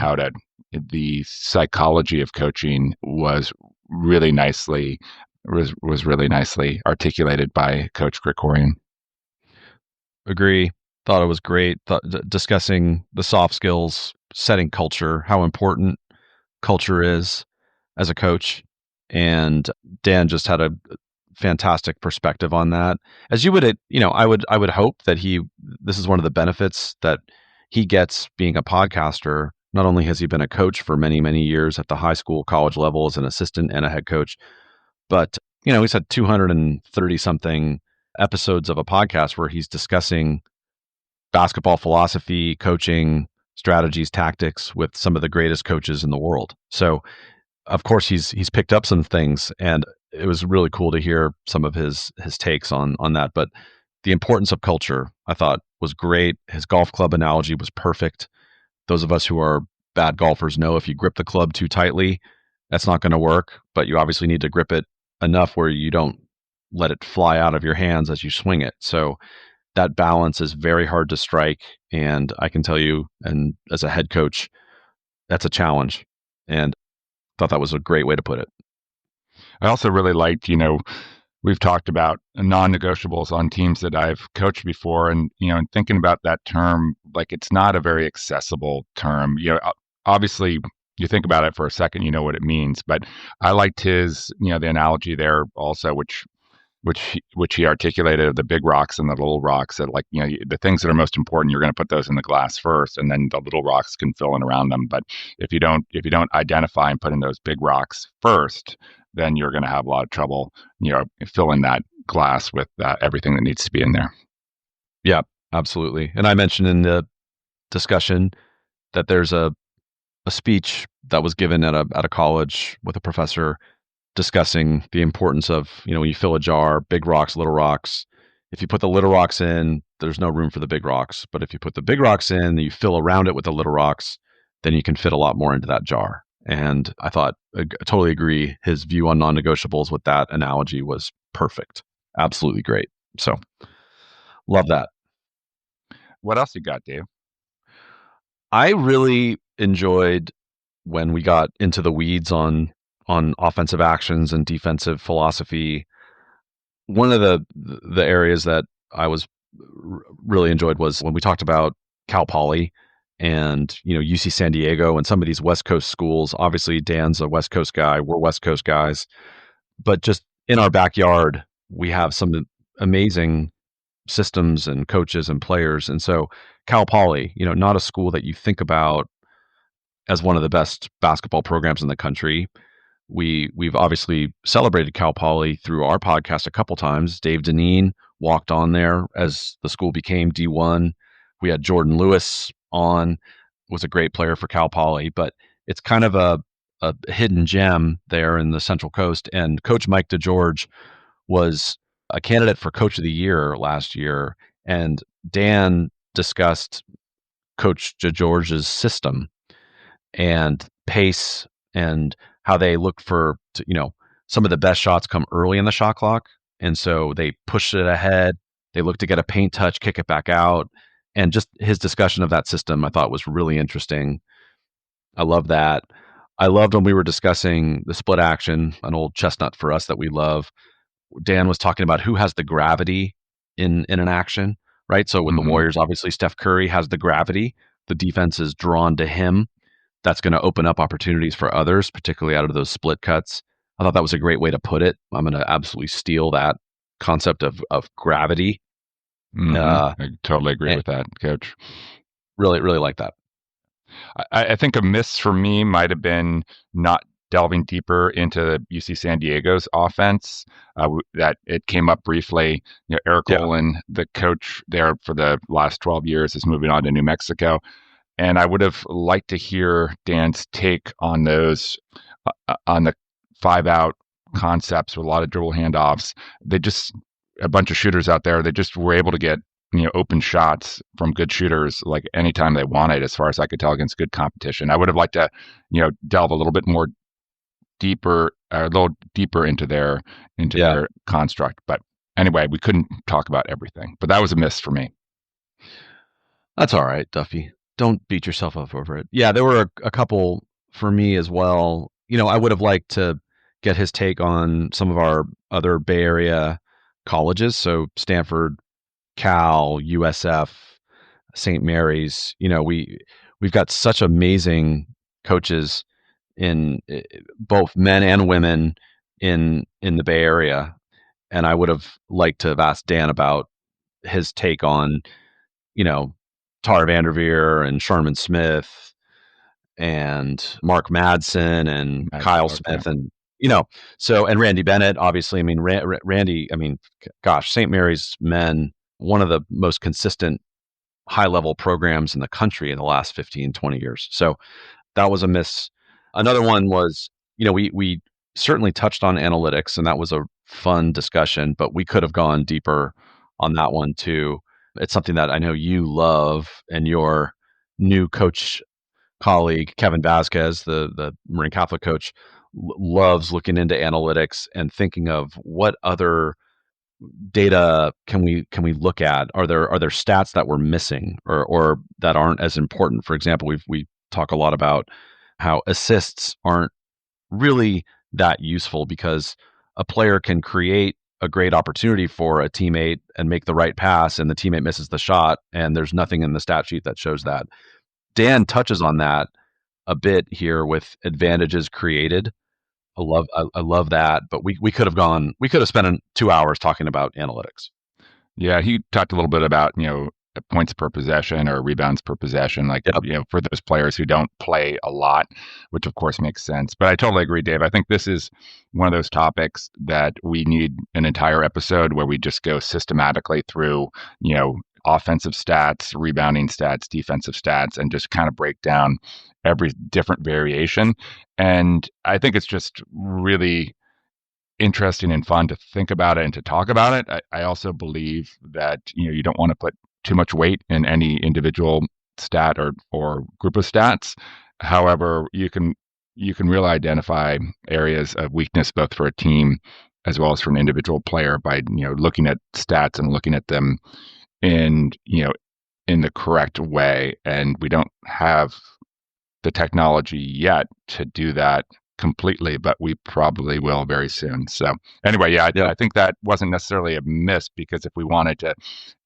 the psychology of coaching was really nicely articulated by Coach Krikorian. Agree. Thought it was great. Discussing the soft skills, setting culture, how important culture is as a coach, and Dan just had a fantastic perspective on that. As you would, I would hope that this is one of the benefits that he gets being a podcaster. Not only has he been a coach for many, many years at the high school, college level as an assistant and a head coach, but he's had 230 something episodes of a podcast where he's discussing basketball philosophy, coaching strategies, tactics with some of the greatest coaches in the world. So of course he's picked up some things, and it was really cool to hear some of his takes on that. But the importance of culture, I thought, was great. His golf club analogy was perfect. Those of us who are bad golfers know if you grip the club too tightly, that's not going to work, but you obviously need to grip it enough where you don't let it fly out of your hands as you swing it. So that balance is very hard to strike, and I can tell you, and as a head coach, that's a challenge. And thought that was a great way to put it. I also really liked, we've talked about non-negotiables on teams that I've coached before, and and thinking about that term, like it's not a very accessible term. Obviously you think about it for a second, you know what it means, but I liked his, the analogy there also, which he articulated of the big rocks and the little rocks, that like, the things that are most important, you're going to put those in the glass first, and then the little rocks can fill in around them. But if you don't identify and put in those big rocks first, then you're going to have a lot of trouble, filling that glass with everything that needs to be in there. Yeah, absolutely. And I mentioned in the discussion that there's a speech that was given at a college with a professor discussing the importance of, when you fill a jar, big rocks, little rocks. If you put the little rocks in, there's no room for the big rocks. But if you put the big rocks in, you fill around it with the little rocks, then you can fit a lot more into that jar. And I thought, I totally agree. His view on non-negotiables with that analogy was perfect. Absolutely great. So love that. What else you got, Dave? I really enjoyed when we got into the weeds on offensive actions and defensive philosophy. One of the areas that I was really enjoyed was when we talked about Cal Poly and UC San Diego and some of these West Coast schools. Obviously, Dan's a West Coast guy. We're West Coast guys, but just in our backyard, we have some amazing systems and coaches and players. And so Cal Poly, not a school that you think about as one of the best basketball programs in the country. We've obviously celebrated Cal Poly through our podcast a couple times. Dave Deneen walked on there as the school became D1. We had Jordan Lewis on, was a great player for Cal Poly, but it's kind of a hidden gem there in the Central Coast. And Coach Mike DeGeorge was a candidate for Coach of the Year last year. And Dan discussed Coach DeGeorge's system and pace and how they look for, some of the best shots come early in the shot clock. And so they push it ahead. They look to get a paint touch, kick it back out. And just his discussion of that system, I thought was really interesting. I love that. I loved when we were discussing the split action, an old chestnut for us that we love. Dan was talking about who has the gravity in an action, right? So with the Warriors, obviously Steph Curry has the gravity. The defense is drawn to him. That's going to open up opportunities for others, particularly out of those split cuts. I thought that was a great way to put it. I'm going to absolutely steal that concept of gravity. I totally agree with that, Coach. Really, really like that. I think a miss for me might have been not delving deeper into UC San Diego's offense. That it came up briefly. Eric Olin, the coach there for the last 12 years, is moving on to New Mexico. And I would have liked to hear Dan's take on those, on the 5-out concepts with a lot of dribble handoffs. A bunch of shooters out there, they just were able to get open shots from good shooters like anytime they wanted, as far as I could tell, against good competition. I would have liked to delve a little deeper into their construct. But anyway, we couldn't talk about everything. But that was a miss for me. That's all right, Duffy. Don't beat yourself up over it. Yeah, there were a couple for me as well. I would have liked to get his take on some of our other Bay Area colleges. So Stanford, Cal, USF, St. Mary's. We've got such amazing coaches in both men and women in the Bay Area. And I would have liked to have asked Dan about his take on, Tara Vanderveer and Sharman Smith and Mark Madsen and Kyle Smith and and Randy Bennett, obviously. I mean, Randy, gosh, St. Mary's men, one of the most consistent high-level programs in the country in the last 15, 20 years. So that was a miss. Another one was, we certainly touched on analytics, and that was a fun discussion, but we could have gone deeper on that one too. It's something that I know you love, and your new coach colleague, Kevin Vasquez, the Marin Catholic coach, loves looking into analytics and thinking of what other data can we look at. Are there stats that we're missing or that aren't as important? For example, we talk a lot about how assists aren't really that useful because a player can create a great opportunity for a teammate and make the right pass, and the teammate misses the shot, and there's nothing in the stat sheet that shows that. Dan touches on that a bit here with advantages created. I love that, but we could have spent 2 hours talking about analytics. Yeah, he talked a little bit about points per possession or rebounds per possession, for those players who don't play a lot, which of course makes sense. But I totally agree, Dave. I think this is one of those topics that we need an entire episode where we just go systematically through, offensive stats, rebounding stats, defensive stats, and just kind of break down every different variation. And I think it's just really interesting and fun to think about it and to talk about it. I also believe that you don't want to put too much weight in any individual stat or group of stats. However, you can really identify areas of weakness both for a team as well as for an individual player by looking at stats and looking at them in the correct way. And we don't have the technology yet to do that completely, but we probably will very soon. So anyway, I think that wasn't necessarily a miss, because if we wanted to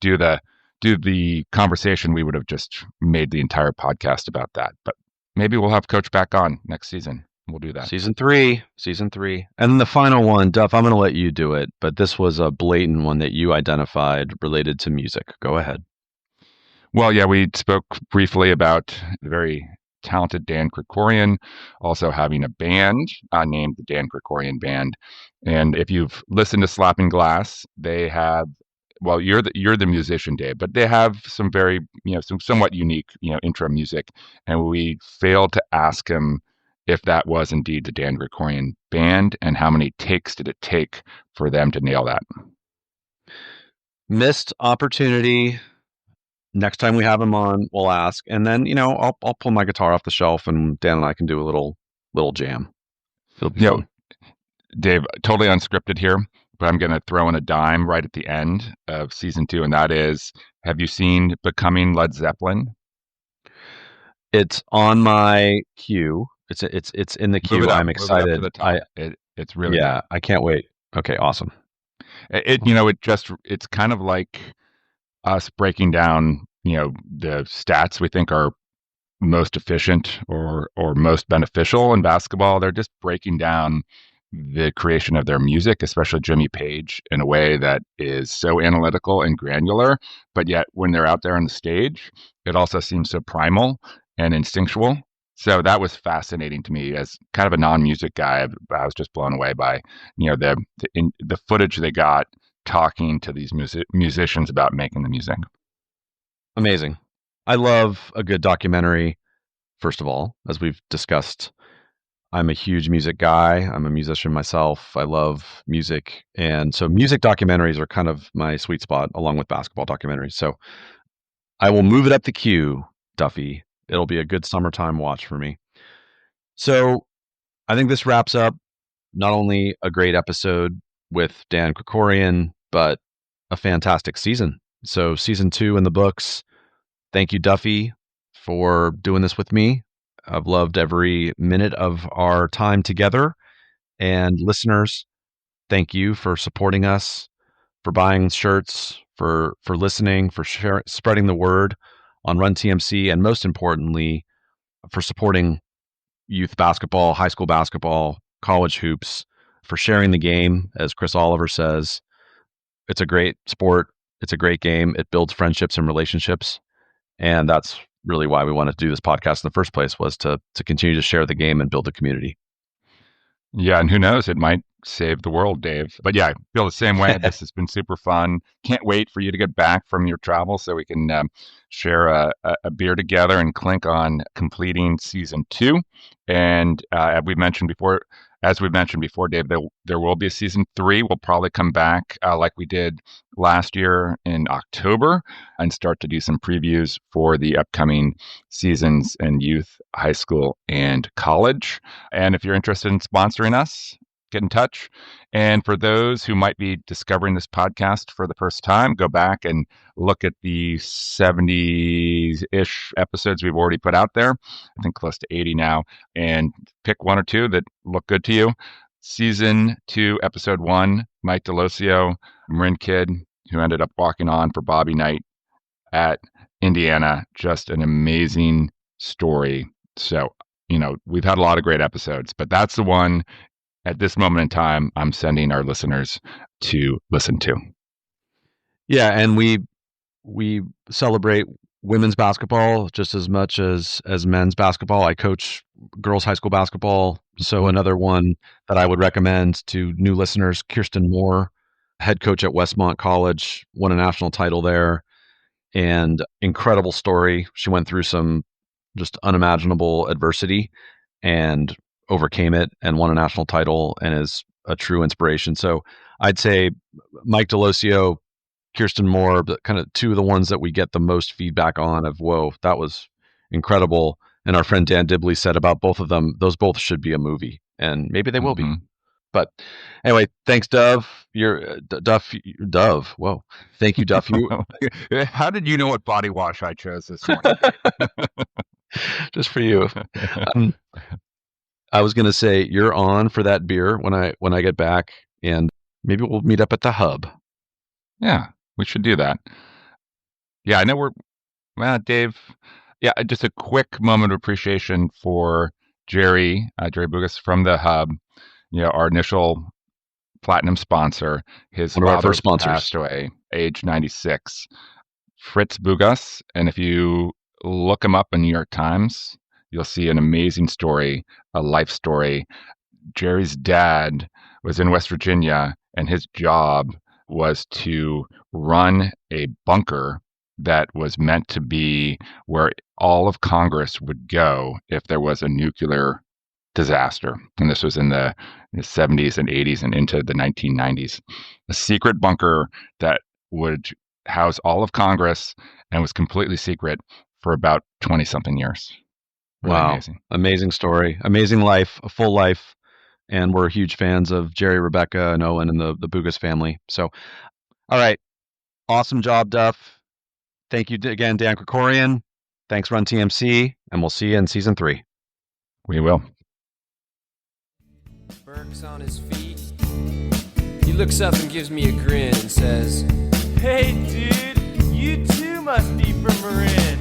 do the conversation, we would have just made the entire podcast about that. But maybe we'll have Coach back on next season. We'll do that. Season three. And then the final one, Duff, I'm going to let you do it, but this was a blatant one that you identified related to music. Go ahead. Well, yeah, we spoke briefly about the very talented Dan Krikorian also having a band named the Dan Krikorian Band. And if you've listened to Slappin Glass, they have, well, you're the musician, Dave, but they have some very, some somewhat unique, intro music. And we failed to ask him if that was indeed the Dan Krikorian Band, and how many takes did it take for them to nail that? Missed opportunity. Next time we have him on, we'll ask, and then I'll pull my guitar off the shelf, and Dan and I can do a little jam. It'll be fun. Dave, totally unscripted here, but I'm going to throw in a dime right at the end of season 2, and that is: have you seen Becoming Led Zeppelin? It's on my queue. It's in the queue. I'm excited. It's really good. I can't wait. Okay, awesome. It's kind of like us breaking down, the stats we think are most efficient or most beneficial in basketball. They're just breaking down the creation of their music, especially Jimmy Page, in a way that is so analytical and granular, but yet when they're out there on the stage, it also seems so primal and instinctual. So that was fascinating to me as kind of a non-music guy. I was just blown away by, the footage they got talking to these musicians about making the music. Amazing. I love a good documentary. First of all, as we've discussed, I'm a huge music guy. I'm a musician myself. I love music. And so music documentaries are kind of my sweet spot along with basketball documentaries. So I will move it up the queue, Duffy. It'll be a good summertime watch for me. So I think this wraps up not only a great episode with Dan Krikorian, but a fantastic season. So season 2 in the books. Thank you, Duffy, for doing this with me. I've loved every minute of our time together. And listeners, thank you for supporting us, for buying shirts, for listening, for spreading the word on Run TMC, and most importantly, for supporting youth basketball, high school basketball, college hoops, for sharing the game. As Chris Oliver says, it's a great sport. It's a great game. It builds friendships and relationships. And that's really why we wanted to do this podcast in the first place, was to continue to share the game and build a community. Yeah, and who knows, it might save the world, Dave. But yeah, I feel the same way. This has been super fun. Can't wait for you to get back from your travel so we can share a beer together and clink on completing season 2. And as we mentioned before, Dave, there will be a season 3. We'll probably come back like we did last year in October and start to do some previews for the upcoming seasons in youth, high school, and college. And if you're interested in sponsoring us, get in touch. And for those who might be discovering this podcast for the first time, go back and look at the 70-ish episodes we've already put out there. I think close to 80 now, and pick one or two that look good to you. Season 2, episode 1, Mike Delosio, Marin kid who ended up walking on for Bobby Knight at Indiana. Just an amazing story. So, we've had a lot of great episodes, but that's the one at this moment in time I'm sending our listeners to listen to. Yeah, and we celebrate women's basketball just as much as men's basketball. I coach girls high school basketball. So another one that I would recommend to new listeners, Kirsten Moore, head coach at Westmont College, won a national title there, and incredible story. She went through some just unimaginable adversity and overcame it and won a national title and is a true inspiration. So I'd say Mike Delosio, Kirsten Moore, kind of two of the ones that we get the most feedback on of, whoa, that was incredible. And our friend Dan Dibley said about both of them, those both should be a movie, and maybe they will be. But anyway, thanks, Dove. Dove. Whoa. Thank you, Duff. How did you know what body wash I chose this morning? Just for you. I was going to say you're on for that beer when I get back, and maybe we'll meet up at the hub. Yeah, we should do that. Yeah, I know Dave. Yeah, just a quick moment of appreciation for Jerry Bugas from the hub. Our initial platinum sponsor. His one of our father first sponsors passed away, age 96. Fritz Bugas, and if you look him up in New York Times, you'll see an amazing story, a life story. Jerry's dad was in West Virginia, and his job was to run a bunker that was meant to be where all of Congress would go if there was a nuclear disaster. And this was in the 70s and 80s and into the 1990s. A secret bunker that would house all of Congress and was completely secret for about 20-something years. Really wow. Amazing. Amazing story. Amazing life, a full life. And we're huge fans of Jerry, Rebecca, and Owen and the Bugas family. So, all right. Awesome job, Duff. Thank you again, Dan Krikorian. Thanks, Run TMC. And we'll see you in season 3. We will. Burke's on his feet. He He looks up and gives me a grin and says, "Hey dude, you too must be from Marin."